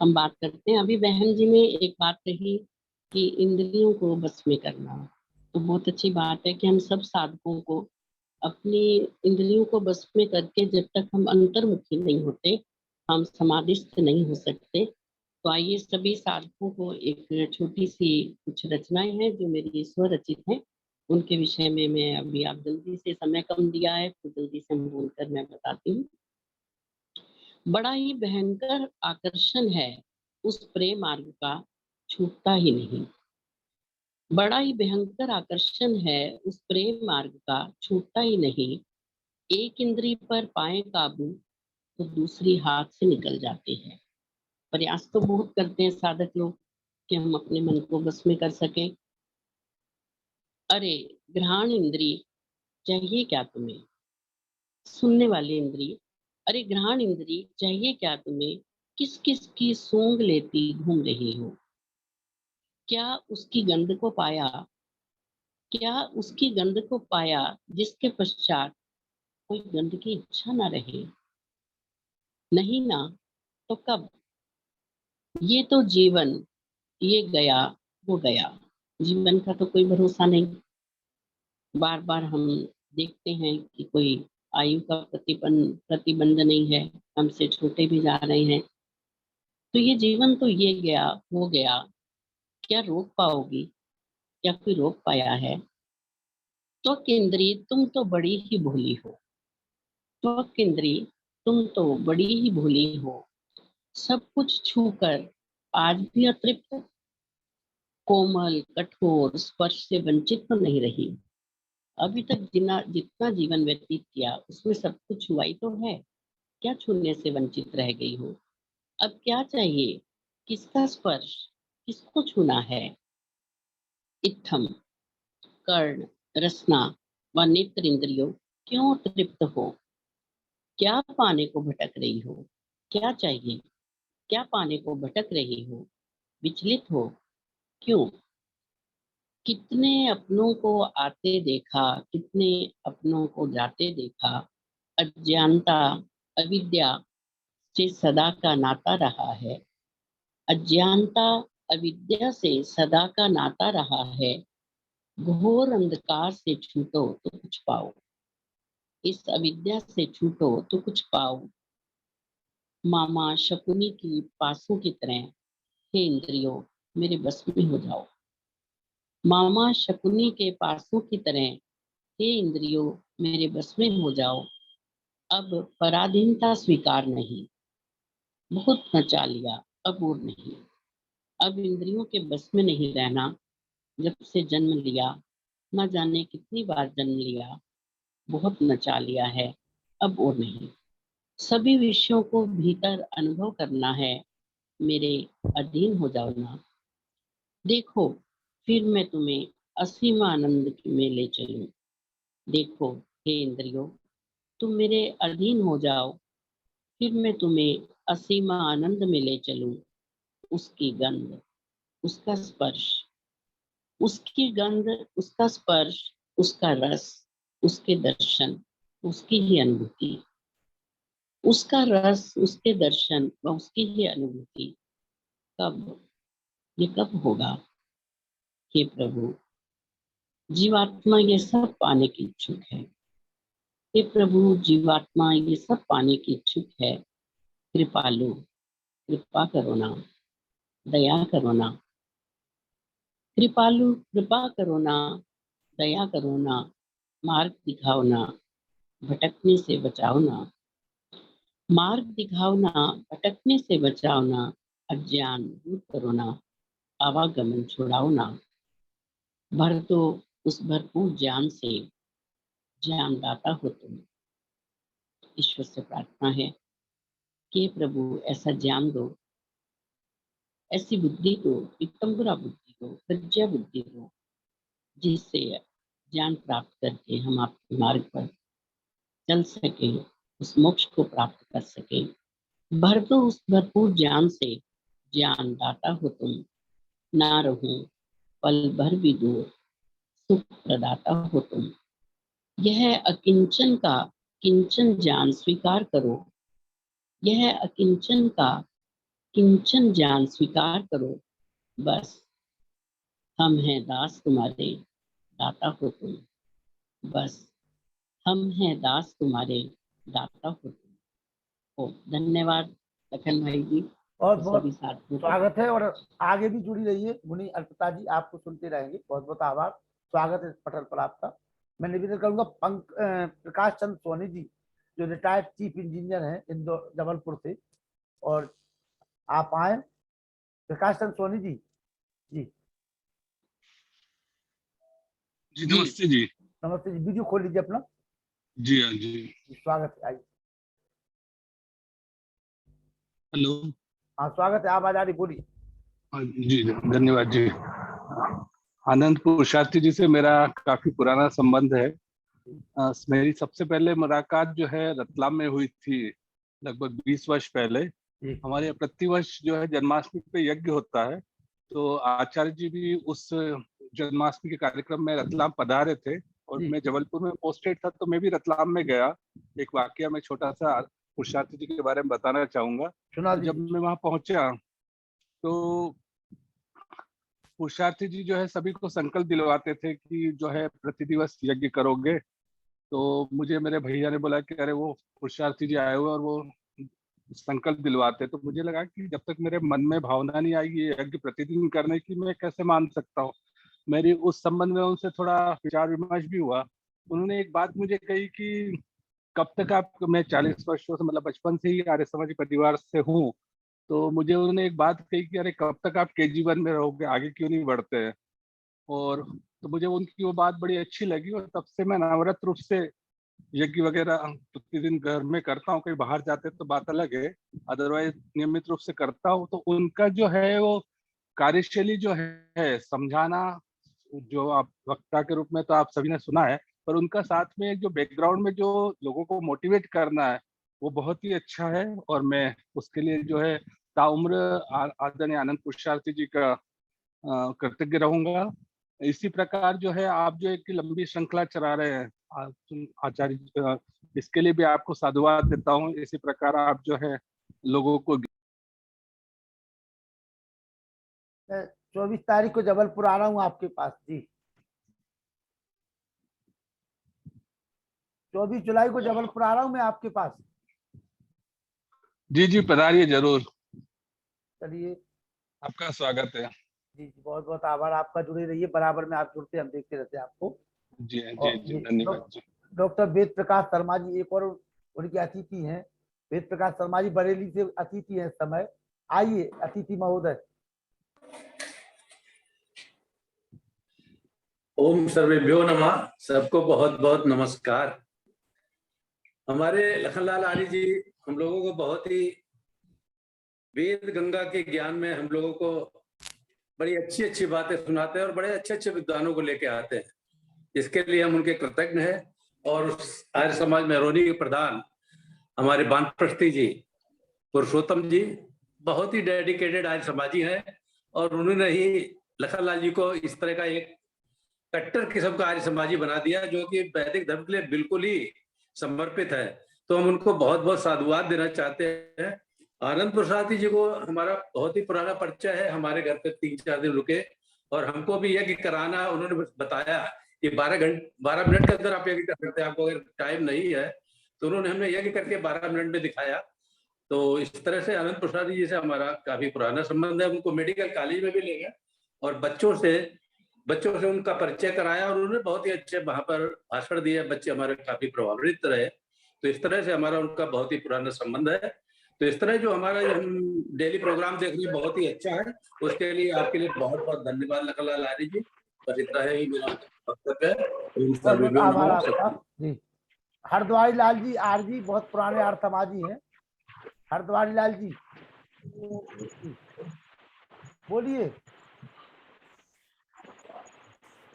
हम बात करते हैं। अभी बहन जी ने एक बात कही कि इंद्रियों को बस में करना, तो बहुत अच्छी बात है कि हम सब साधकों को अपनी इंद्रियों को बस में करके, जब तक हम अंतर्मुखी नहीं होते, हम समाधिस्थ नहीं हो सकते। तो आइए सभी साधकों को एक छोटी सी कुछ रचनाएं हैं जो मेरी स्वरचित हैं, उनके विषय में मैं अभी, आप जल्दी से, समय कम दिया है तो जल्दी से हम बोलकर मैं बताती हूँ। बड़ा ही भयंकर आकर्षण है उस प्रेम मार्ग का, छूटता ही नहीं। बड़ा ही भयंकर आकर्षण है उस प्रेम मार्ग का, छूटता ही नहीं। एक इंद्री पर पाए काबू तो दूसरी हाथ से निकल जाती है। प्रयास तो बहुत करते हैं साधक लोग कि हम अपने मन को बस में कर सकें। अरे घ्राण इंद्री चाहिए क्या तुम्हें, सुनने वाली इंद्री, अरे घ्राण इंद्री चाहिए क्या तुम्हें, किस किस की सूंघ लेती घूम रही हो। क्या उसकी गंध को पाया, क्या उसकी गंध को पाया जिसके पश्चात कोई गंध की इच्छा ना रहे। नहीं ना, तो कब। ये तो जीवन, ये गया वो गया, जीवन का तो कोई भरोसा नहीं। बार बार हम देखते हैं कि कोई आयु का प्रतिबंध नहीं है, हमसे छोटे भी जा रहे हैं। तो ये जीवन तो ये गया वो गया, क्या रोक पाओगी, क्या कोई रोक पाया है। तो केंद्री तुम तो बड़ी ही भोली हो, तो केंद्री तुम तो बड़ी ही भोली हो। सब कुछ छूकर आज भी अतृप्त, कोमल कठोर स्पर्श से वंचित तो नहीं रही। अभी तक जितना जीवन व्यतीत किया उसमें सब कुछ हुआ ही तो है, क्या छूने से वंचित रह गई हो। अब क्या चाहिए, किसका स्पर्श, किसको छूना है। इत्थम कर्ण रसना व नेत्र इंद्रियों क्यों तृप्त हो, क्या पाने को भटक रही हो। क्या चाहिए, क्या पाने को भटक रही हो, विचलित हो क्यों। कितने अपनों को आते देखा, कितने अपनों को जाते देखा। अज्ञानता अविद्या से सदा का नाता रहा है। अज्ञानता अविद्या से सदा का नाता रहा है। घोर अंधकार से छूटो तो कुछ पाओ, इस अविद्या से छूटो तो कुछ पाओ। मामा शकुनी की पासों की तरह हे इंद्रियों मेरे बस में हो जाओ। मामा शकुनी के पासों की तरह हे इंद्रियों मेरे बस में हो जाओ। अब पराधीनता स्वीकार नहीं, बहुत नचा लिया अब और नहीं। अब इंद्रियों के बस में नहीं रहना। जब से जन्म लिया न जाने कितनी बार जन्म लिया, बहुत नचा लिया है अब और नहीं। सभी विषयों को भीतर अनुभव करना है, मेरे अधीन हो जाओ ना। देखो फिर मैं तुम्हें असीम आनंद में ले चलूं। देखो हे इंद्रियों तुम मेरे अधीन हो जाओ, फिर मैं तुम्हें असीम आनंद में ले चलूं। उसकी गंध, उसका स्पर्श, उसकी गंध, उसका स्पर्श, उसका रस, उसके दर्शन, उसकी ही अनुभूति। उसका रस, उसके दर्शन व उसकी ही अनुभूति कब, ये कब होगा? हे प्रभु, जीवात्मा ये सब पाने की इच्छुक है। हे प्रभु, जीवात्मा ये सब पाने की इच्छुक है। कृपालु, कृपा करो ना, दया करो ना। कृपालु, कृपा करो ना, दया करो ना, मार्ग दिखाओ ना, भटकने से बचाओ ना। मार्ग दिखाओ ना, भटकने से बचाओ ना। अज्ञान दूर करो ना, आवागमन छुड़ाओ ना। भर दो उस भरपूर ज्ञान से, ज्ञान दाता हो तुम। ईश्वर से प्रार्थना है कि प्रभु ऐसा ज्ञान दो, ऐसी बुद्धि दो, वितंबरा बुद्धि दो, प्रज्ञा बुद्धि दो, जिससे ज्ञान प्राप्त करके हम आपके मार्ग पर चल सके, उस मोक्ष को प्राप्त कर सके। भर दो उस भरपूर ज्ञान से, ज्ञान दाता हो तुम। ना रहूं पल भर भी दूर, सुख प्रदाता हो तुम। यह अकिंचन का किंचन ज्ञान स्वीकार करो। यह अकिंचन का किंचन ज्ञान स्वीकार करो। बस हम हैं दास तुम्हारे, दाता हो तुम। बस हम हैं दास तुम्हारे, दाता हो तुम। ओ धन्यवाद लखन भाई जी बहुत और बहुत सभी साथियों को। स्वागत है और आगे भी जुड़ी रहिए। मुनि अर्पिता जी आपको सुनते रहेंगे। बहुत बहुत आभार, स्वागत है इस पटल पर आपका। मैं निवेदन करूंगा प्रकाश चंद्र सोनी जी जो रिटायर्ड चीफ इंजीनियर हैं इंदौर जबलपुर से, और आप आए प्रकाश चंद्र सोनी जी। जी जी नमस्ते जी। नमस्ते जी, वीडियो खोल लीजिए अपना। जी हाँ जी। स्वागत है, आइए। हेलो। हाँ स्वागत है, आवाज आ रही, बोलिए। हाँ, जी धन्यवाद जी। आनंद पुरुषार्थी जी से मेरा काफी पुराना संबंध है। मेरी सबसे पहले मुलाकात जो है रतलाम में हुई थी लगभग 20 वर्ष पहले। हमारे यहाँ प्रतिवर्ष जो है जन्माष्टमी पे यज्ञ होता है, तो आचार्य जी भी उस जन्माष्टमी के कार्यक्रम में रतलाम पधारे थे और मैं जबलपुर में पोस्टेड था, तो मैं भी रतलाम में गया। एक वाकया मैं छोटा सा पुरुषार्थी जी के बारे में बताना चाहूंगा। तो जब मैं वहां पहुंचा तो पुरुषार्थी जी जो है सभी को संकल्प दिलवाते थे कि जो है प्रतिदिवस यज्ञ करोगे। तो मुझे मेरे भैया ने बोला कि अरे वो पुरुषार्थी जी आए हुए और वो संकल्प दिलवाते, तो मुझे लगा कि जब तक मेरे मन में भावना नहीं आएगी ये यज्ञ प्रतिदिन करने की, मैं कैसे मान सकता हूँ। मेरी उस संबंध में उनसे थोड़ा विचार विमर्श भी हुआ। उन्होंने एक बात मुझे कही कि कब तक आप, मैं 40 वर्षों से मतलब बचपन से ही आर्य समाज परिवार से हूँ, तो मुझे उन्होंने एक बात कही कि अरे कब तक आप KG1 में रहोगे, आगे क्यों नहीं बढ़ते हैं। और तो मुझे उनकी वो बात बड़ी अच्छी लगी और तब से मैं अनावरत रूप से यज्ञ वगैरह प्रतिदिन घर में करता हूँ। कहीं बाहर जाते तो बात अलग है, अदरवाइज नियमित रूप से करता हूँ। तो उनका जो है वो कार्यशैली जो है समझाना, जो आप वक्ता के रूप में तो आप सभी ने सुना है, पर उनका साथ में जो बैकग्राउंड में जो लोगों को मोटिवेट करना है वो बहुत ही अच्छा है। और मैं उसके लिए जो है ताउम्र आदरणीय आनंद पुरुषार्थी जी का कृतज्ञ रहूंगा। इसी प्रकार जो है आप जो एक लंबी श्रृंखला चला रहे हैं आचार्य जी, इसके लिए भी आपको साधुवाद देता हूँ। इसी प्रकार आप जो है लोगों को 24 तारीख को जबलपुर आ रहा हूँ आपके पास जी। 24 जुलाई को जबलपुर आ रहा हूँ मैं आपके पास। जी जी पधारिए जरूर, चलिए आपका स्वागत है। जी जी, बहुत बहुत आभार आपका। जुड़े रहिए, बराबर में आप जुड़ते, हम देखते रहते हैं आपको। जी जी और जी धन्यवाद जी। डॉक्टर वेद प्रकाश शर्मा जी एक और उनके अतिथि हैं। वेद प्रकाश शर्मा जी बरेली से अतिथि हैं इस समय। आइए अतिथि महोदय। ओम सर्वेभ्यो नमः। सबको बहुत बहुत नमस्कार। हमारे लखनलाल आर्य जी हम लोगों को बहुत ही वेद गंगा के ज्ञान में हम लोगों को बड़ी अच्छी अच्छी बातें सुनाते हैं और बड़े अच्छे अच्छे विद्वानों को लेके आते हैं, इसके लिए हम उनके कृतज्ञ हैं। और आर्य समाज मेहरौनी के प्रधान हमारे बानप्रस्थी जी, पुरुषोत्तम जी बहुत ही डेडिकेटेड आर्य समाजी हैं और उन्होंने ही लखनलाल जी को इस तरह का एक कट्टर किस्म का आर्य समाजी बना दिया जो कि वैदिक धर्म के लिए बिल्कुल ही समर्पित है। तो हम उनको बहुत बहुत साधुवाद देना चाहते हैं। आनंद प्रसाद जी को हमारा बहुत ही पुराना परिचय है, हमारे घर पे 3-4 दिन रुके और हमको भी यज्ञ कराना उन्होंने बताया कि 12 मिनट के अंदर आप यज्ञ कर सकते हैं, आपको अगर टाइम नहीं है तो उन्होंने हमें यज्ञ करके 12 मिनट में दिखाया। तो इस तरह से आनंद प्रसाद जी से हमारा काफी पुराना संबंध है। उनको मेडिकल कॉलेज में भी ले गया और बच्चों से उनका परिचय कराया और उन्होंने बहुत ही अच्छे वहां पर भाषण दिए, बच्चे हमारे काफी प्रभावित रहे। तो इस तरह से हमारा उनका बहुत ही पुराना संबंध है। तो इस तरह जो हमारा हम डेली प्रोग्राम देख रहे हैं बहुत ही अच्छा है, उसके लिए आपके लिए बहुत बहुत धन्यवाद लखनलाल आर्य जी। बस इतना ही मेरा वक्तव्य है। बहुत बहुत आभार आपका जी। हरद्वारी लाल जी आर जी बहुत पुराने आर्य समाजी हैं। हरद्वारी लाल जी बोलिए।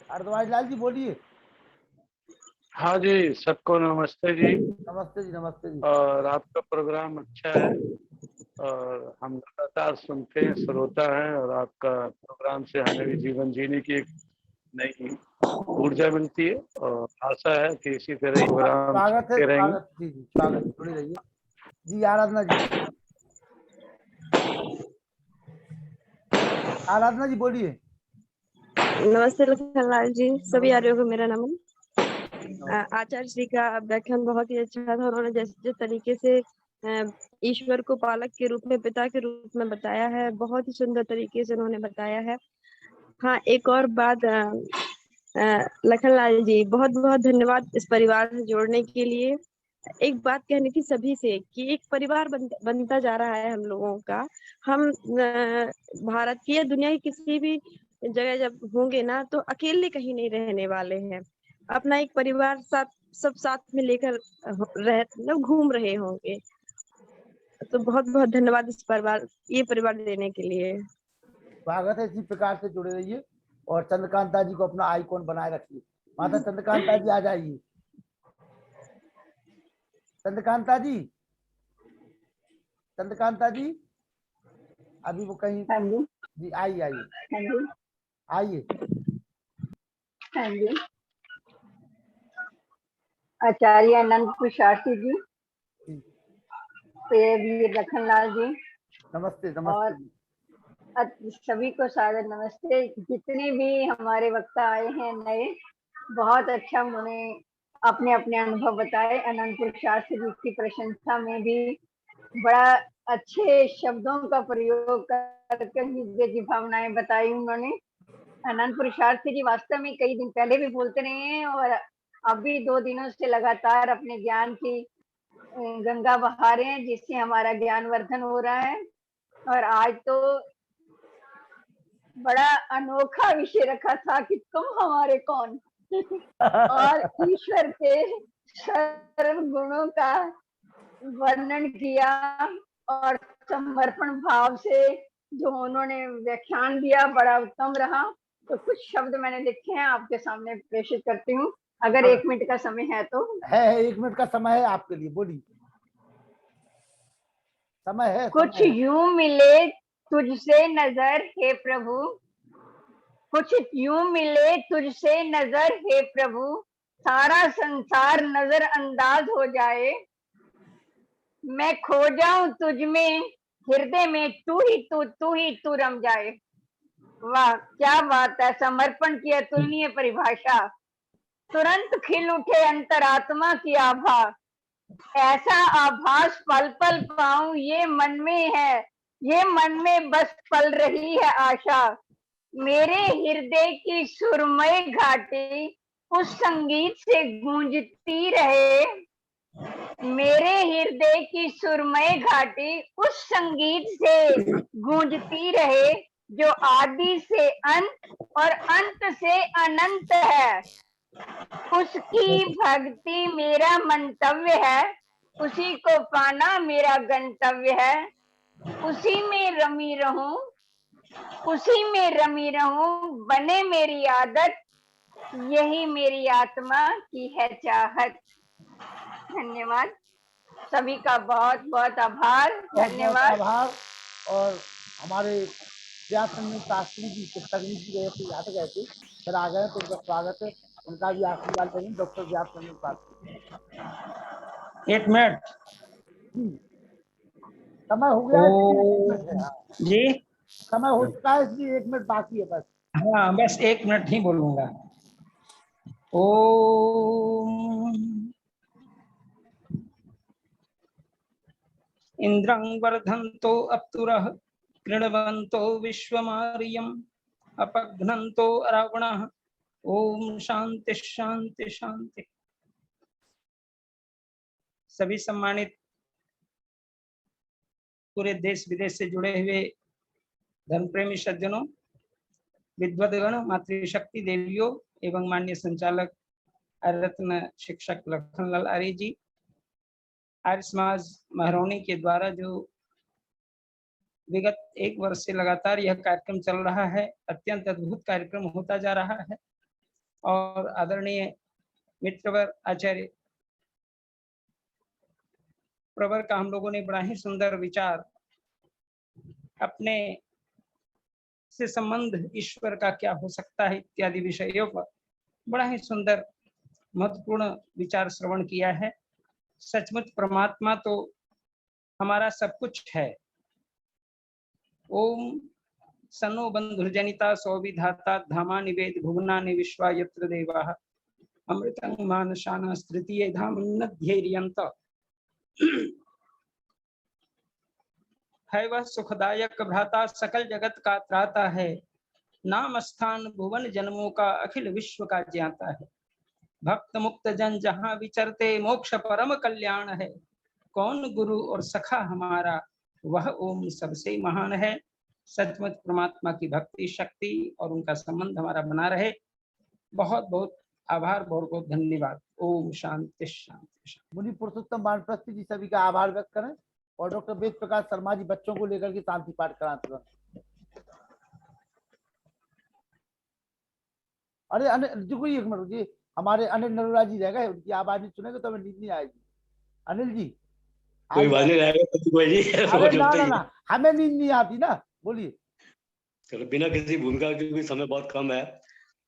हरद्वारी लाल जी बोलिए। हाँ जी, सबको नमस्ते जी। नमस्ते जी, नमस्ते जी। और आपका प्रोग्राम अच्छा है और हम लगातार सुनते हैं, श्रोता हैं और आपका प्रोग्राम से हमें भी जीवन जीने की एक नई ऊर्जा मिलती है और आशा है कि इसी तरह प्रोग्राम स्वागत है, चलते रहेंगे। स्वागत जी जी, स्वागत, जुड़े रहिए जी। आराधना जी, आराधना जी बोलिए। नमस्ते लखनलाल जी, सभी आर्यों को मेरा नमन। आचार्य श्री का व्याख्यान बहुत ही अच्छा था। उन्होंने जिस तरीके से ईश्वर को पालक के रूप में, पिता के रूप में बताया है, बहुत ही सुंदर तरीके से उन्होंने बताया है। हाँ, एक और बात लखनलाल जी, बहुत बहुत धन्यवाद इस परिवार से जोड़ने के लिए। एक बात कहनी थी सभी से कि एक परिवार बनता जा रहा है हम लोगों का। हम भारत की या दुनिया की किसी भी जगह जब होंगे ना तो अकेले कहीं नहीं रहने वाले हैं। अपना एक परिवार सब साथ में लेकर घूम रहे होंगे। तो बहुत बहुत धन्यवाद ये परिवार देने के लिए। स्वागत है। इसी प्रकार से जुड़े रहिए और चंद्रकांता जी को अपना आइकॉन बनाए रखिए। माता चंद्रकांता जी आ जाइए। चंद्रकांता जी, चंद्रकांता जी अभी वो कहीं। हाँ जी जी आइए आइए हाँ जी आइए। हाँ जी। आचार्य अनंत शास्त्री जी, वीर लखनलाल जी, नमस्ते और नमस्ते। सभी को सादर नमस्ते। जितने भी हमारे वक्ता आए हैं नए, बहुत अच्छा उन्होंने अपने अपने अनुभव बताए। अनंतपुर शास्त्री जी की प्रशंसा में भी बड़ा अच्छे शब्दों का प्रयोग करके हृदय की भावनाएं बताई उन्होंने। अनंतपुर शास्त्री जी वास्तव में कई दिन पहले भी बोलते रहे हैं और अभी 2 दिनों से लगातार अपने ज्ञान की गंगा बहा रहे हैं, जिससे हमारा ज्ञान वर्धन हो रहा है। और आज तो बड़ा अनोखा विषय रखा था कि तुम हमारे कौन और ईश्वर के सर्व गुणों का वर्णन किया और समर्पण भाव से जो उन्होंने व्याख्यान दिया बड़ा उत्तम रहा। तो कुछ शब्द मैंने लिखे हैं, आपके सामने प्रेषित करती हूँ, अगर 1 मिनट का समय है तो। है 1 मिनट का समय है आपके लिए, बोलिए। समय है। कुछ यूं मिले तुझसे नजर हे प्रभु, कुछ यूं मिले तुझसे नजर हे प्रभु, सारा संसार नजर अंदाज हो जाए। मैं खो जाऊं तुझ में, हृदय में तू ही तू रम जाए। वाह क्या बात है, समर्पण की अतुलनीय परिभाषा। तुरंत खिल उठे अंतरात्मा की आभा, ऐसा आभास पल पल पाऊं ये मन में है, ये मन में बस पल रही है आशा। मेरे हृदय की सुरमय घाटी उस संगीत से गूंजती रहे, मेरे हृदय की सुरमय घाटी उस संगीत से गूंजती रहे, जो आदि से अंत और अंत से अनंत है। उसकी भक्ति मेरा मंतव्य है, उसी को पाना मेरा गंतव्य है। उसी में रमी रहूं, उसी में रमी रहूं, बने मेरी आदत, यही मेरी आत्मा की है चाहत। धन्यवाद, सभी का बहुत बहुत आभार। धन्यवाद। आभार। और हमारे व्यासन शास्त्री जी तकनीक जी गए थे, यहाँ गए थे, फिर आ गए तो उनका स्वागत है, उनका भी आशीर्वाद करें। डॉक्टर व्यासन शास्त्री। 1 मिनट समय हो गया है जी, समय हो चुका है, इसलिए 1 मिनट बाकी है बस। हाँ बस 1 मिनट ही बोलूंगा। ओम इंद्रं वर्धन्तो अप्सुरः कृण्वन्तो विश्वमार्यम् अपघ्नन्तो रावणः। ओम शांति शांति शांति। सभी सम्मानित पूरे देश विदेश से जुड़े हुए धर्म प्रेमी सज्जनों, विद्वद्गण, मातृशक्ति देवियों एवं माननीय संचालक रत्न शिक्षक लखनलाल आर्य जी, आर्य समाज महरौनी के द्वारा जो विगत 1 वर्ष से लगातार यह कार्यक्रम चल रहा है, अत्यंत अद्भुत कार्यक्रम होता जा रहा है। और आदरणीय मित्रवर आचार्य प्रवर का हम लोगों ने बड़ा ही सुंदर विचार, अपने से संबंध ईश्वर का क्या हो सकता है इत्यादि विषयों पर बड़ा ही सुंदर महत्वपूर्ण विचार श्रवण किया है। सचमुच परमात्मा तो हमारा सब कुछ है। ओम सनो बंधुर्जनिता सौविधाता धामा निवेद भुवना निविश्वा यत्र देवाः अमृतं मानसाना तृतीय धामन्नध्येर्यन्त। है वह सुखदायक भ्राता, सकल जगत का त्राता है, नाम स्थान भुवन जन्मों का अखिल विश्व का ज्ञाता है। भक्त मुक्त जन जहाँ विचरते मोक्ष परम कल्याण है, कौन गुरु और सखा हमारा, वह ओम सबसे महान है। सचमुच परमात्मा की भक्ति शक्ति और उनका संबंध हमारा बना रहे। बहुत बहुत आभार, बहुत बहुत धन्यवाद। ओम शांति शांति। मुनि पुरुषोत्तम वानप्रस्थी जी सभी का आभार व्यक्त करें और डॉक्टर वेद प्रकाश शर्मा जी बच्चों को लेकर के शांति पाठ कराते हैं। अरे रुकिए 1 मिनट रुकिए, हमारे अनिल नरोला जी रह गए, उनकी आवाज नहीं सुनेंगे तो हमें नींद नहीं आएगी। अनिल जी कोई बात नहीं रहेगा। अरे ना हमें नींद नहीं आती ना, बोलिए। चलो बिना किसी भूमिका के, क्योंकि समय बहुत कम है।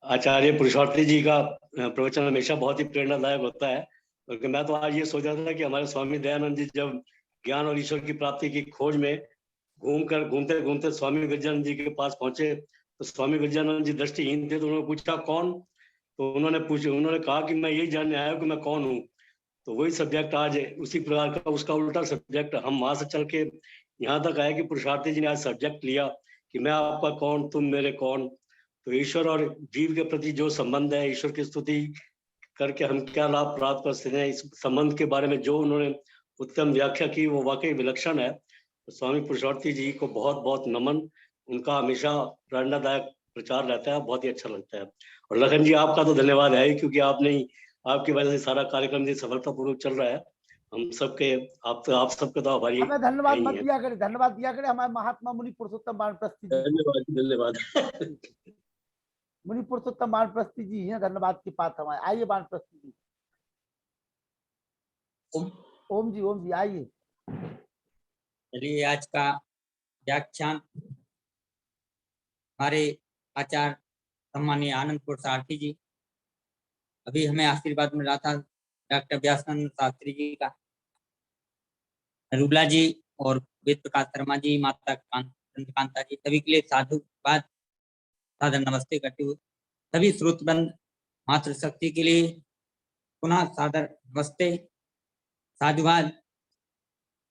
आचार्य पुरुषार्थी जी का प्रवचन हमेशा बहुत ही प्रेरणादायक होता है। क्योंकि मैं तो आज ये सोच रहा था कि हमारे स्वामी दयानंद जी जब ज्ञान और ईश्वर की प्राप्ति की खोज में घूमते घूमते स्वामी विजयानंद जी के पास पहुंचे, तो स्वामी विजयानंद जी दृष्टिहीन थे, तो उन्होंने पूछा कौन, तो उन्होंने कहा कि मैं यही जानने आया कि मैं कौन हूँ। तो वही सब्जेक्ट आज उसी प्रकार का उसका उल्टा सब्जेक्ट हम वहां से चल के यहाँ तक आए कि पुरुषार्थी जी ने आज सब्जेक्ट लिया कि मैं आपका कौन, तुम मेरे कौन। तो ईश्वर और जीव के प्रति जो संबंध है, ईश्वर की स्तुति करके हम क्या लाभ प्राप्त कर सकते हैं, इस संबंध के बारे में जो उन्होंने उत्तम व्याख्या की वो वाकई विलक्षण है। तो स्वामी पुरुषार्थी जी को बहुत बहुत नमन, उनका हमेशा प्रेरणादायक प्रचार रहता है, बहुत ही अच्छा लगता है। और लखन जी आपका तो धन्यवाद है, क्योंकि आपकी वजह से सारा कार्यक्रम सफलतापूर्वक चल रहा है। हम सबके आप सबके तो आभारी। हमें धन्यवाद मत दिया करे, धन्यवाद दिया करे हमारे महात्मा मुनि पुरुषोत्तम वानप्रस्थी जी। धन्यवाद मुनि पुरुषोत्तम वानप्रस्थी जी हैं धन्यवाद के पात्र हमारे। आइए वानप्रस्थी जी। ओम जी आइए। चलिए आज का व्याख्यान हमारे आचार्य सम्मानीय आनंद पुरुषार्थी जी, अभी हमें आशीर्वाद मिल रहा था डॉक्टर व्यासानंद शास्त्री जी का, रूबला जी और वेद प्रकाश शर्मा जी, माता कांता जी, सभी के लिए साधुवाद सादर नमस्ते करते हुए सभी श्रोतबंद मातृशक्ति के लिए पुनः सादर नमस्ते, साधुवाद,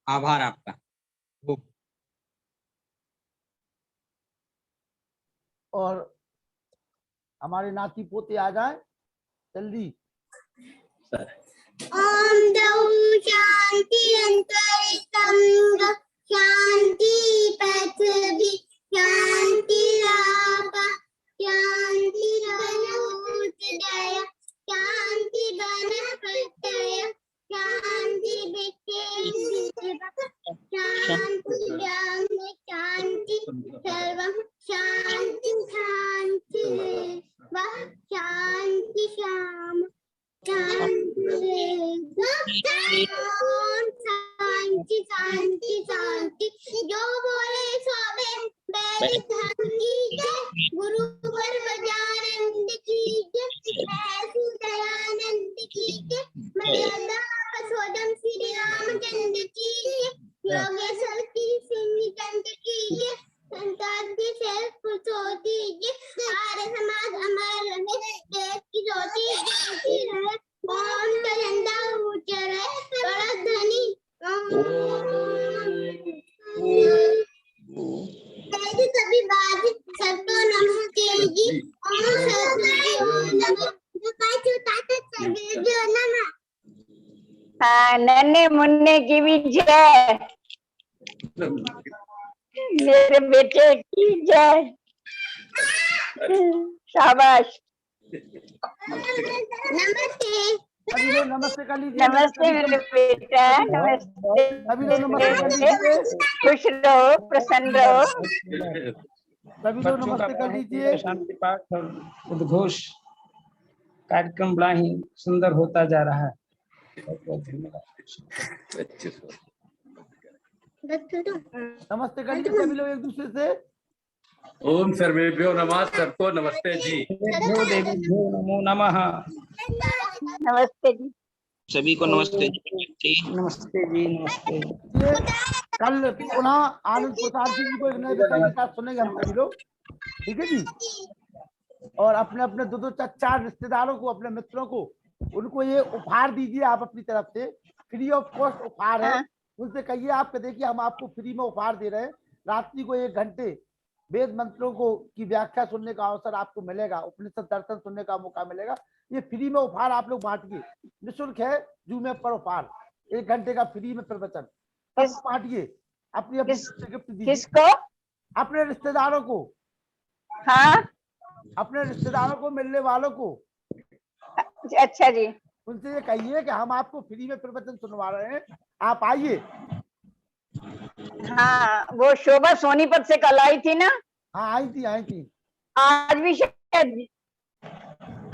आभार आपका। और हमारे नाती पोते आ जाए जल्दी। ओम द्यौः शांति अंतरिक्षं शांति पृथ्वी शांति शांति भूतदया शांति वनस्पतय शांति शांति ब्रह्म शांति सर्वं शांति शांति शांति श्याम शांति शांति शांति जो बोले सोबे वैदिक धर्म की जय गुरु पर बजानंद की जय ऐसी दयानंद की जय मर्यादा पसोदम श्री रामचंद्र की जय योगेश्वर की सिंह चंद्र की जय संतादि से पुरुषोत्ती जय आर्य समाज अमर रहे देश की ज्योति जलती रहे ओम तयंदा उच्चर है बड़ा धनी तेरी सभी बात सबको नमस्ते जी ओम सरस्वती ओम नमः जो ताता सभी जो नमः। हाँ नन्हे मुन्ने की भी जय, मेरे बेटे की जय, शाबाश। नमस्ते अभी लोग नमस्ते कर लीजिए। नमस्ते मेरे बेटा, नमस्ते। अभी लोग नमस्ते कर लीजिए। खुश रहो, प्रसन्न रहो। सभी लोग बच्चों का नमस्ते कर लीजिए। शांति पाठ और उद्घोष कार्यक्रम बड़ा ही सुंदर होता जा रहा है। बहुत बहुत धन्यवाद। नमस्ते कर लीजिए सभी लोग एक दूसरे से। ओम सर्वेभ्यो नमः, सबको नमस्ते जी। देवेभ्यो नमो नमः। नमस्ते जी सभी को नमस्ते जी। नमस्ते जी, नमस्ते। ये कल पुनः आनंद प्रसाद जी को एक नए विषय के साथ सुनेंगे हम सभी लोग, ठीक है जी। और अपने अपने दो चार रिश्तेदारों को, अपने मित्रों को, उनको ये उपहार दीजिए आप अपनी तरफ से, फ्री ऑफ कॉस्ट उपहार है। उनसे कहिए आपके, देखिए हम आपको फ्री में उपहार दे रहे हैं। रात्रि को 1 घंटे वेद मंत्रों को की व्याख्या सुनने का अवसर आपको मिलेगा, उपनिषद दर्शन सुनने का मौका मिलेगा। ये फ्री में उपहार आप लोग बांटिए, निःशुल्क है जूम ऐप पर उपहार, 1 घंटे का फ्री में प्रवचन बांटिए। अपनी अपनी गिफ्ट दीजिए। किसको? अपने रिश्तेदारों को। हाँ अपने रिश्तेदारों को, मिलने वालों को। अच्छा जी। उनसे ये कहिए कि हम आपको फ्री में प्रवचन सुनवा रहे हैं, आप आइए। हाँ वो शोभा सोनीपत से कल आई थी ना? हाँ आई थी आज भी शायद,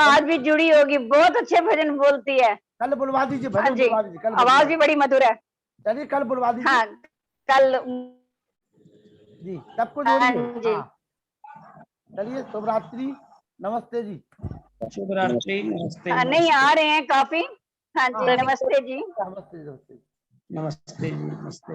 आज भी जुड़ी होगी। बहुत अच्छे भजन बोलती है। कल बुलवा दीजिए, भजन बुलवा दीजिए। कल आवाज भी बड़ी मधुर है। चलिए कल बुलवा दीजिए। हाँ कल जी, सबको जोड़िए। हाँ चलिए, शुभ रात्रि, नमस्ते जी। शुभ रात्रि, नमस्ते। नहीं आ रहे हैं काफी। हाँ जी, नमस्ते जी। नमस्ते नमस्ते जी, नमस्ते।